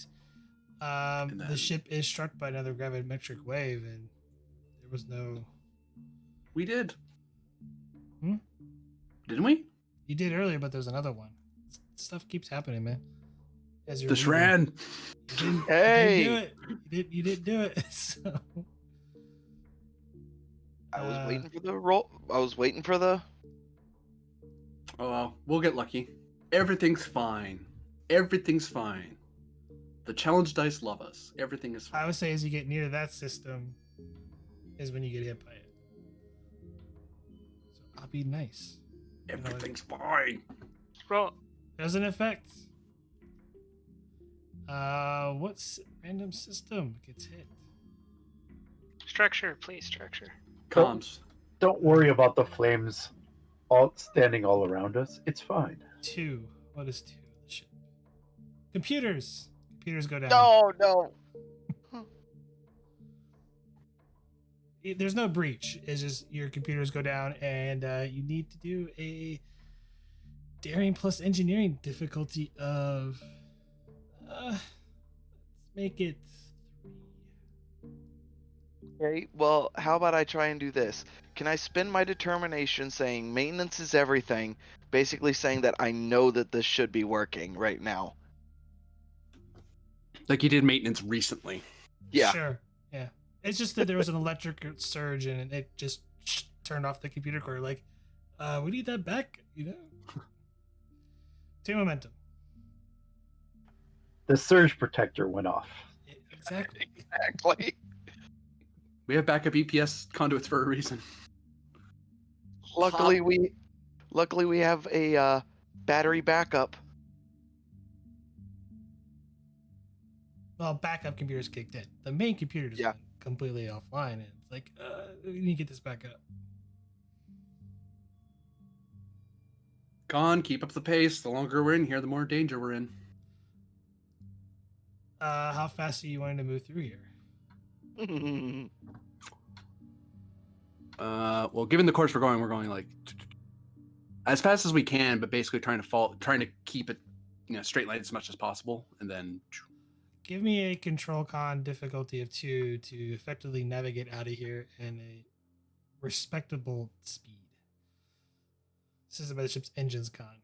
the ship is struck by another gravimetric wave, and there was no.
We did. Didn't we?
You did earlier, but there's another one. Stuff keeps happening, man. As you're
This
leaving.
ran.
Hey!
You didn't do it. You didn't do it. So.
I was waiting for the roll. I was waiting for the.
Oh well, we'll get lucky. Everything's fine. Everything's fine. The challenge dice love us. Everything is fine.
I would say as you get near that system is when you get hit by it. So I'll be nice.
Everything's fine.
Roll.
Doesn't affect. What's random system gets hit?
Structure, please, structure.
Comms.
Don't worry about the flames all standing all around us. It's fine.
2. What is 2? The ship. Computers. Computers go down.
No.
There's no breach. It's just your computers go down, and you need to do a daring plus engineering difficulty of. Let's make it 3.
Okay, well, how about I try and do this? Can I spend my determination saying maintenance is everything, basically saying that I know that this should be working right now?
Like you did maintenance recently.
Yeah.
Sure. Yeah. It's just that there was an electric surge and it just turned off the computer core. Like, we need that back, 2 momentum.
The surge protector went off.
Exactly.
Exactly.
We have backup EPS conduits for a reason.
Luckily we have a battery backup.
Well, backup computers kicked in. The main computer just went completely offline, and it's like, we need to get this back up.
Con, keep up the pace. The longer we're in here, the more danger we're in.
How fast are you wanting to move through here?
Well, given the course we're going like as fast as we can, but basically trying to keep it, straight line as much as possible, and then.
Give me a control con difficulty of 2 to effectively navigate out of here in a respectable speed. This is about the ship's engines con.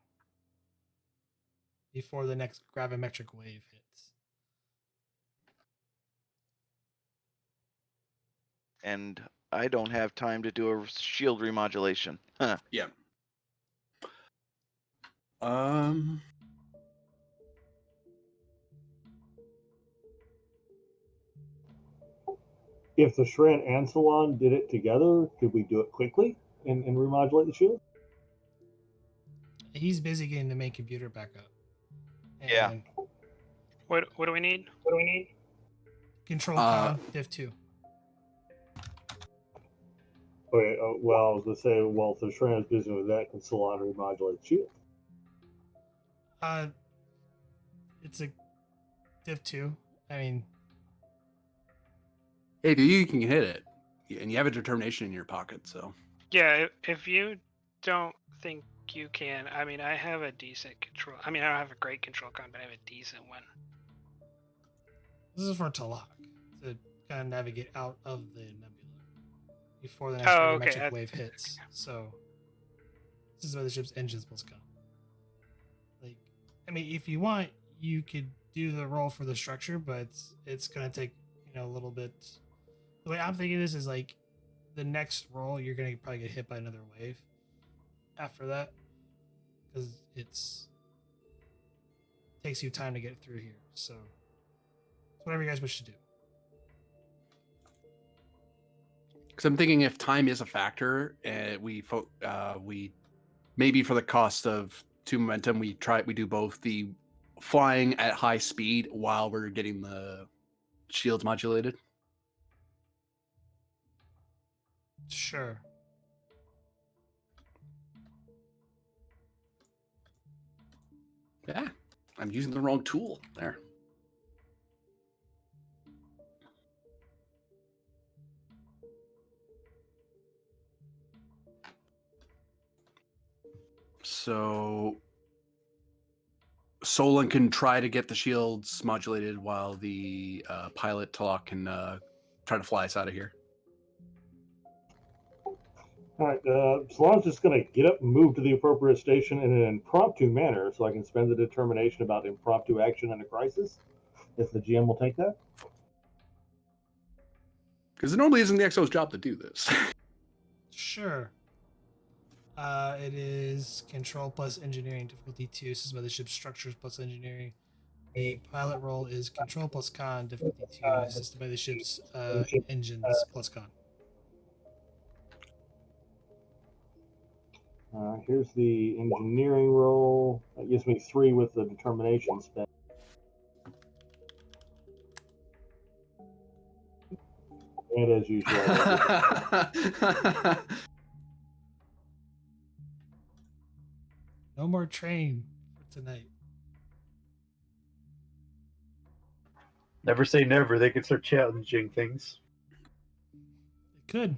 Before the next gravimetric wave hits.
And I don't have time to do a shield remodulation. Huh.
Yeah.
If the Shran and Salon did it together, could we do it quickly and remodulate the shield?
He's busy getting the main computer back up. And
Yeah.
What do we need?
Control con diff 2.
Okay, well, I was going to say, well, if the Shran is busy with that, can Salon remodulate the shield?
It's a diff 2. I mean,
Hey, dude, you can hit it, and you have a determination in your pocket. So
Yeah, if you don't think you can, I mean, I have a decent control. I mean, I don't have a great control con, but I have a decent one.
this is for Talak to kind of navigate out of the nebula before the next
Oh, okay.
radiometric wave hits. So this is where the ship's engine's supposed to come. Like, I mean, if you want, you could do the roll for the structure, but it's gonna take a little bit. The way I'm thinking this is like the next roll, you're gonna probably get hit by another wave after that because it's takes you time to get through here. So it's whatever you guys wish to do.
because I'm thinking if time is a factor, we maybe for the cost of 2 momentum, we do both the flying at high speed while we're getting the shields modulated.
Sure.
Yeah, I'm using the wrong tool there. So Solon can try to get the shields modulated while the pilot Talak can try to fly us out of here.
All right, Salon's just going to get up and move to the appropriate station in an impromptu manner so I can spend the determination about impromptu action in a crisis, if the GM will take that.
Because it normally isn't the XO's job to do this.
Sure. It is control plus engineering difficulty 2. This is by the ship's structures plus engineering. The pilot roll is control plus con difficulty 2, assisted by the ship's engines plus con.
Here's the engineering roll. That gives me 3 with the determination spend. And as usual,
No more train for tonight.
Never say never. They can start challenging things.
It could.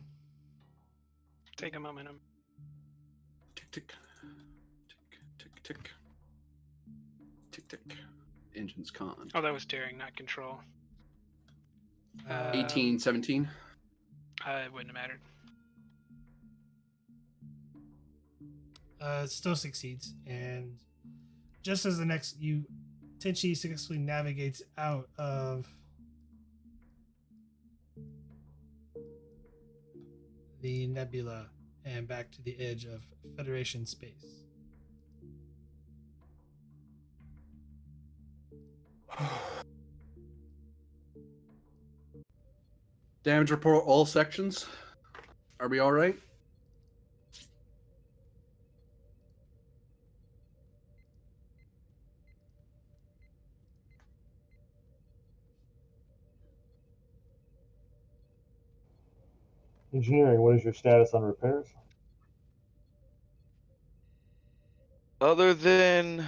Take a momentum.
Tick, tick. Tick, tick, tick. Tick, tick. Engines con.
Oh, that was daring, not control.
18, 17.
It wouldn't have mattered.
It still succeeds, and just as the next Tenshi successfully navigates out of the nebula and back to the edge of Federation space.
Damage report all sections. Are we all right?
engineering, what is your status on repairs?
Other than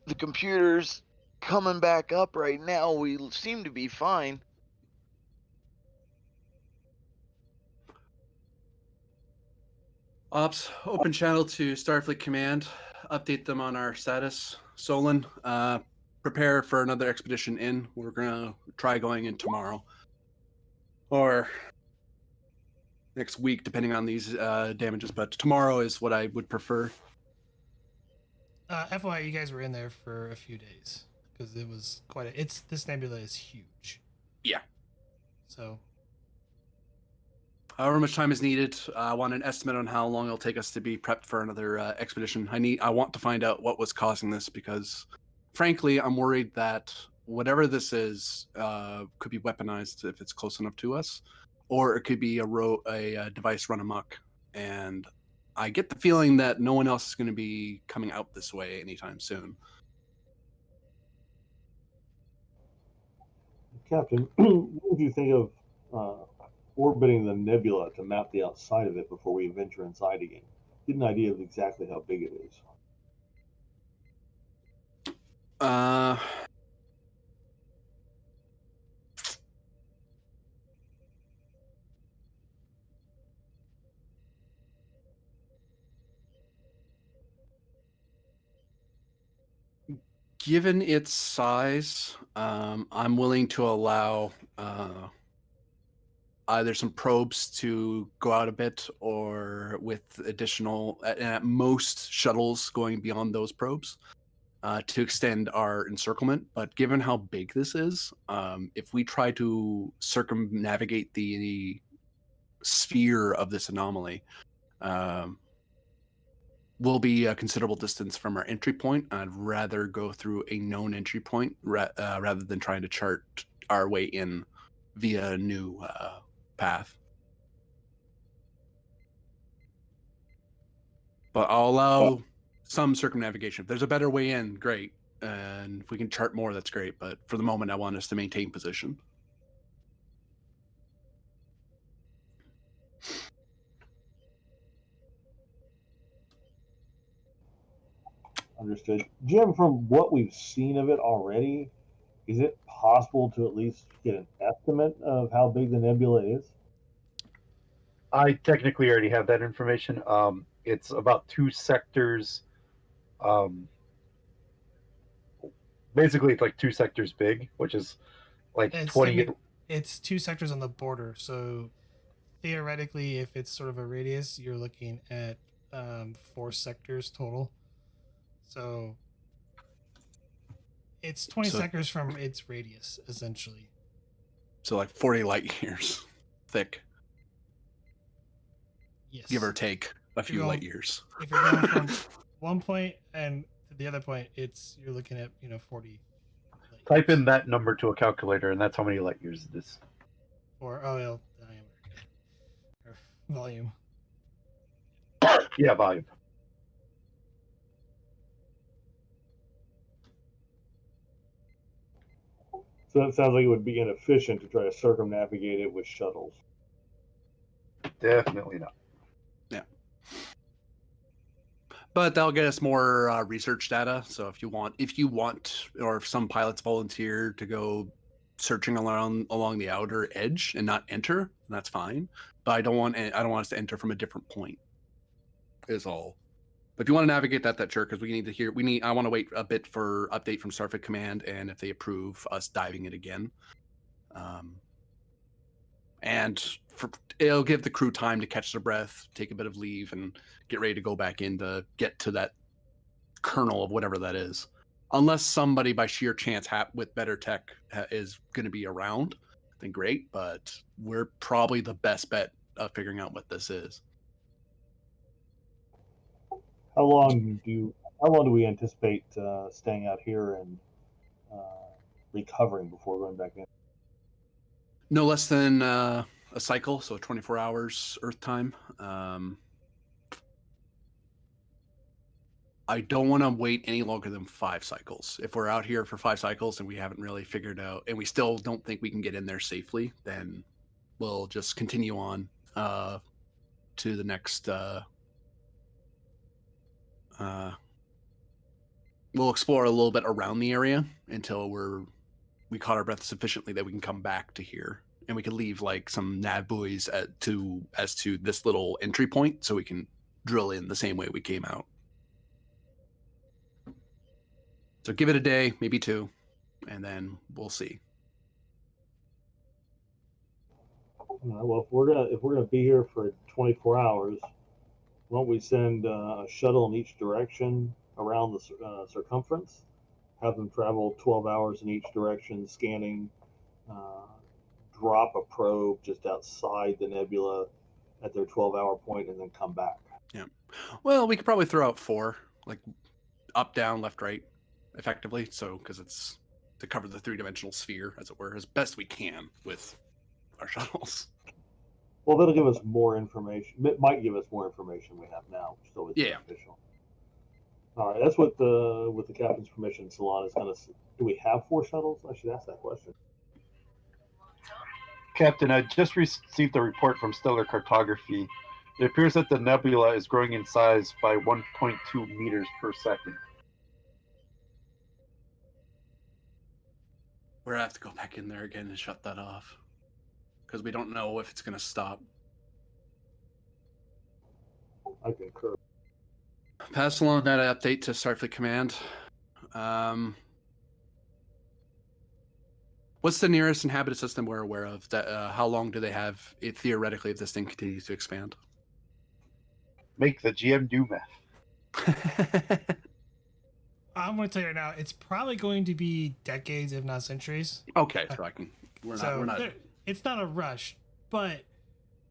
the computers coming back up right now, we seem to be fine.
Ops, open channel to Starfleet Command. Update them on our status. Solon, prepare for another expedition in. We're going to try going in tomorrow. Or next week, depending on these damages. But tomorrow is what I would prefer.
FYI, you guys were in there for a few days because it was quite this nebula is huge.
Yeah.
So
however much time is needed, I want an estimate on how long it'll take us to be prepped for another expedition. I want to find out what was causing this because, frankly, I'm worried that whatever this is could be weaponized if it's close enough to us, or it could be a device run amok. And I get the feeling that no one else is going to be coming out this way anytime soon.
Captain, what do you think of orbiting the nebula to map the outside of it before we venture inside again? Get an idea of exactly how big it is.
Given its size, I'm willing to allow either some probes to go out a bit, or with additional, at most, shuttles going beyond those probes to extend our encirclement. But given how big this is, if we try to circumnavigate the sphere of this anomaly, will be a considerable distance from our entry point. I'd rather go through a known entry point rather than trying to chart our way in via a new path. But I'll allow some circumnavigation. If there's a better way in, great. And if we can chart more, that's great. But for the moment, I want us to maintain position.
Understood. Jim, from what we've seen of it already, is it possible to at least get an estimate of how big the nebula is?
I technically already have that information. It's about 2 sectors. Basically, it's like 2 sectors big, which is like
It's
20.
It's 2 sectors on the border, so theoretically, if it's sort of a radius, you're looking at 4 sectors total. So it's 20 sectors from its radius, essentially.
So like 40 light years thick.
Yes.
Give or take a few light years.
If you're going from one point and to the other point, you're looking at 40.
Type in that number to a calculator, and that's how many light years it is.
Or diameter or volume.
Yeah, volume.
So it sounds like it would be inefficient to try to circumnavigate it with shuttles.
Definitely not.
Yeah. But that'll get us more research data. So if you want, or if some pilots volunteer to go searching along the outer edge and not enter, that's fine. But I don't want us to enter from a different point. Is all. But if you want to navigate that sure, because I want to wait a bit for update from Starfleet Command, and if they approve us diving it again. And it'll give the crew time to catch their breath, take a bit of leave, and get ready to go back in to get to that kernel of whatever that is. Unless somebody by sheer chance with better tech is going to be around, then great. But we're probably the best bet of figuring out what this is.
How long do we anticipate staying out here and recovering before going back in?
No less than a cycle, so 24 hours Earth time. I don't want to wait any longer than 5 cycles. If we're out here for 5 cycles and we haven't really figured out, and we still don't think we can get in there safely, then we'll just continue on to the next. We'll explore a little bit around the area until we caught our breath sufficiently that we can come back to here, and we can leave like some nav buoys as to this little entry point, so we can drill in the same way we came out. So give it a day, maybe 2, and then we'll see.
Well, if we're gonna be here for 24 hours, won't we send a shuttle in each direction around the circumference? Have them travel 12 hours in each direction, scanning. Drop a probe just outside the nebula at their 12-hour point, and then come back.
Yeah. Well, we could probably throw out 4, like up, down, left, right, effectively. So because it's to cover the three-dimensional sphere, as it were, as best we can with our shuttles.
Well, that'll give us more information. It might give us more information we have now, which still is beneficial. All right, that's what with the captain's permission, Salon is going to. Do we have 4 shuttles? I should ask that question.
Captain, I just received a report from stellar cartography. It appears that the nebula is growing in size by 1.2 meters per second.
We're going to have to go back in there again and shut that off, because we don't know if it's going to stop.
I concur.
Pass along that update to Starfleet Command. What's the nearest inhabited system we're aware of? That how long do they have it theoretically if this thing continues to expand?
Make the GM do math.
I'm going to tell you right now, it's probably going to be decades, if not centuries.
Okay, so I can. We're not.
It's not a rush, but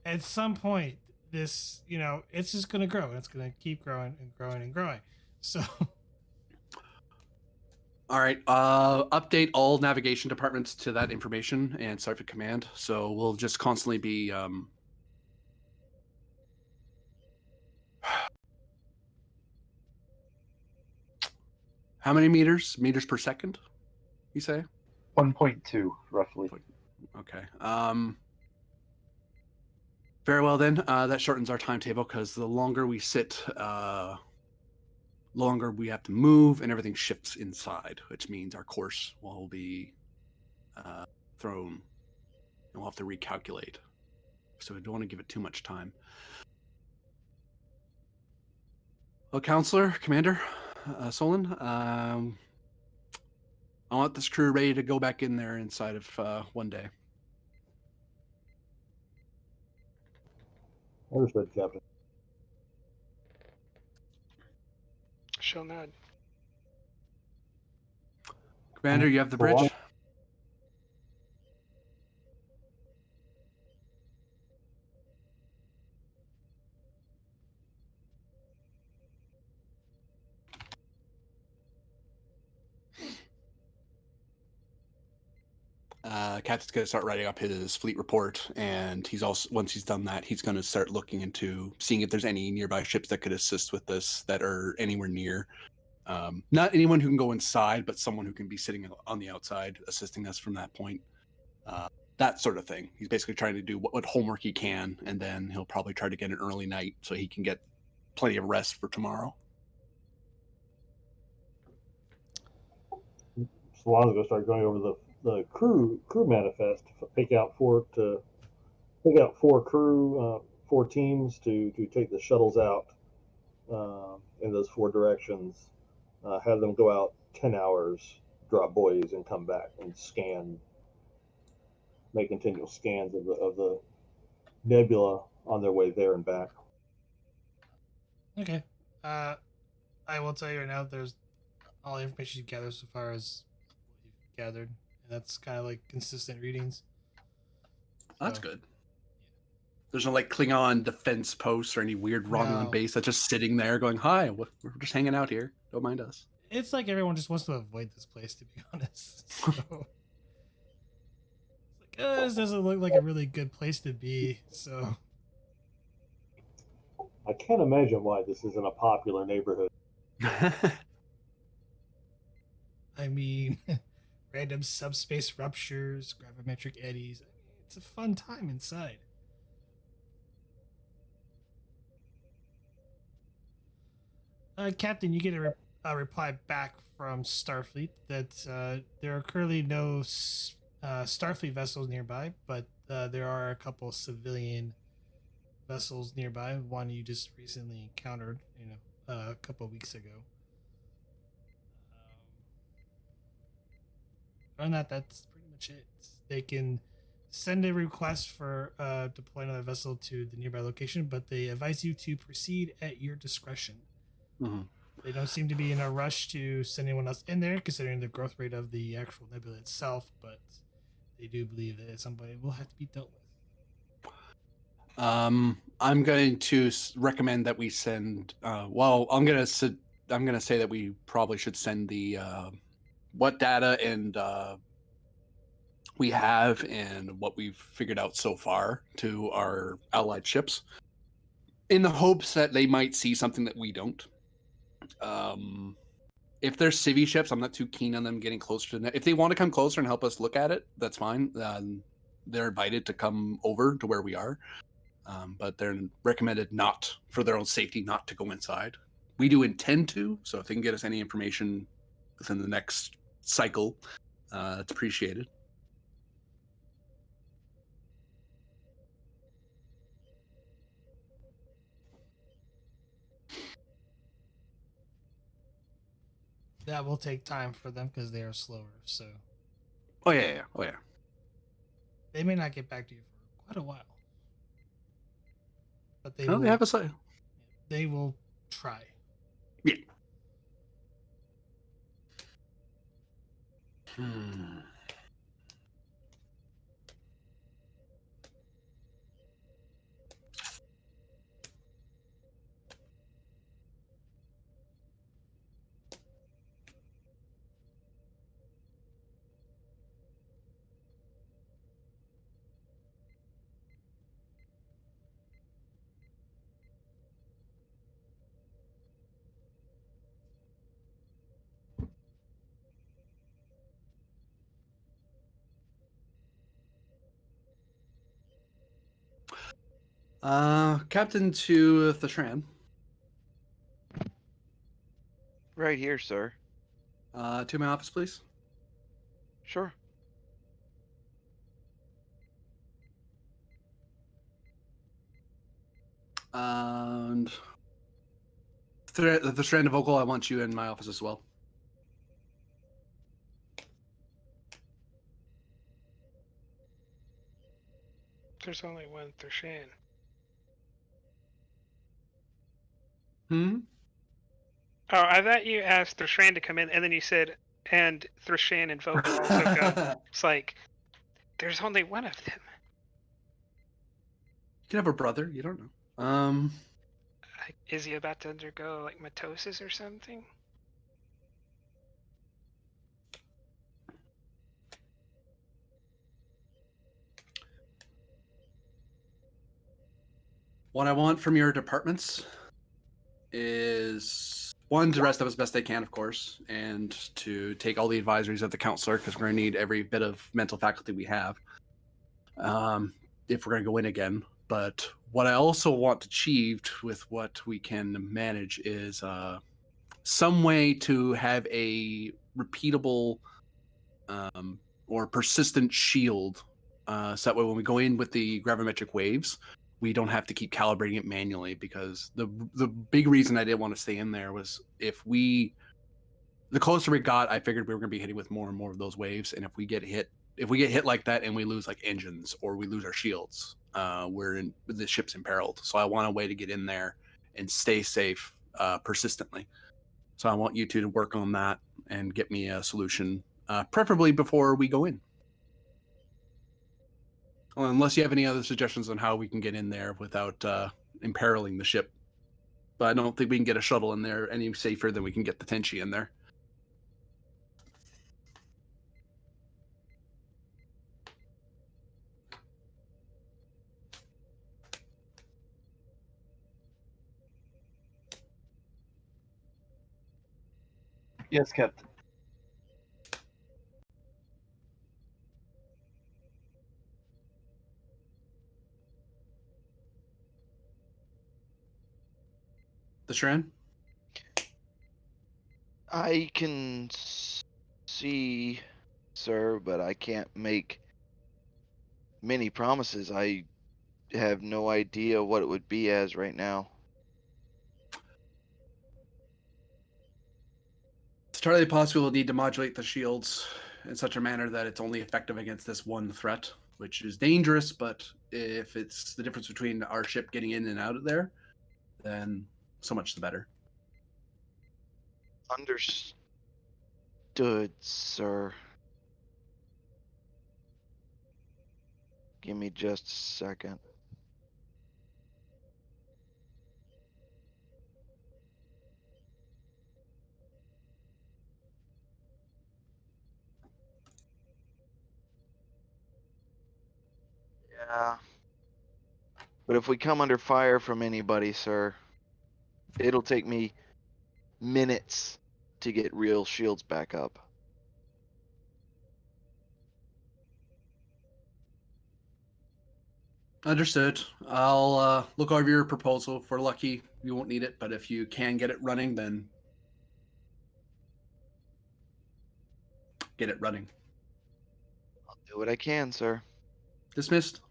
at some point, this, it's just going to grow. It's going to keep growing and growing and growing. So.
All right. Update all navigation departments to that information and Starfleet Command. So we'll just constantly be. How many meters? Meters per second, you say?
1.2, roughly.
Okay. Very well then. That shortens our timetable because the longer we sit, longer we have to move, and everything shifts inside, which means our course will be thrown, and we'll have to recalculate. So we don't want to give it too much time. Well, Counselor, Commander Solon, I want this crew ready to go back in there inside of one day.
Understood, Captain.
She'll nod.
Commander, you have the bridge? Captain's going to start writing up his fleet report, and he's also, once he's done that, he's going to start looking into seeing if there's any nearby ships that could assist with this that are anywhere near. Not anyone who can go inside, but someone who can be sitting on the outside assisting us from that point. That sort of thing. He's basically trying to do what homework he can, and then he'll probably try to get an early night so he can get plenty of rest for tomorrow.
Salon's going to start going over the crew manifest. Pick out four crew, 4 teams to take the shuttles out in those 4 directions. Have them go out 10 hours, drop buoys, and come back and scan, make continual scans of the nebula on their way there and back.
Okay. I will tell you right now, there's all the information you gather so far as what you've gathered. And that's kind of like consistent readings.
That's good. There's no like Klingon defense posts or any weird Romulan base that's just sitting there going, "Hi, we're just hanging out here. Don't mind us."
It's like everyone just wants to avoid this place, to be honest. So, it's like, this doesn't look like a really good place to be. So
I can't imagine why this isn't a popular neighborhood.
I mean, random subspace ruptures, gravimetric eddies. I mean, it's a fun time inside. Captain, you get a reply back from Starfleet that there are currently no Starfleet vessels nearby, but there are a couple civilian vessels nearby. One you just recently encountered, a couple of weeks ago. Other than that, that's pretty much it. They can send a request for deploying another vessel to the nearby location, but they advise you to proceed at your discretion.
Mm-hmm.
They don't seem to be in a rush to send anyone else in there, considering the growth rate of the actual nebula itself, but they do believe that at some point it will have to be dealt with.
I'm going to recommend that we send. I'm going to say that we probably should send the what data and we have and what we've figured out so far to our allied ships, in the hopes that they might see something that we don't. If they're civvy ships, I'm not too keen on them getting closer to that. If they want to come closer and help us look at it, that's fine. They're invited to come over to where we are, but they're recommended not, for their own safety, not to go inside. We do intend to, so if they can get us any information within the next cycle, it's appreciated.
That will take time for them because they are slower. So
Oh yeah.
they may not get back to you for quite a while, but they
Oh,
will.
they have a site.
They will try.
Yeah. Captain to the Shran.
Right here, sir.
To my office, please.
Sure.
And the Strand of Vocal, I want you in my office as well.
There's only one Thrshan. Oh, I thought you asked Thrshan to come in, and then you said, and Thrshan and Vogel also go. It's like, there's only one of them.
You can have a brother. You don't know.
Is he about to undergo, like, mitosis or something?
What I want from your departments is, one, to rest up as best they can, of course, and to take all the advisories of the counselor, because we're going to need every bit of mental faculty we have if we're going to go in again. But what I also want achieved with what we can manage is some way to have a repeatable or persistent shield, so that way when we go in with the gravimetric waves, we don't have to keep calibrating it manually. Because the big reason I didn't want to stay in there was the closer we got, I figured we were going to be hitting with more and more of those waves, and if we get hit like that and we lose like engines or we lose our shields, the ship's imperiled. So I want a way to get in there and stay safe persistently. So I want you two to work on that and get me a solution, preferably before we go in. Well, unless you have any other suggestions on how we can get in there without imperiling the ship. But I don't think we can get a shuttle in there any safer than we can get the Tenshi in there.
Yes, Captain.
The Shran?
I can see, sir, but I can't make many promises. I have no idea what it would be as right now.
It's entirely possible we'll need to modulate the shields in such a manner that it's only effective against this one threat, which is dangerous, but if it's the difference between our ship getting in and out of there, then so much the better.
Understood, sir. Give me just a second. Yeah. But if we come under fire from anybody, sir, it'll take me minutes to get real shields back up.
Understood. I'll look over your proposal. For lucky, you won't need it, but if you can get it running, then get it running.
I'll do what I can, sir.
Dismissed.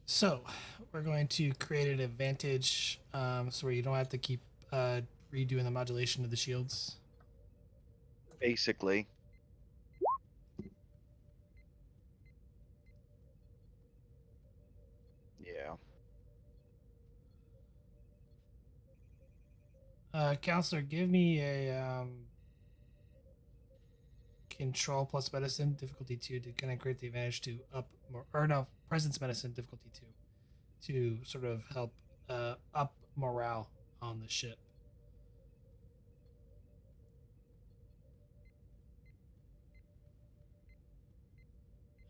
So we're going to create an advantage, so where you don't have to keep redoing the modulation of the shields.
Basically. Yeah.
Counselor, give me a control plus medicine difficulty 2 to kind of create the advantage to up more, or no, presence medicine difficulty 2 to sort of help up morale on the ship.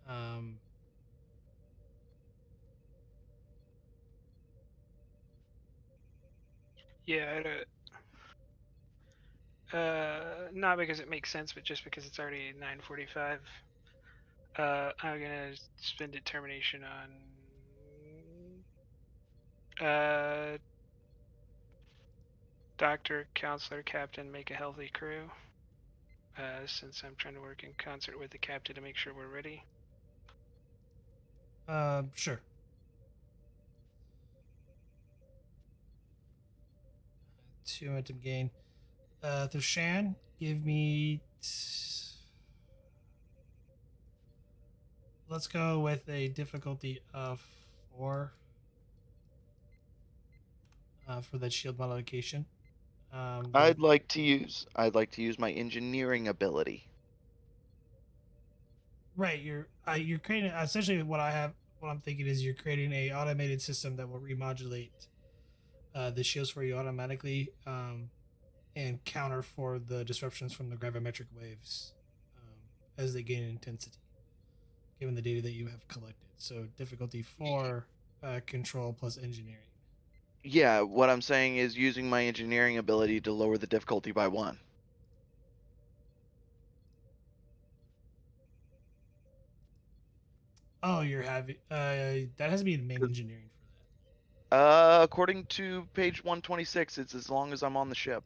Um,
Yeah, not because it makes sense, but just because it's already 9:45. I'm gonna spend determination on doctor, counselor, captain, make a healthy crew. Since I'm trying to work in concert with the captain to make sure we're ready.
sure. 2 momentum gain. Thushan, give me. Let's go with a difficulty of 4 for that shield modification.
I'd like to use my engineering ability.
Right, you're creating essentially what I'm thinking is you're creating a automated system that will remodulate the shields for you automatically, and counter for the disruptions from the gravimetric waves as they gain in intensity, given the data that you have collected. So difficulty 4, control plus engineering.
Yeah, what I'm saying is using my engineering ability to lower the difficulty by 1.
Oh, you're having that has to be the main engineering for that.
According to page 126, it's as long as I'm on the ship.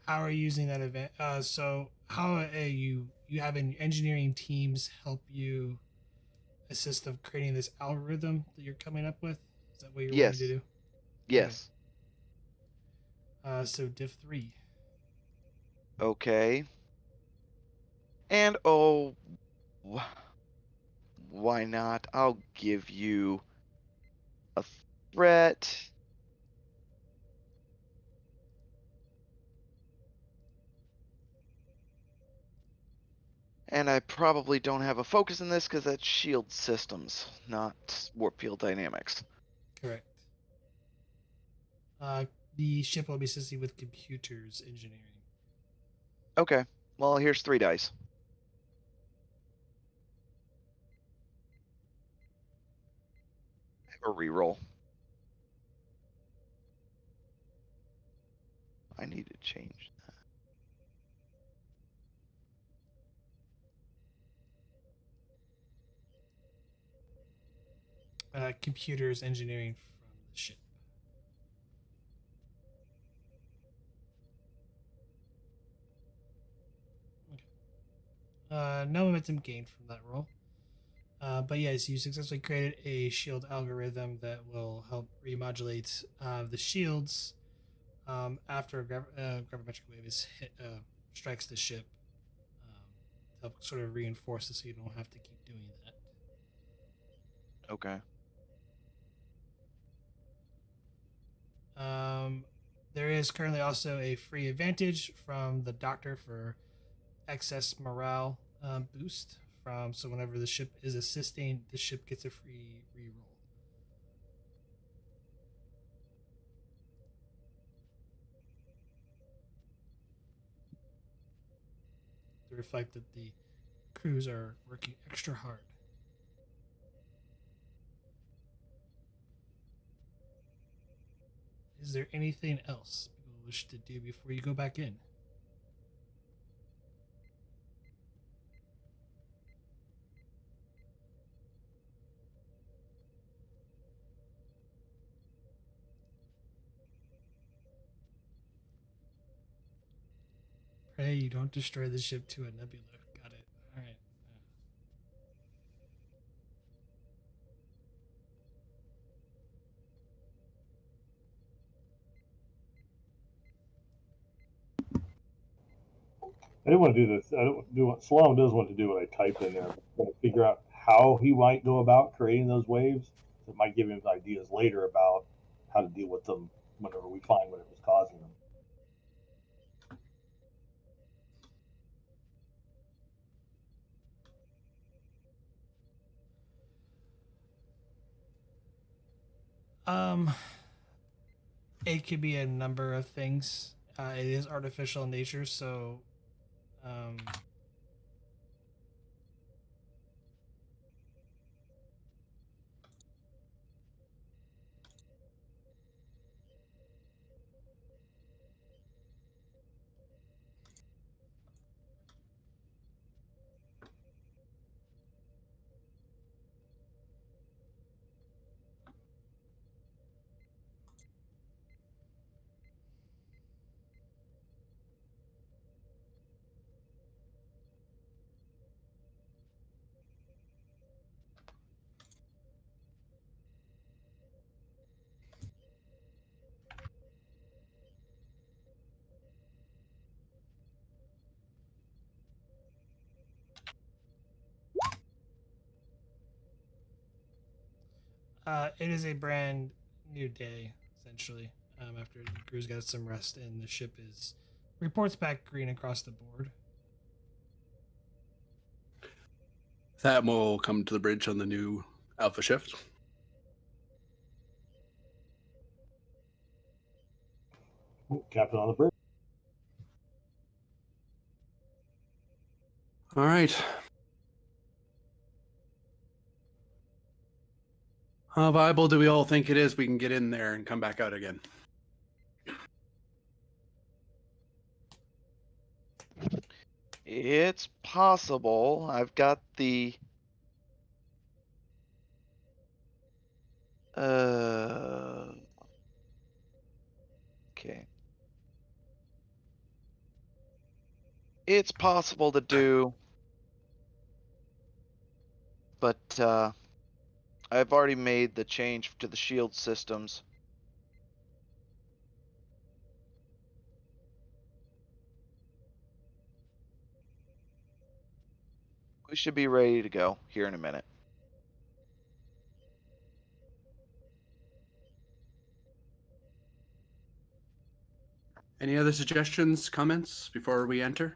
How are you using that event? So how you having engineering teams help you assist of creating this algorithm that you're coming up with? Is that what you're wanting to
Yes.
do?
Yes.
So diff 3.
Okay. And why not? I'll give you a threat. And I probably don't have a focus in this because that's shield systems, not warp field dynamics.
Correct. The ship will be assisted with computers engineering.
Okay. Well, here's 3 dice. Have a reroll. I need to change that.
computers engineering from the ship. Okay. No momentum gained from that roll. But yes, you successfully created a shield algorithm that will help remodulate the shields after a gravimetric wave is strikes the ship. To help sort of reinforce it so you don't have to keep doing that.
Okay.
There is currently also a free advantage from the doctor for excess morale boost from, so whenever the ship is assisting, the ship gets a free reroll. To reflect that the crews are working extra hard. Is there anything else people wish to do before you go back in? Pray you don't destroy the ship to a nebula. Got it. All right.
I didn't want to do this. I don't do what Salome does want to do what I typed in there. But figure out how he might go about creating those waves. That might give him ideas later about how to deal with them whenever we find what it was causing them.
It could be a number of things. It is artificial in nature, so it is a brand new day, essentially. After the crew's got some rest and the ship is reports back green across the board.
That will come to the bridge on the new Alpha shift.
Captain on the bridge.
All right. How viable do we all think it is we can get in there and come back out again?
It's possible. I've got the okay. It's possible to do, but I've already made the change to the shield systems. We should be ready to go here in a minute.
Any other suggestions, comments before we enter?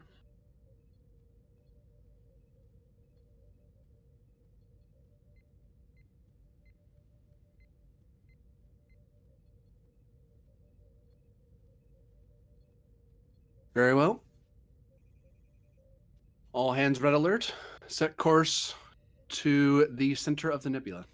Very well. All hands red alert. Set course to the center of the nebula.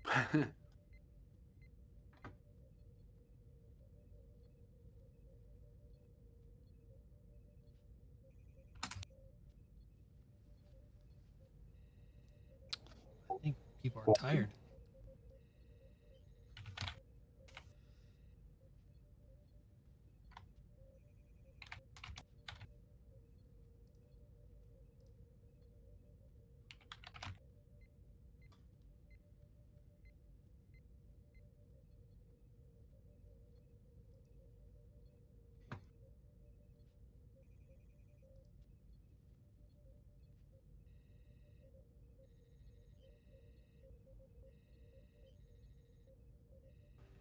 I think people are tired.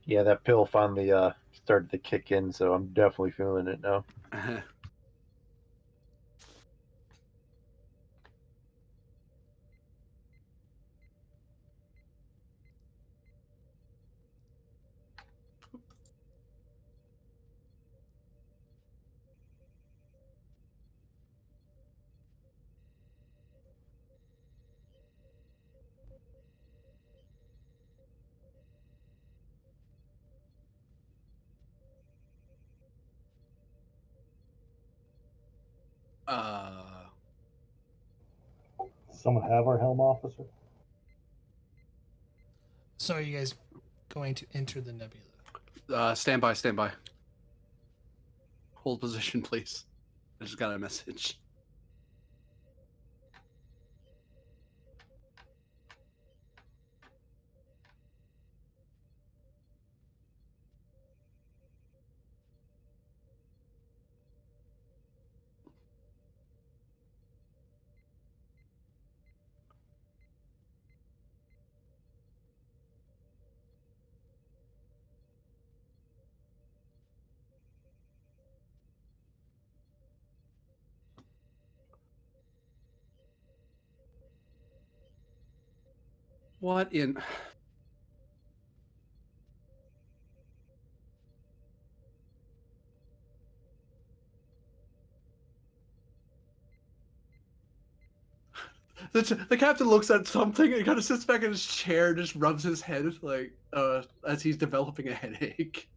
Yeah, that pill finally started to kick in, so I'm definitely feeling it now.
Someone have our helm officer?
So are you guys going to enter the nebula?
Stand by, stand by. Hold position, please. I just got a message. What in... The captain looks at something and kind of sits back in his chair and just rubs his head like as he's developing a headache.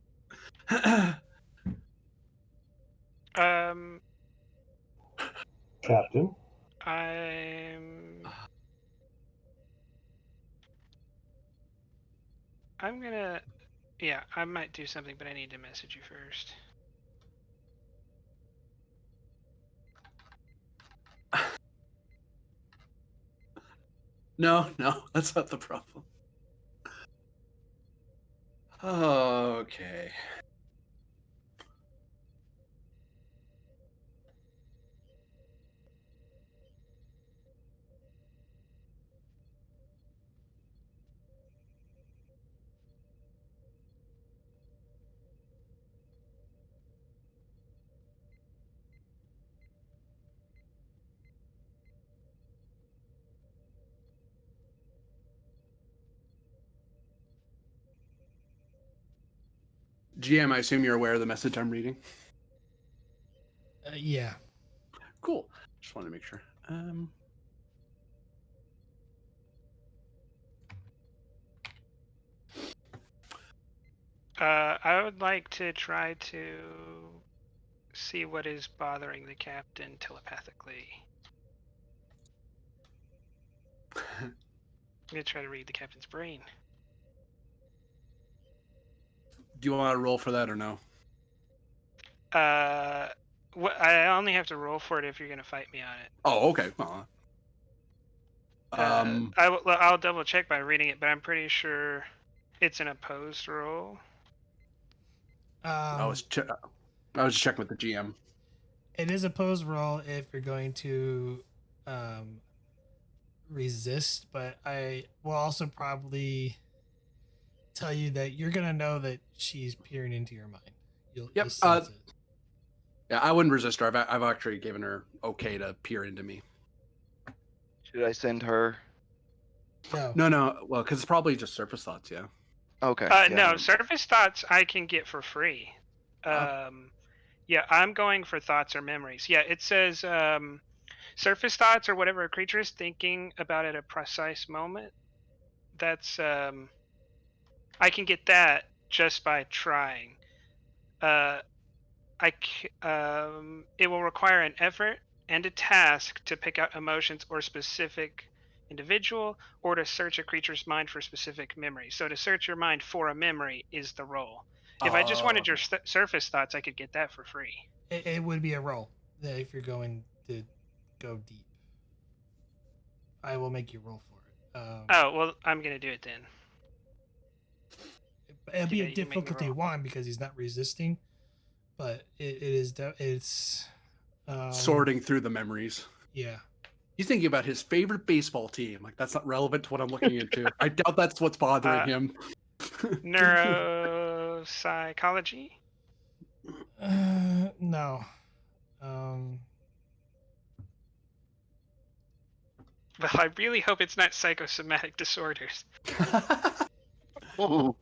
Captain?
I'm gonna... Yeah, I might do something, but I need to message you first.
No, that's not the problem. Okay. GM, I assume you're aware of the message I'm reading?
Yeah.
Cool. Just wanted to make sure.
I would like to try to see what is bothering the captain telepathically. I'm gonna try to read the captain's brain.
Do you want to roll for that or no?
I only have to roll for it if you're gonna fight me on it.
Oh, okay.
I'll double check by reading it, but I'm pretty sure it's an opposed roll.
I was just checking with the GM.
It is opposed roll if you're going to resist, but I will also probably tell you that you're gonna know that she's peering into your mind. You'll sense it.
Yeah, I wouldn't resist her. I've actually given her okay to peer into me.
Should I send her?
No.
Well, because it's probably just surface thoughts, yeah.
Okay.
No, surface thoughts I can get for free. Yeah, I'm going for thoughts or memories. Yeah, it says surface thoughts or whatever a creature is thinking about at a precise moment. That's I can get that just by trying. It will require an effort and a task to pick out emotions or specific individual, or to search a creature's mind for specific memory. So to search your mind for a memory is the roll. If I just wanted your surface thoughts, I could get that for free.
It would be a roll if you're going to go deep. I will make you roll for it.
Oh, well, I'm going to do it then.
It'll be
Yeah,
a
you can make me
difficulty
roll.
1 because he's not resisting, but it's
Sorting through the memories.
Yeah.
He's thinking about his favorite baseball team. Like, that's not relevant to what I'm looking into. I doubt that's what's bothering him.
Neuropsychology?
No.
Well, I really hope it's not psychosomatic disorders.
Oh,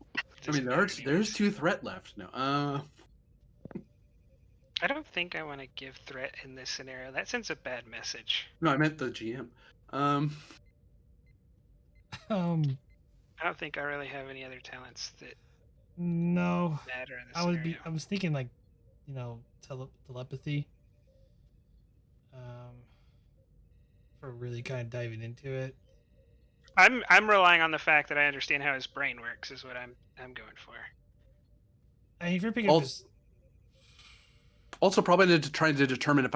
I mean, there's 2 threat left. No.
I don't think I want to give threat in this scenario. That sends a bad message.
No, I meant the GM.
I don't think I really have any other talents that
no
matter in this scenario.
I was thinking like, telepathy. For really kind of diving into it.
I'm relying on the fact that I understand how his brain works is what I'm going for.
I mean, if you're picking up his...
Also, probably trying to determine if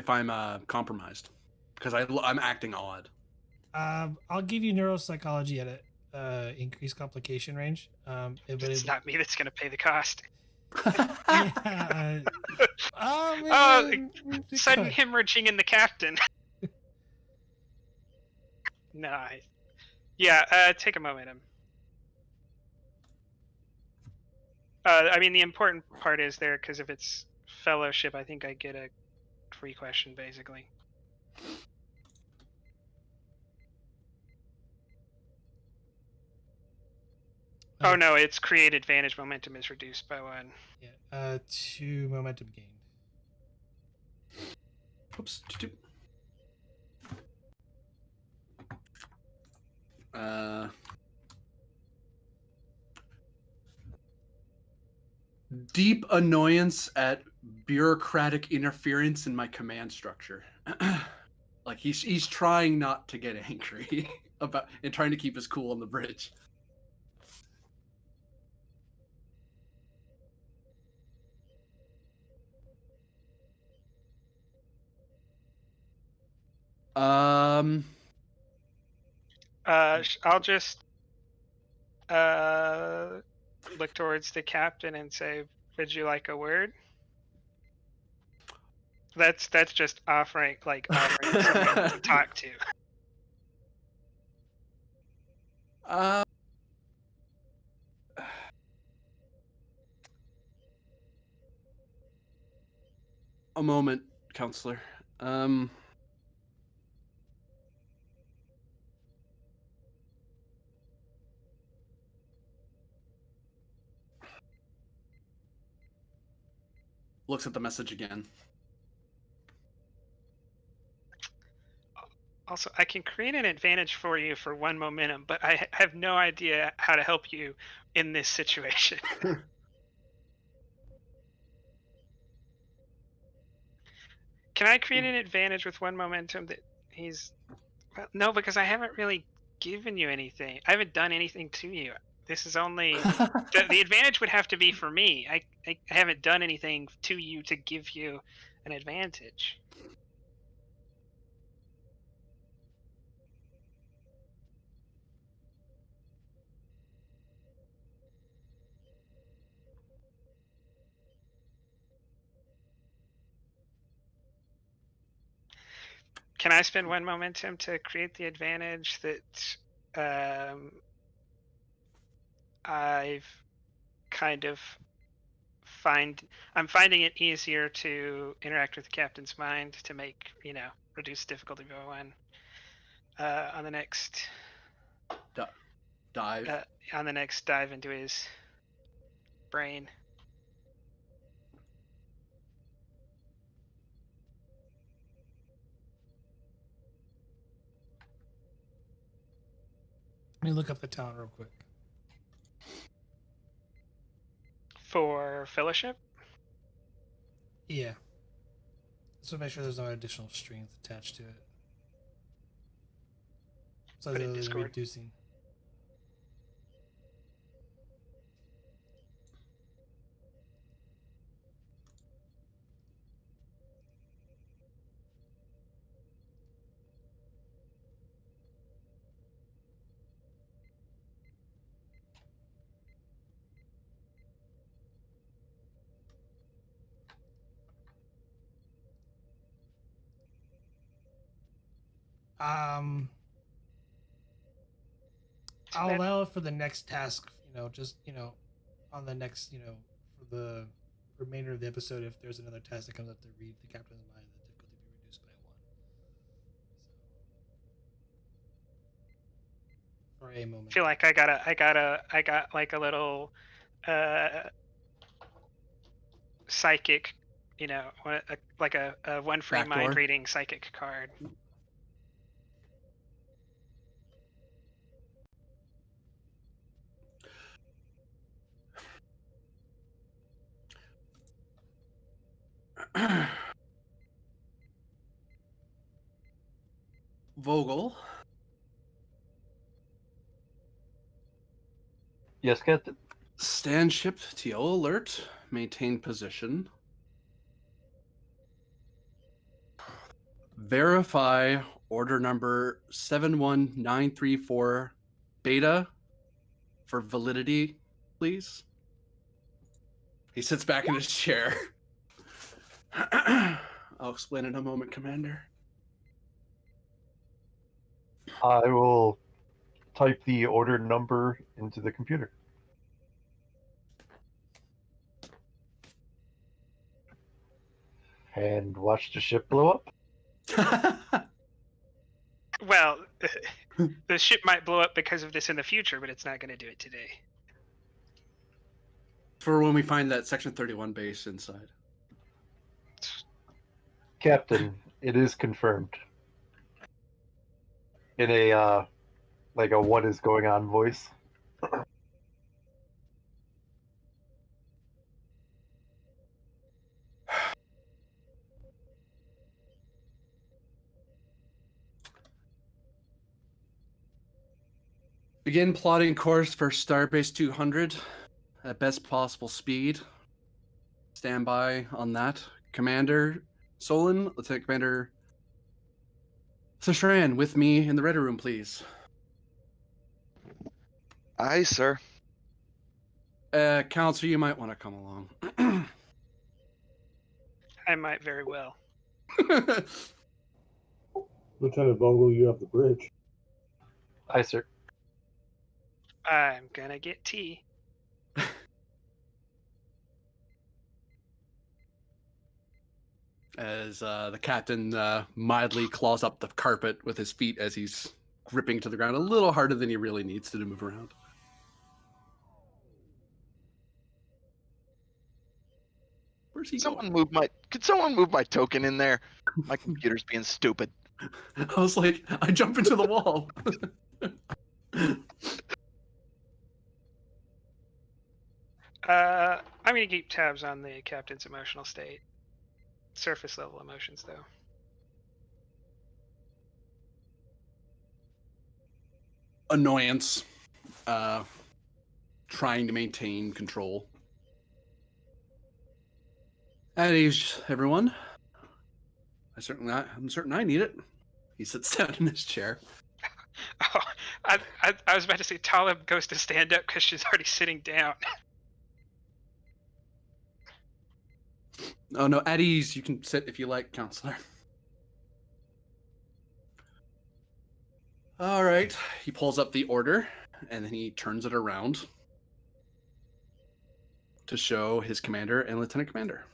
I'm compromised, because I'm acting odd.
I'll give you neuropsychology at a increased complication range.
It's not me that's going to pay the cost.
Yeah.
Sudden hemorrhaging in the captain. No. Take a momentum. I mean, the important part is there, because if it's fellowship, I think I get a free question, basically. Oh no, it's create advantage. Momentum is reduced by 1.
Yeah, 2 momentum gained.
Oops. Deep annoyance at bureaucratic interference in my command structure. Like he's trying not to get angry about and trying to keep his cool on the bridge.
I'll just look towards the captain and say, "Would you like a word?" That's just offering someone to talk to.
A moment, counselor. Looks at the message again.
Also, I can create an advantage for you for 1 momentum, but I have no idea how to help you in this situation. Can I create an advantage with 1 momentum that he's... Well, no, because I haven't really given you anything. I haven't done anything to you. This is only... the advantage would have to be for me. I haven't done anything to you to give you an advantage. Can I spend 1 momentum to create the advantage that I've kind of I'm finding it easier to interact with the captain's mind to make, reduce difficulty by 1 on the next
dive.
On the next dive into his brain.
Let me look up the talent real quick.
For fellowship?
Yeah. So make sure there's no additional strings attached to it. So
Put it in
they're
Discord.
reducing. I'll allow it for the next task, just, on the next, for the remainder of the episode, if there's another task that comes up to read the captain's mind, the difficulty be reduced by 1. So, for a moment.
I feel like I got like a little psychic, like a one free
Backdoor.
mind reading psychic card.
Vogel.
Yes, Captain.
Stand ship TO alert. Maintain position. Verify order number 71934 beta for validity, please. He sits back in his chair. I'll explain in a moment, Commander.
I will type the order number into the computer. And watch the ship blow up.
Well, the ship might blow up because of this in the future, but it's not going to do it today.
For when we find that Section 31 base inside.
Captain, it is confirmed. In a like a what is going on voice.
Begin plotting course for Starbase 200 at best possible speed. Stand by on that. Commander Solon, Lieutenant Commander Thashran, with me in the ready room, please.
Aye, sir.
Counselor, you might want to come along.
I might very well.
Lieutenant Vogel, you have the bridge.
Aye, sir.
I'm gonna get tea.
As the captain mildly claws up the carpet with his feet as he's gripping to the ground a little harder than he really needs to move around. Where's he going?
Could someone move my token in there? My computer's being stupid.
I was like, I jump into the wall.
I'm gonna keep tabs on the captain's emotional state. Surface level emotions, though.
Annoyance. Trying to maintain control. At ease, everyone. I'm certain I need it. He sits down in his chair.
Oh, I was about to say Talib goes to stand up because she's already sitting down.
Oh no, at ease. You can sit if you like, Counselor. All right. He pulls up the order and then he turns it around to show his commander and lieutenant commander.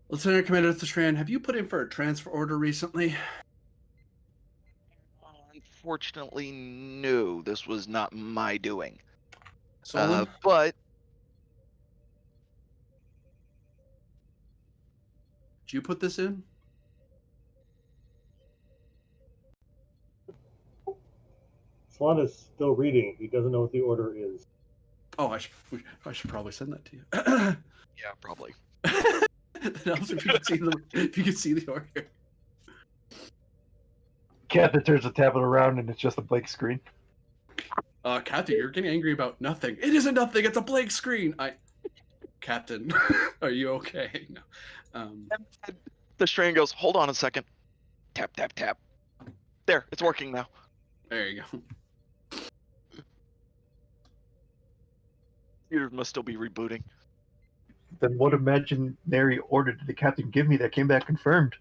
Lieutenant Commander Thashran, have you put in for a transfer order recently?
Unfortunately, no. This was not my doing.
Solon?
But
Did you put this in?
Swan is still reading. He doesn't know what the order is.
Oh, I should probably send that to you.
Yeah, probably.
That helps if you can see the order.
Captain turns the tablet around and it's just a blank screen.
Captain, you're getting angry about nothing. It isn't nothing. It's a blank screen. Captain, are you okay? No.
The strain goes, hold on a second. Tap, tap, tap. There, it's working now.
There you go.
Computer must still be rebooting.
Then what imaginary order did the captain give me that came back confirmed?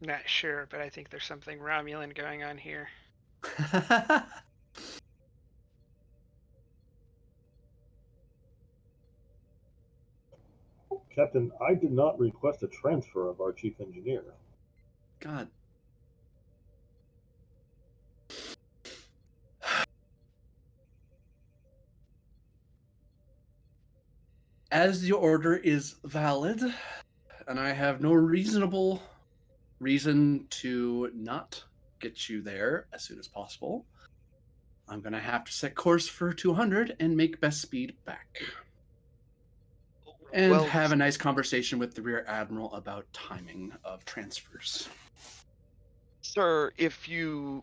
Not sure, but I think there's something Romulan going on here.
Captain, I did not request a transfer of our chief engineer.
God. As the order is valid, and I have no reasonable reason to not get you there as soon as possible, I'm going to have to set course for 200 and make best speed back. And have a nice conversation with the Rear Admiral about timing of transfers.
Sir, if you...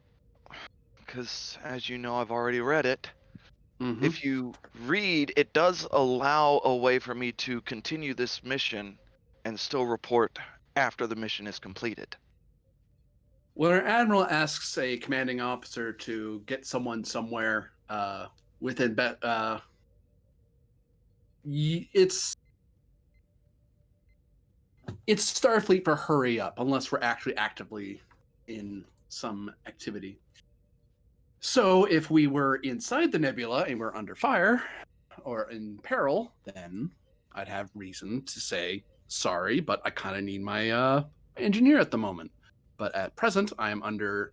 Because, as you know, I've already read it.
Mm-hmm.
If you read, it does allow a way for me to continue this mission and still report after the mission is completed.
When our admiral asks a commanding officer to get someone somewhere within it's Starfleet for hurry up, unless we're actually actively in some activity. So if we were inside the nebula and we're under fire or in peril, then I'd have reason to say sorry, but I kind of need my engineer at the moment. But at present, I am under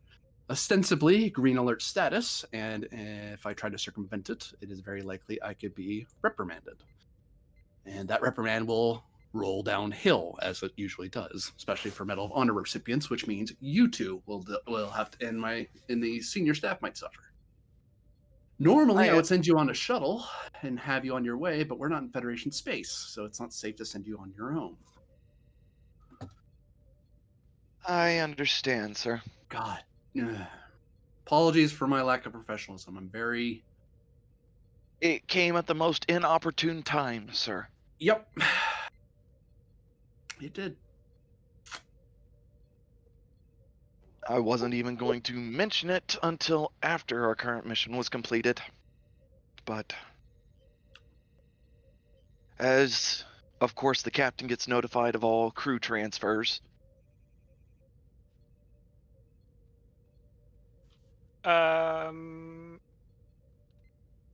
ostensibly green alert status, and if I try to circumvent it, it is very likely I could be reprimanded. And that reprimand will roll downhill, as it usually does, especially for Medal of Honor recipients, which means you two will have to, and the senior staff might suffer. Normally, I would send you on a shuttle and have you on your way, but we're not in Federation space, so it's not safe to send you on your own.
I understand, sir.
God. Apologies for my lack of professionalism. I'm very...
It came at the most inopportune time, sir.
Yep. It did.
I wasn't even going to mention it until after our current mission was completed. But as, of course, the captain gets notified of all crew transfers.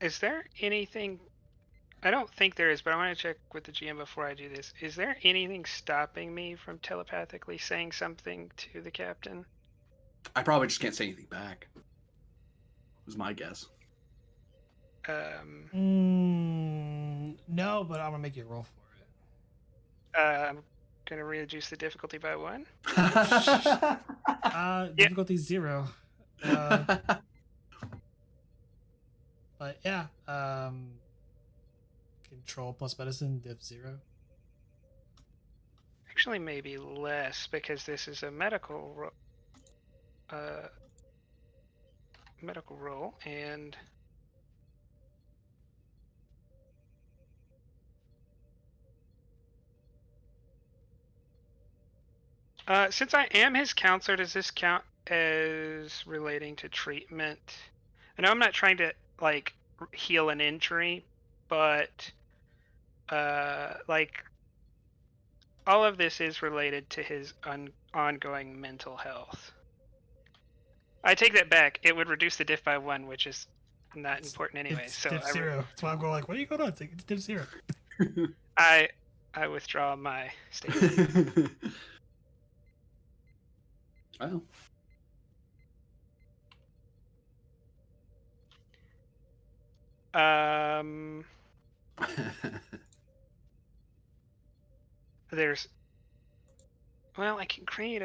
Is there anything... I don't think there is, but I want to check with the GM before I do this. Is there anything stopping me from telepathically saying something to the captain?
I probably just can't say anything back. Was my guess.
No, but I'm gonna make you roll for it.
I'm gonna reduce the difficulty by 1.
Difficulty 0. But yeah, control plus medicine, div 0.
Actually, maybe less, because this is a medical roll, and since I am his counselor, does this count as relating to treatment? I know I'm not trying to like heal an injury, but like all of this is related to his ongoing mental health. I take that back. It would reduce the diff by 1, which is not important anyway.
It's
so
div 0. That's why I'm going like, what are you going on? It's div 0.
I withdraw my statement.
Oh.
There's. Well, I can create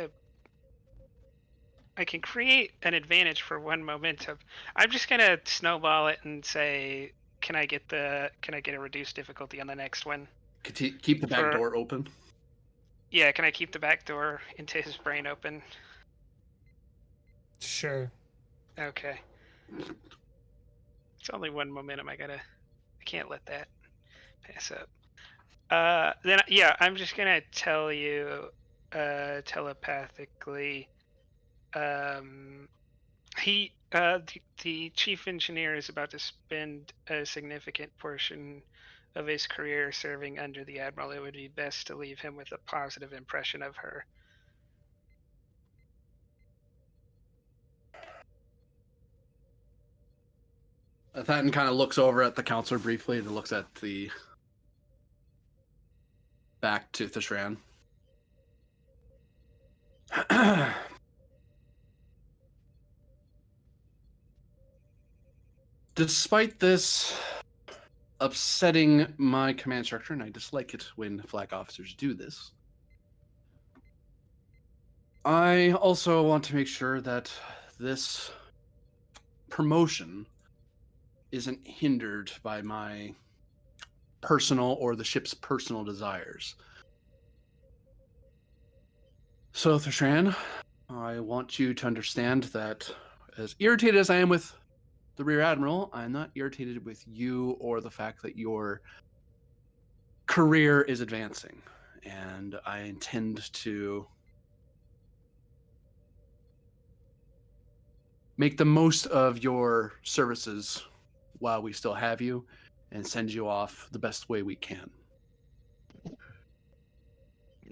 an advantage for one momentum. I'm just gonna snowball it and say, can I get a reduced difficulty on the next one?
Keep the back door open.
Yeah, can I keep the back door into his brain open?
Sure.
Okay. It's only one momentum. I can't let that pass up. Then yeah, I'm just gonna tell you telepathically. The chief engineer is about to spend a significant portion of his career serving under the admiral. It would be best to leave him with a positive impression of her.
Thatton kind of looks over at the counselor briefly and looks at the back to Thishran. Despite this upsetting my command structure, and I dislike it when flag officers do this, I also want to make sure that this promotion isn't hindered by my personal or the ship's personal desires. So, Thishran, I want you to understand that as irritated as I am with the Rear Admiral, I'm not irritated with you or the fact that your career is advancing. And I intend to make the most of your services while we still have you and send you off the best way we can.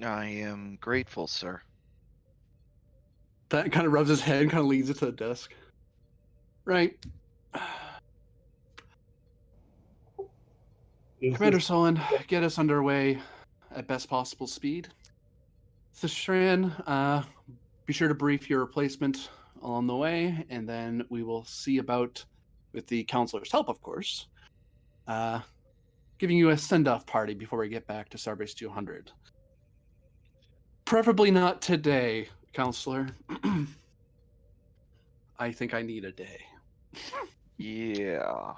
I am grateful, sir.
That kind of rubs his head and kind of leads it to the desk. Right. Commander Solon, get us underway at best possible speed. Thishran, be sure to brief your replacement along the way, and then we will see about, with the counselor's help, of course, giving you a send-off party before we get back to Starbase 200. Preferably not today, counselor. I think I need a day.
Yeah.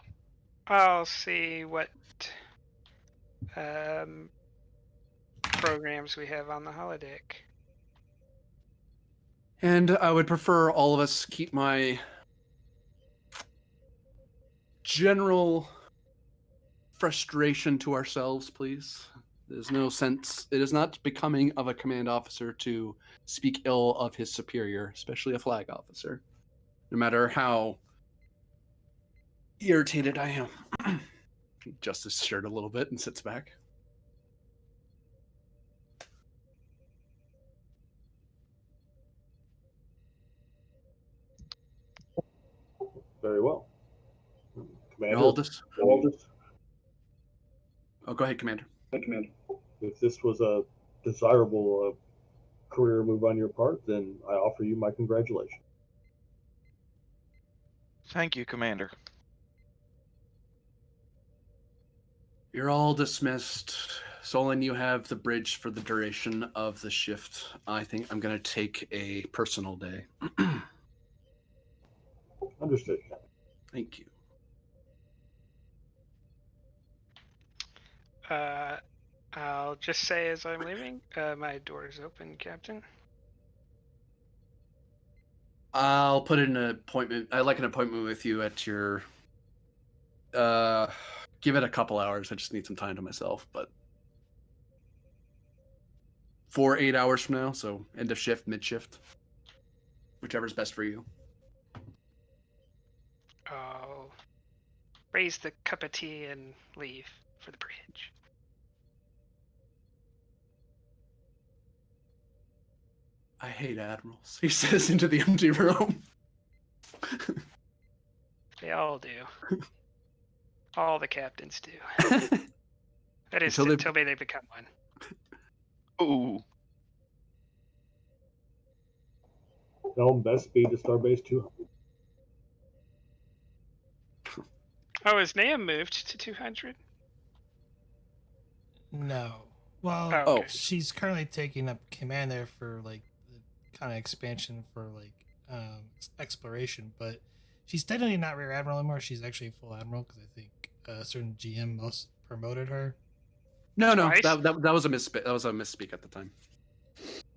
I'll see what programs we have on the holodeck.
And I would prefer all of us keep my general frustration to ourselves, please. There's no sense. It is not becoming of a command officer to speak ill of his superior, especially a flag officer, no matter how irritated I am. Justice shirt a little bit and sits back.
Very well. Commander,
Aldous.
Aldous,
Oh, go ahead, Commander.
if this was a desirable career move on your part, then I offer you my congratulations.
Thank you, Commander.
You're all dismissed. Solon, you have the bridge for the duration of the shift. I think I'm going to take a personal day.
Understood.
Thank you.
I'll just say as I'm leaving, my door is open, Captain.
I'll put in an appointment. I'd like an appointment with you at your... give it a couple hours. I just need some time to myself, but... for 8 hours from now, so end of shift, mid-shift. Whichever's best for you.
I'll raise the cup of tea and leave for the bridge.
I hate admirals, he says into the empty room.
They all do. All the captains do. That is until they become one.
Ooh.
Helm, best speed to Starbase 200.
Oh, has Nahum moved to 200?
No. Well,
Oh, okay.
she's currently taking up command there for like the kind of expansion for like exploration, but she's technically not rear admiral anymore. She's actually full admiral because I think a certain GM most promoted her.
No,
Twice?
that was a misspeak. That was a misspeak at the time.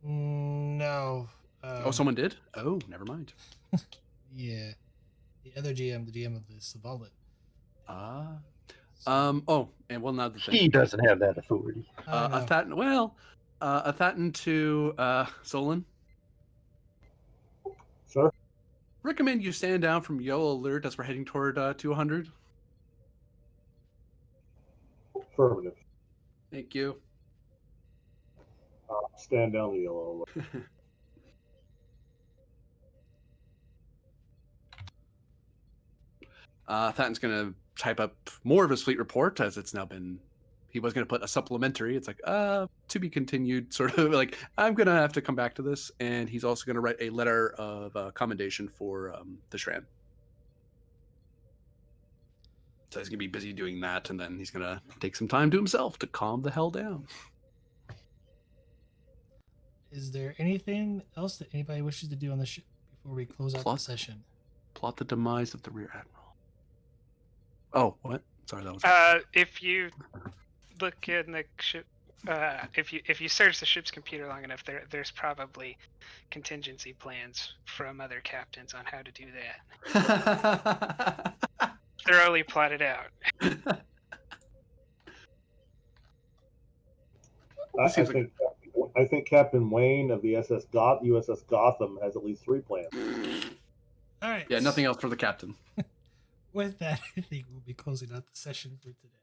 No.
Oh, someone did? Oh, never mind.
Yeah. The other GM, the GM of the Savalit.
Ah.
So,
Oh, and one other thing.
He doesn't have that authority.
I know.
A Thatton to Solon.
Sir?
Recommend you stand down from yellow alert as we're heading toward 200.
Affirmative.
Thank you.
Stand down the yellow alert.
Thatton's going to type up more of his fleet report as it's now been. He was going to put a supplementary. It's like, to be continued, sort of like, I'm going to have to come back to this. And he's also going to write a letter of commendation for the Shran. So he's going to be busy doing that. And then he's going to take some time to himself to calm the hell down.
Is there anything else that anybody wishes to do on the ship before we close out the session?
Plot the demise of the Rear Admiral. Oh, what? Sorry, that was.
If you look in the ship, if you search the ship's computer long enough, there's probably contingency plans from other captains on how to do that. Thoroughly plotted out.
I think Captain Wayne of the USS Gotham has at least 3 plans.
All right.
Yeah, nothing else for the captain.
With that, I think we'll be closing out the session for today.